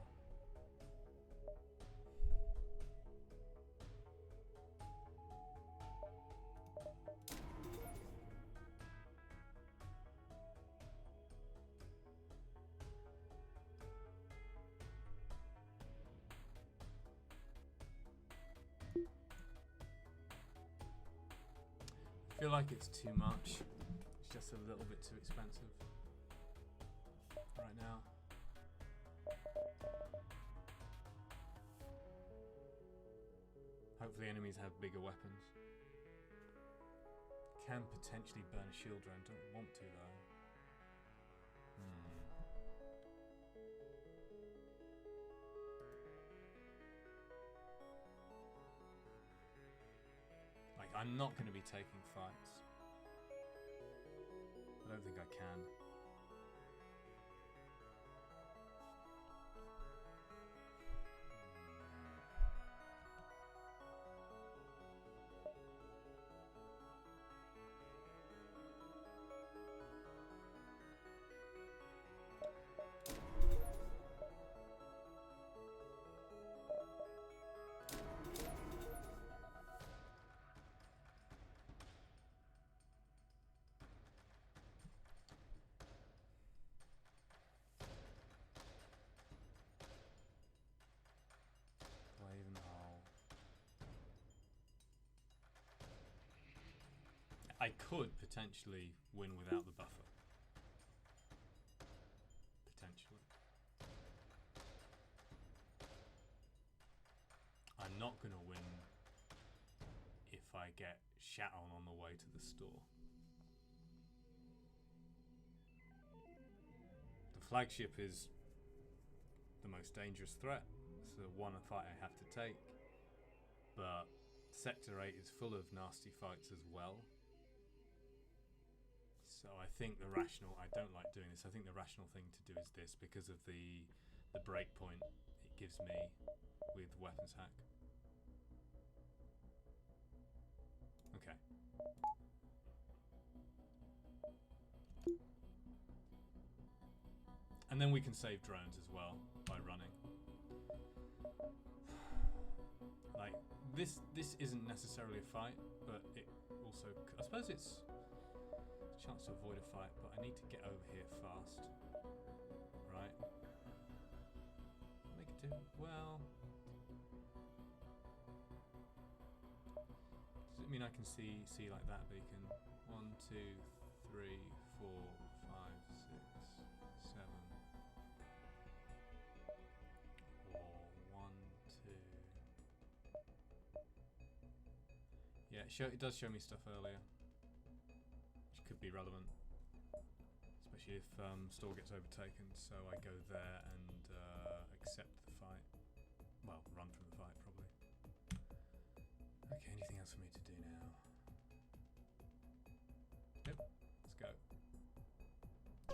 I feel like it's too much. It's just a little bit too expensive right now. Hopefully enemies have bigger weapons. Can potentially burn a shield drone. Don't want to though. I'm not going to be taking fights. I don't think I can. I could potentially win without the buffer. Potentially. I'm not going to win if I get shat on the way to the store. The flagship is the most dangerous threat. It's the one fight I have to take. But Sector 8 is full of nasty fights as well. So I think the rational, I don't like doing this, I think the rational thing to do is this because of the break point it gives me with weapons hack. Okay. And then we can save drones as well by running. Like, this isn't necessarily a fight, but it also, I suppose it's chance to avoid a fight, but I need to get over here fast. Right? Make it do well. Does it mean I can see like that beacon? 1, 2, 3, 4, 5, 6, 7. Or 1, 2. Yeah, it does show me stuff earlier. Could be relevant, especially if store gets overtaken, so I go there and accept the fight. Well, run from the fight probably. Okay, anything else for me to do now? Yep, let's go. I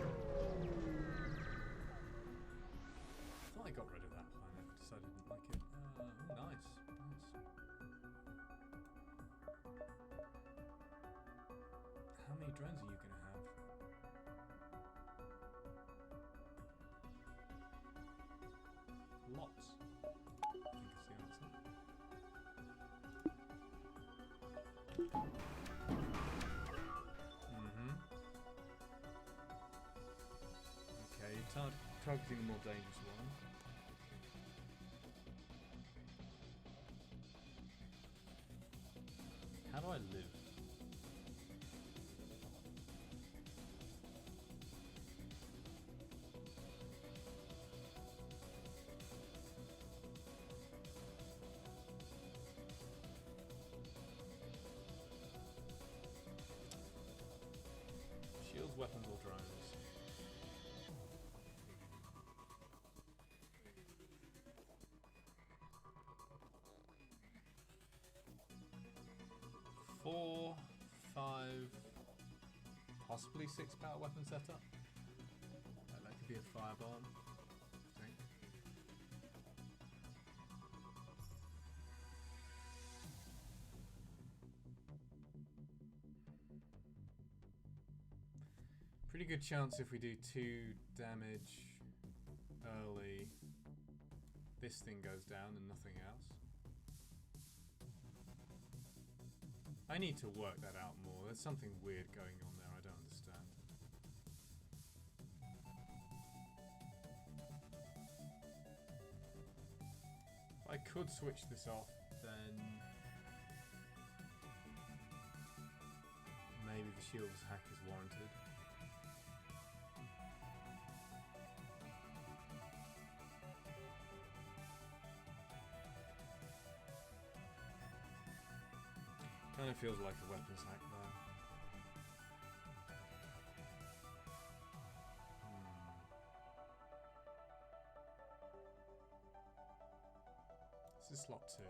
thought I got rid of that planet, I decided I didn't like it. Nice. How many drones are you going to have? Lots. I think is the answer. Okay, targeting the more dangerous one. How do I live? Shields, weapons, or drones? Four, 5, possibly 6 power weapon setup. That could be a firebomb, I think. Pretty good chance if we do 2 damage early, this thing goes down and nothing else. I need to work that out more. There's something weird going on there I don't understand. If I could switch this off, then maybe the shield's hack is warranted. Kind of feels like a weapons hack there. This is slot 2.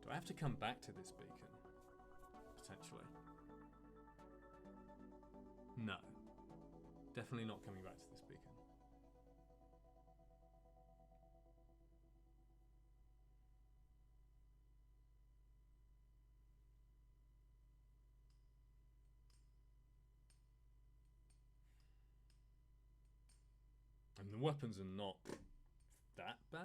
Do I have to come back to this beacon? Potentially. No. Definitely not coming back to this beacon. And the weapons are not that bad.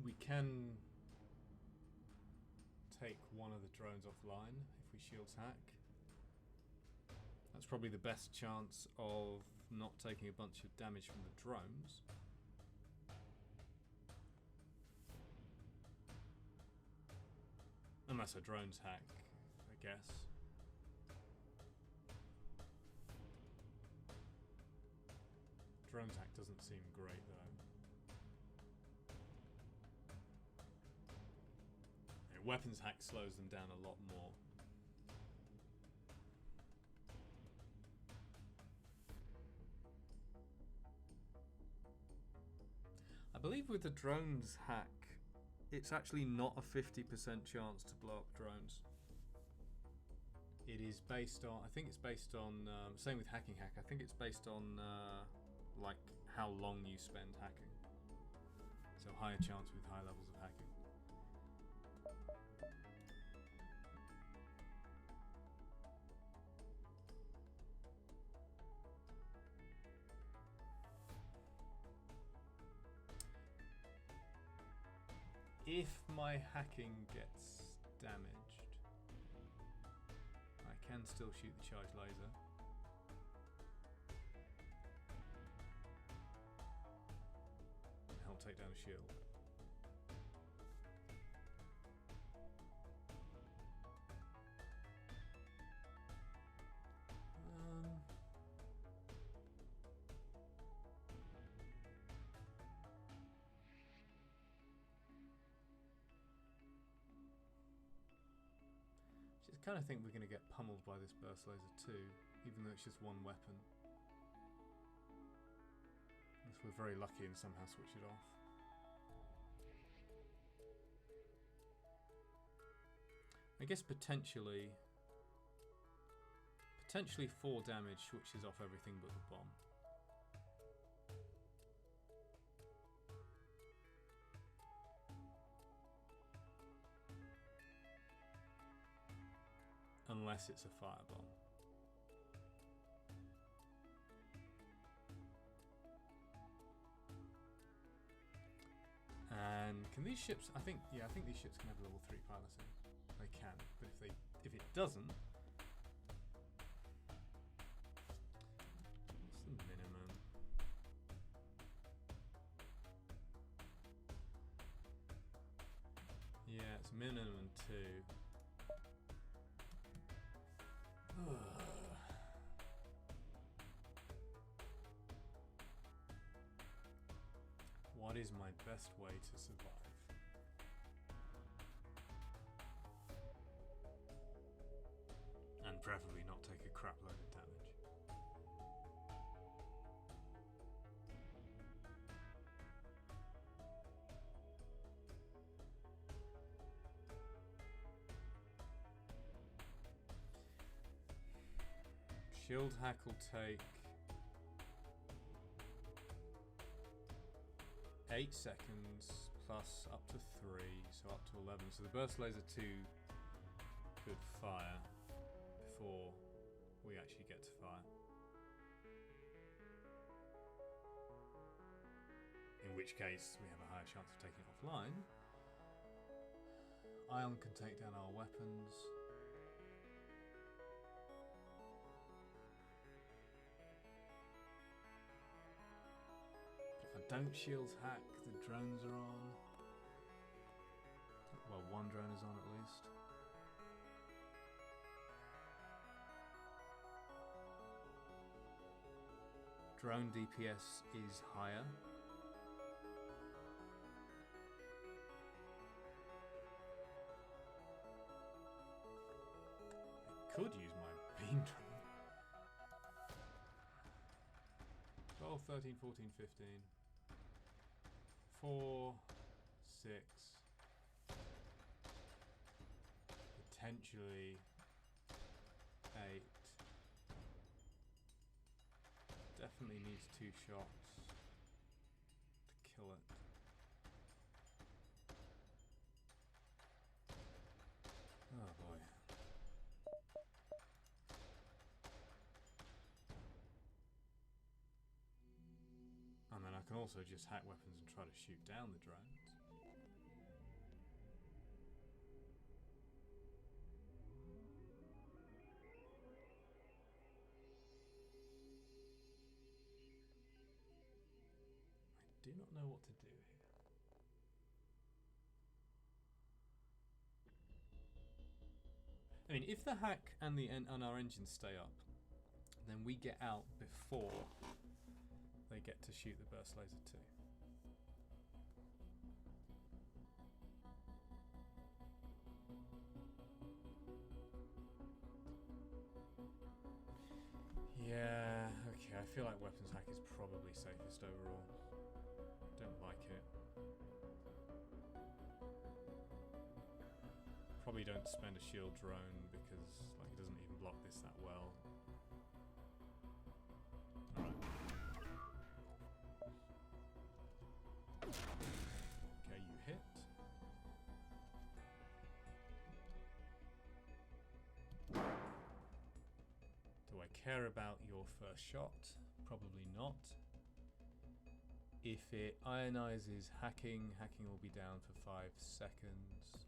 We can take one of the drones offline if we shields hack. That's probably the best chance of not taking a bunch of damage from the drones. Unless a drone's hack, I guess. Drone's hack doesn't seem great though. Yeah, weapons hack slows them down a lot more. I believe with the drones hack, it's actually not a 50% chance to blow up drones. It is based on, I think it's based on, same with hacking hack, I think it's based on like how long you spend hacking. So higher chance with high levels of hacking. If my hacking gets damaged, I can still shoot the charge laser. And help take down a shield. I kind of think we're going to get pummeled by this burst laser too, even though it's just one weapon. Unless we're very lucky and somehow switch it off. I guess potentially 4 damage switches off everything but the bomb. Unless it's a firebomb. And can these ships, I think these ships can have level 3 piloting. They can, but if it doesn't, what's the minimum? Yeah, it's minimum 2. What is my best way to survive? And preferably not take a crap load of damage. Shield hack will take 8 seconds plus up to 3, so up to 11. So the burst laser 2 could fire before we actually get to fire. In which case we have a higher chance of taking it offline. Ion can take down our weapons. Don't shields hack, the drones are on. Well, one drone is on at least. Drone DPS is higher. beam drone. 12, 13, 14, 15. 4, 6. Potentially 8. Definitely needs 2 shots to kill it. Oh boy. And then I can also just hack weapons and try to shoot down the drones. I do not know what to do here. I mean, if the hack and our engines stay up, then we get out before they get to shoot the burst laser too. Yeah, okay, I feel like weapons hack is probably safest overall. Don't like it. Probably don't spend a shield drone because like it doesn't even block this that well. Alright. Okay, you hit. Do I care about your first shot? Probably not. If it ionizes hacking, hacking will be down for 5 seconds.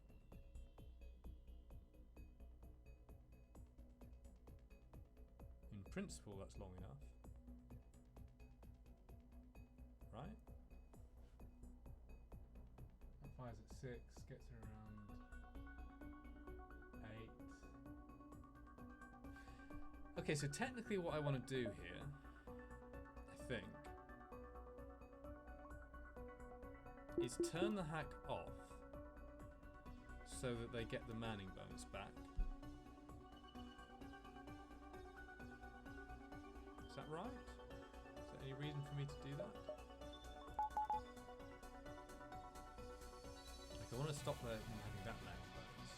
In principle, that's long enough. Right? That fires at 6, gets around 8. Okay, so technically what I want to do here, I think, is turn the hack off so that they get the manning bonus back. Is that right? Is there any reason for me to do that? Like, I want to stop them having that manning bonus.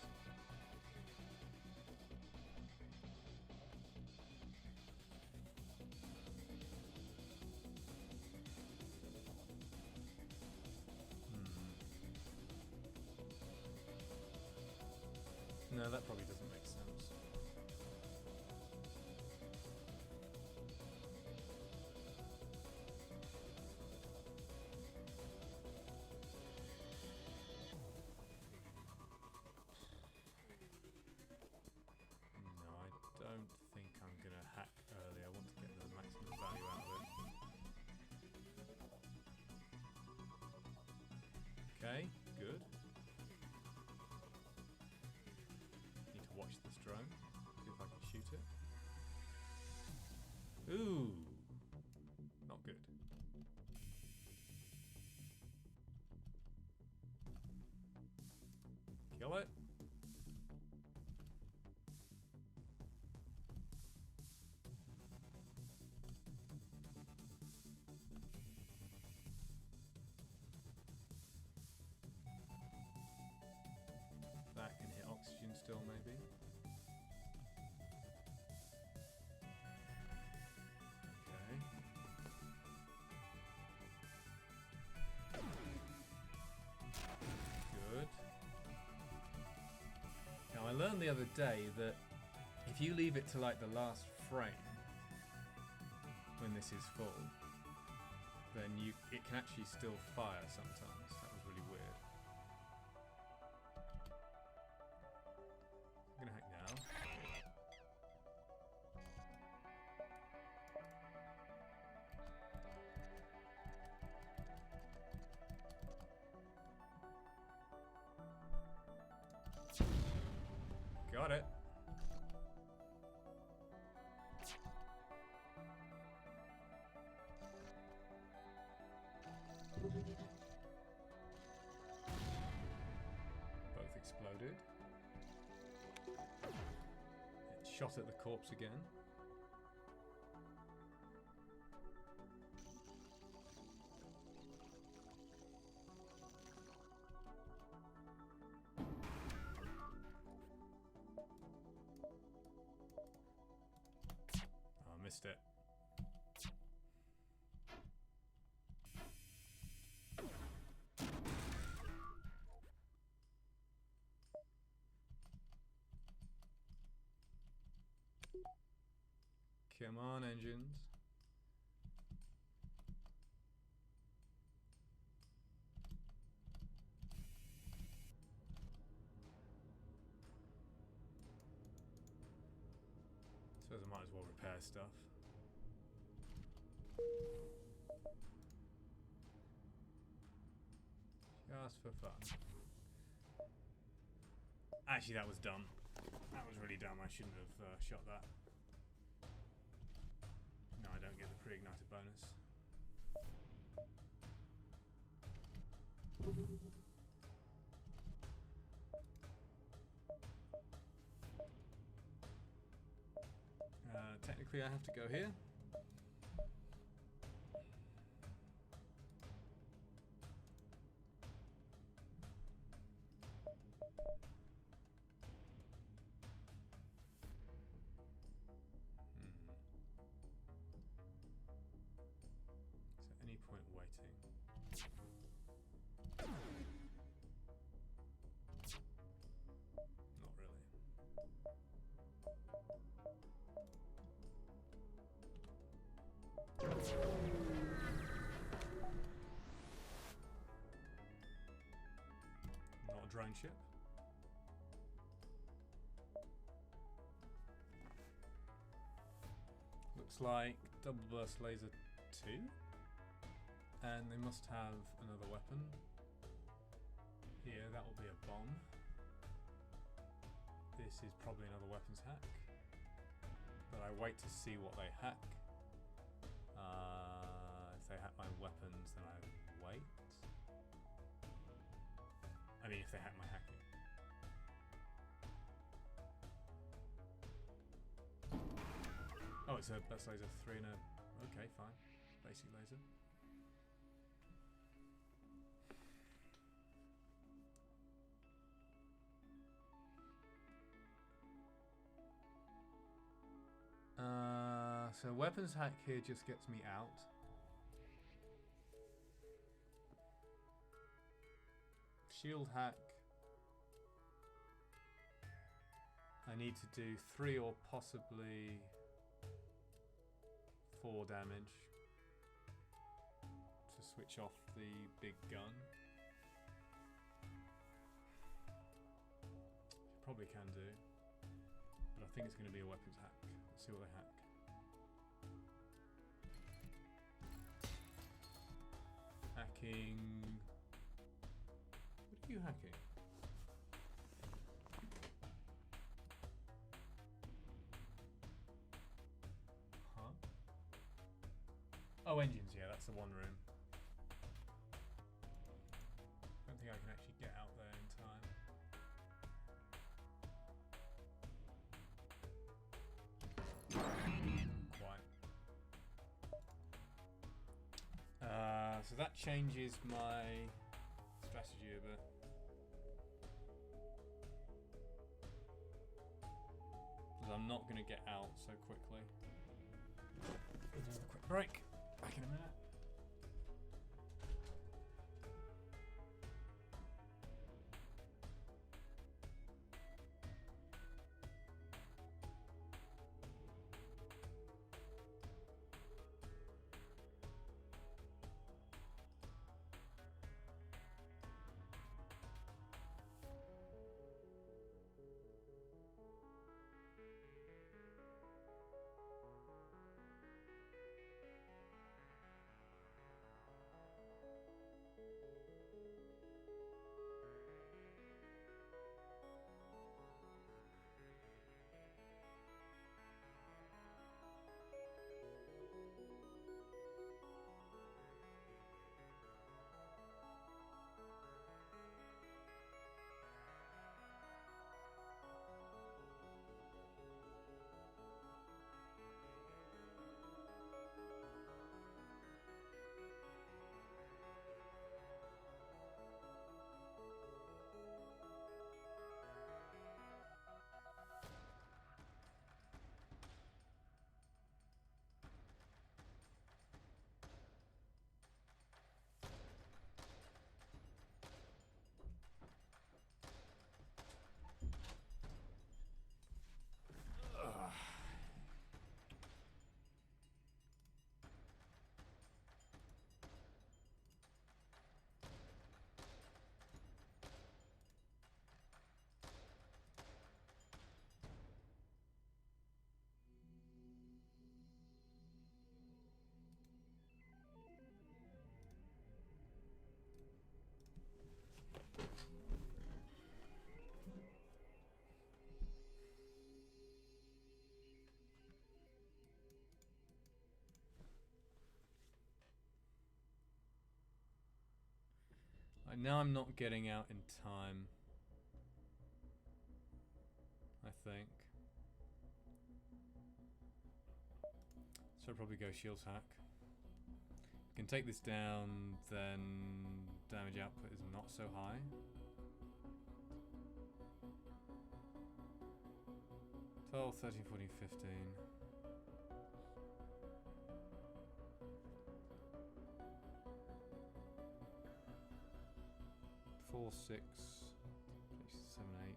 No, that probably doesn't make sense. No, I don't think I'm going to hack early. I want to get the maximum value out of it. Okay, good. Need to watch this drone, see if I can shoot it. Ooh, not good. Kill it. That can hit oxygen still, maybe. Okay. Good. Now I learned the other day that if you leave it to like the last frame when this is full, then it can actually still fire sometimes. That was really weird. I'm gonna hack now. Got it. Both exploded. Let's shot at the corpse again. Oh, I missed it. Come on, engines. Suppose I might as well repair stuff. Just for fun. Actually, that was dumb. That was really dumb. I shouldn't have shot that. No, I don't get the pre-ignited bonus. Technically, I have to go here. Point waiting. Not really. Not a drone ship. Looks like double burst laser 2. And they must have another weapon. Here, that will be a bomb. This is probably another weapons hack. But I wait to see what they hack. If they hack my weapons, then I wait. I mean, if they hack my hacking. Oh, it's a burst laser 3 and a... Okay, fine. Basic laser. So weapons hack here just gets me out. Shield hack. I need to do 3 or possibly 4 damage to switch off the big gun. Probably can do, but I think it's going to be a weapons hack. Let's see what they hack. Hacking. What are you hacking? Huh? Oh, engines, yeah, that's the one room. Don't think I can actually get out there in time. So that changes my strategy a bit. Because I'm not going to get out so quickly. Another quick break. Back in a minute. And now I'm not getting out in time, I think. So I'll probably go Shields Hack. Can take this down, then damage output is not so high. "12, 13, 14, 15. Four, 6, 7, 8.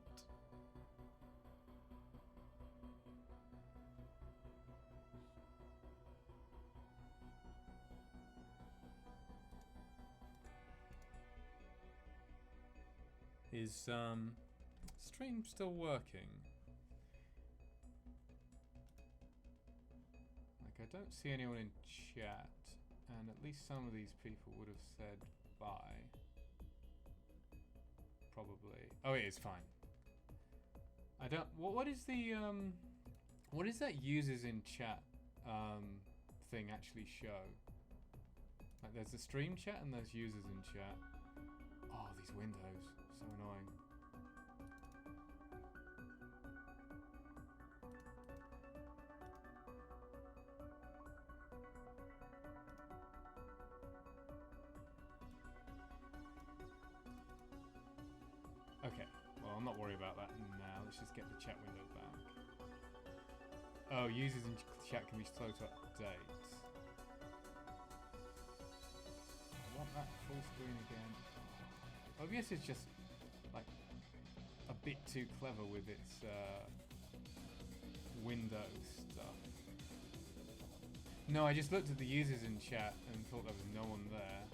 Is stream still working? Like, I don't see anyone in chat, and at least some of these people would have said bye. Probably. Oh, it is fine. I don't. What is the what is that users in chat thing actually show? Like, there's the stream chat and there's users in chat. Oh, these windows, so annoying. Okay, well, I'm not worried about that now. Let's just get the chat window back. Oh, users in chat can be slow to update. I want that full screen again. OBS is just, like, a bit too clever with its window stuff. No, I just looked at the users in chat and thought there was no one there.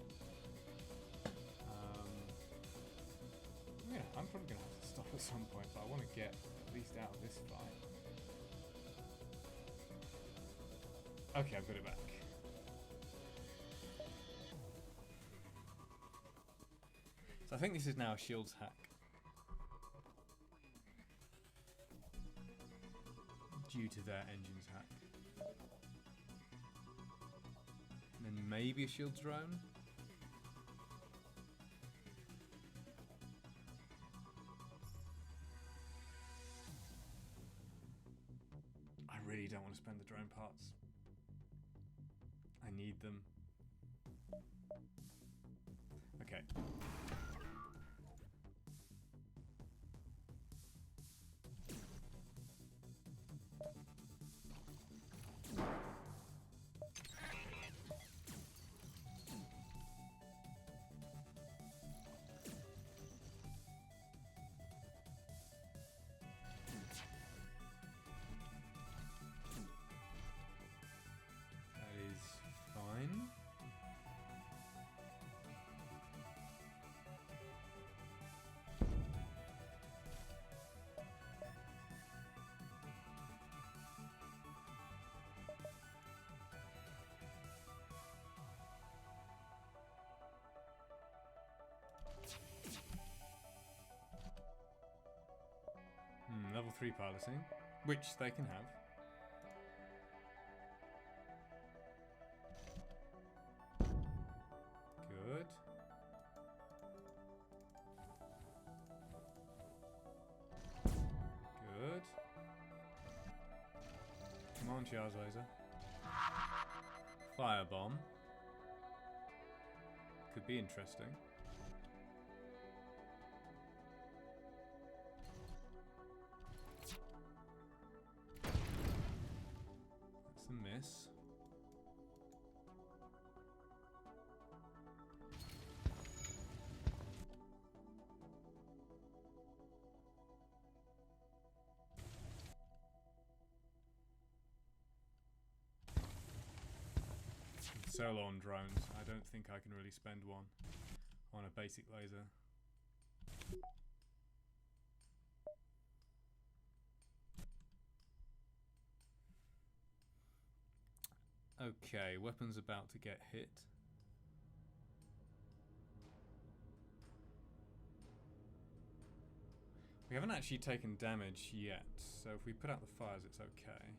Yeah, I'm probably going to have to stop at some point, but I want to get at least out of this fight. Okay, I've got it back. So I think this is now a Shields hack. Due to their engines hack. And then maybe a Shields drone? I really don't want to spend the drone parts. I need them. Okay. Level 3 piloting, which they can have. Good. Good. Come on, charge laser. Firebomb. Could be interesting. That's a miss. So low on drones, I don't think I can really spend one on a basic laser. Okay, weapon's about to get hit. We haven't actually taken damage yet, so if we put out the fires, it's okay.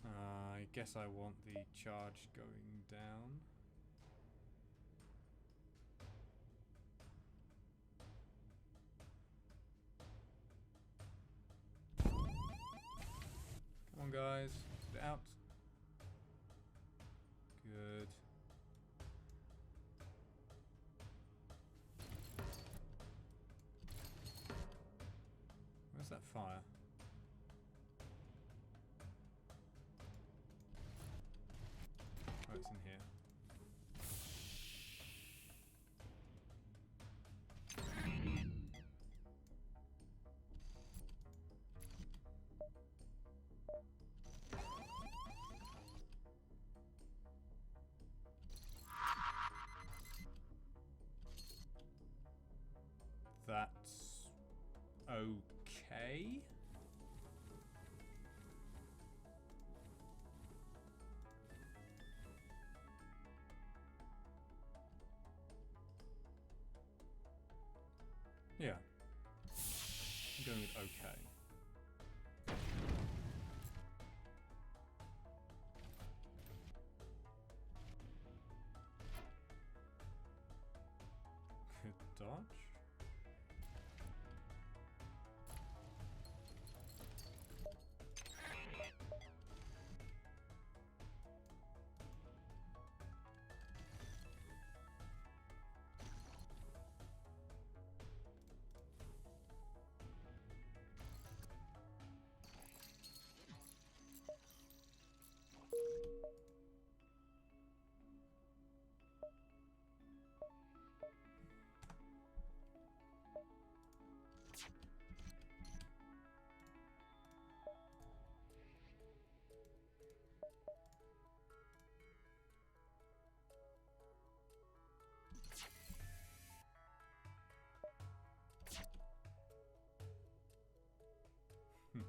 I guess I want the charge going down. Come on, guys. Get it out. Good. Where's that fire? Oh, it's in here. That's okay. Yeah. I'm going with okay. Good dodge.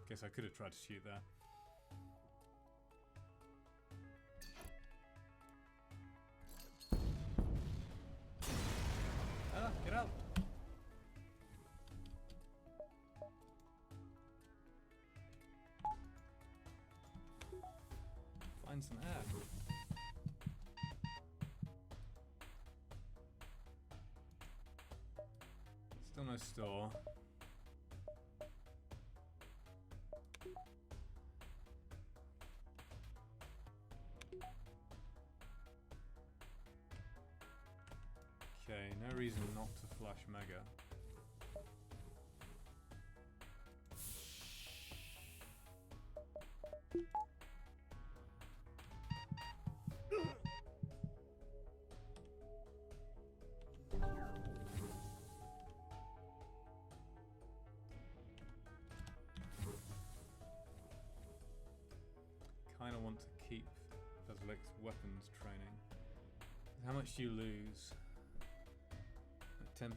Guess I could have tried to shoot that. Ah, get out! Find some air. Still no store. Okay, no reason not to flash Mega. Kinda want to keep Bazilic's weapons training. How much do you lose? 10%.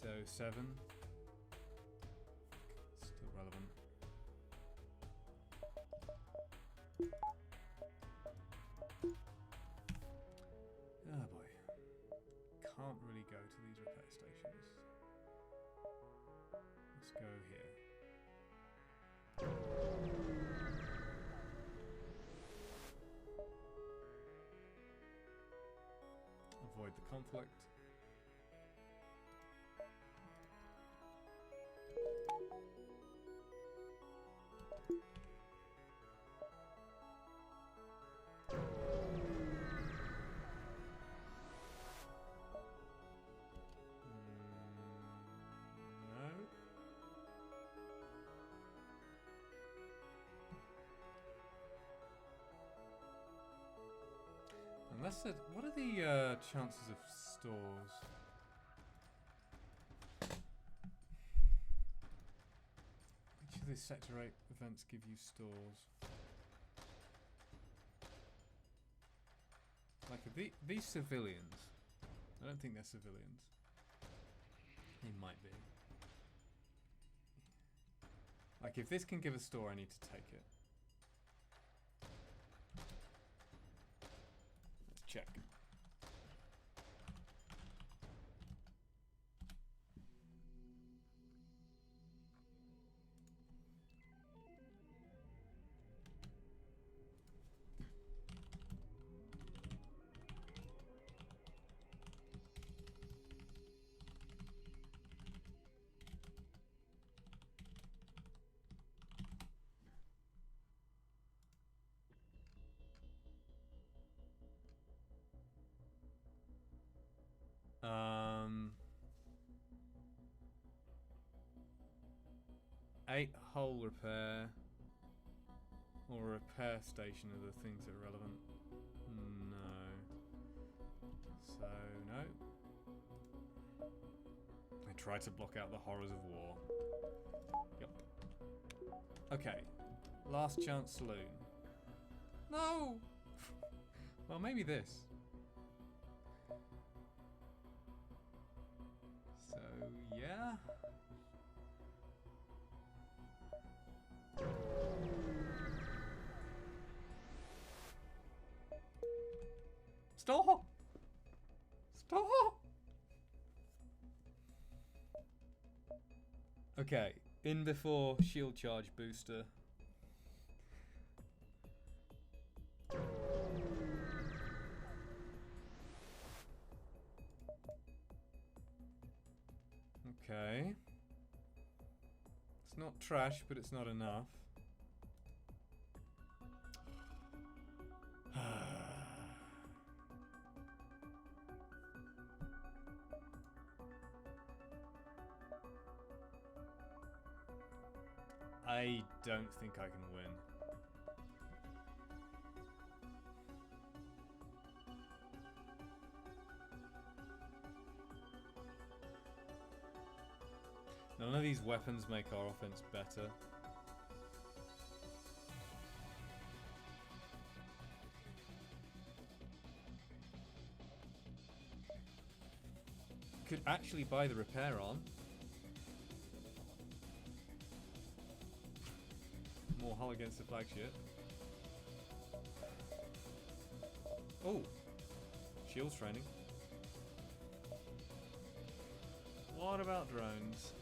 So 7. Still relevant. Oh boy. Can't really go to these repair stations. Let's go here. Avoid the conflict. No. Unless it, what are the chances of stores? Which of the Sector 8 events give you stores? Like these civilians, I don't think they're civilians. They might be. Like if this can give a store, I need to take it. Let's check. 8 hull repair or a repair station are the things that are relevant. No. So, no. I tried to block out the horrors of war. Yep. Okay. Last chance saloon. No! Well, maybe this. So, yeah. Stop! Stop! Okay, in before shield charge booster. Okay. It's not trash, but it's not enough. I don't think I can win. None of these weapons make our offense better. Could actually buy the repair on. More hull against the flagship. Oh! Shields training. What about drones?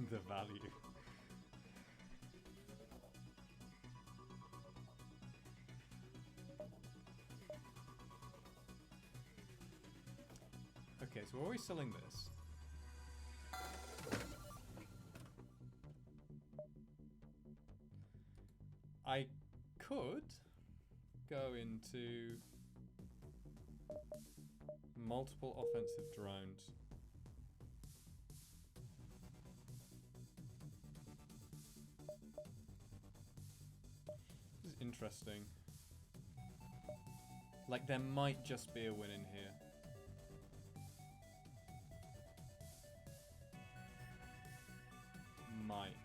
The value. Okay, so we're always selling this. I could go into multiple offensive drones. This is interesting. Like, there might just be a win in here. Might.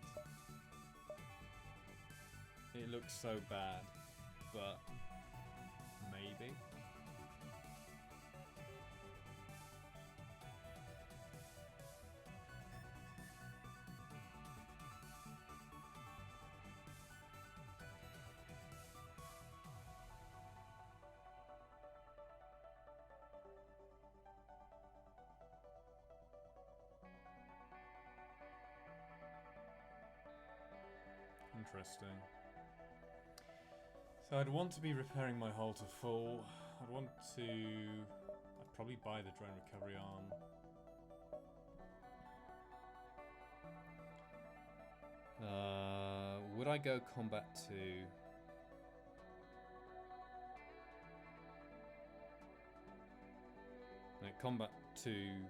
It looks so bad, but maybe. Interesting. So I'd want to be repairing my hull to full. I'd probably buy the drone recovery arm. Would I go combat 2? No, combat 2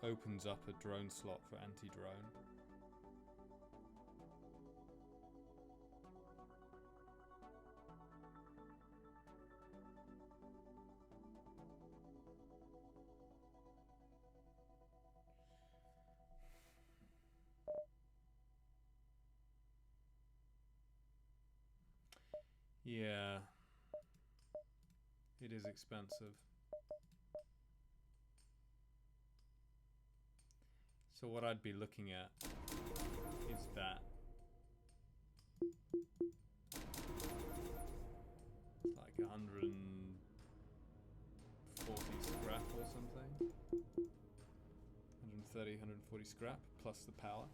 opens up a drone slot for anti-drone. Yeah, it is expensive. So what I'd be looking at is that. It's like 140 scrap or something. 130, 140 scrap plus the power.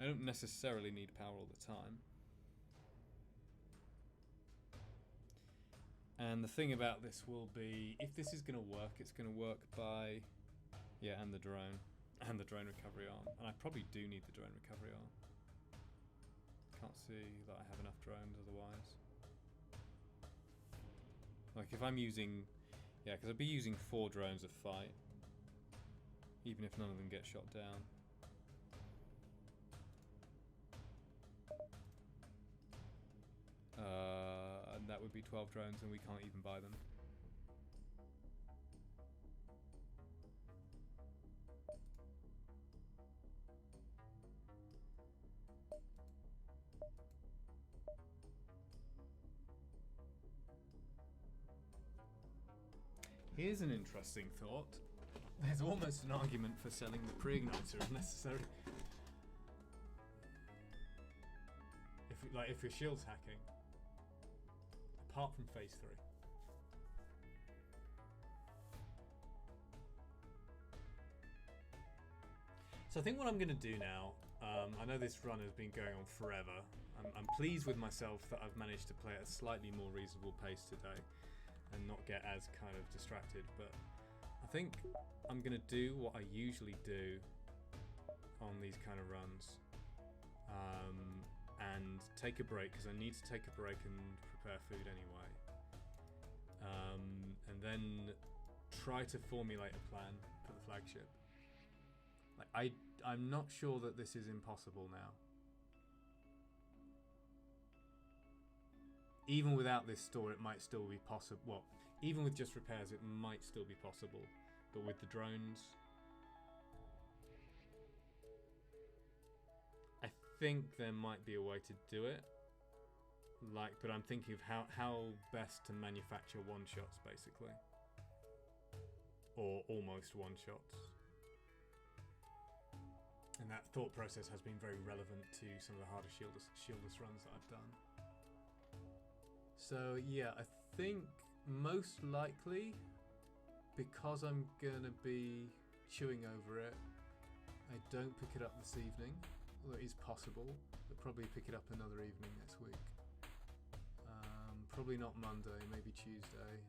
I don't necessarily need power all the time. And the thing about this will be, if this is going to work, it's going to work by... Yeah, and the drone. And the drone recovery arm. And I probably do need the drone recovery arm. Can't see that I have enough drones otherwise. Like if I'm using... Yeah, because I'd be using 4 drones a fight. Even if none of them get shot down. And that would be 12 drones and we can't even buy them. Here's an interesting thought. There's almost an argument for selling the pre-igniter if necessary. If your shield's hacking, apart from phase 3. So I think what I'm going to do now, I know this run has been going on forever. I'm pleased with myself that I've managed to play at a slightly more reasonable pace today and not get as kind of distracted, but I think I'm going to do what I usually do on these kind of runs. And take a break, because I need to take a break and prepare food anyway. And then try to formulate a plan for the flagship. Like I'm not sure that this is impossible now. Even without this store, it might still be possible. Well, even with just repairs, it might still be possible. But with the drones, I think there might be a way to do it. But I'm thinking of how best to manufacture one-shots, basically. Or almost one-shots. And that thought process has been very relevant to some of the harder shieldless runs that I've done. So yeah, I think most likely, because I'm gonna be chewing over it, I don't pick it up this evening, although it is possible. I'll probably pick it up another evening next week. Probably not Monday, maybe Tuesday.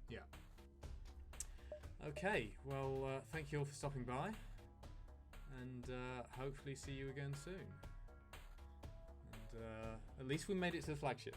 Yeah. Okay, well, thank you all for stopping by, and hopefully see you again soon. And at least we made it to the flagship.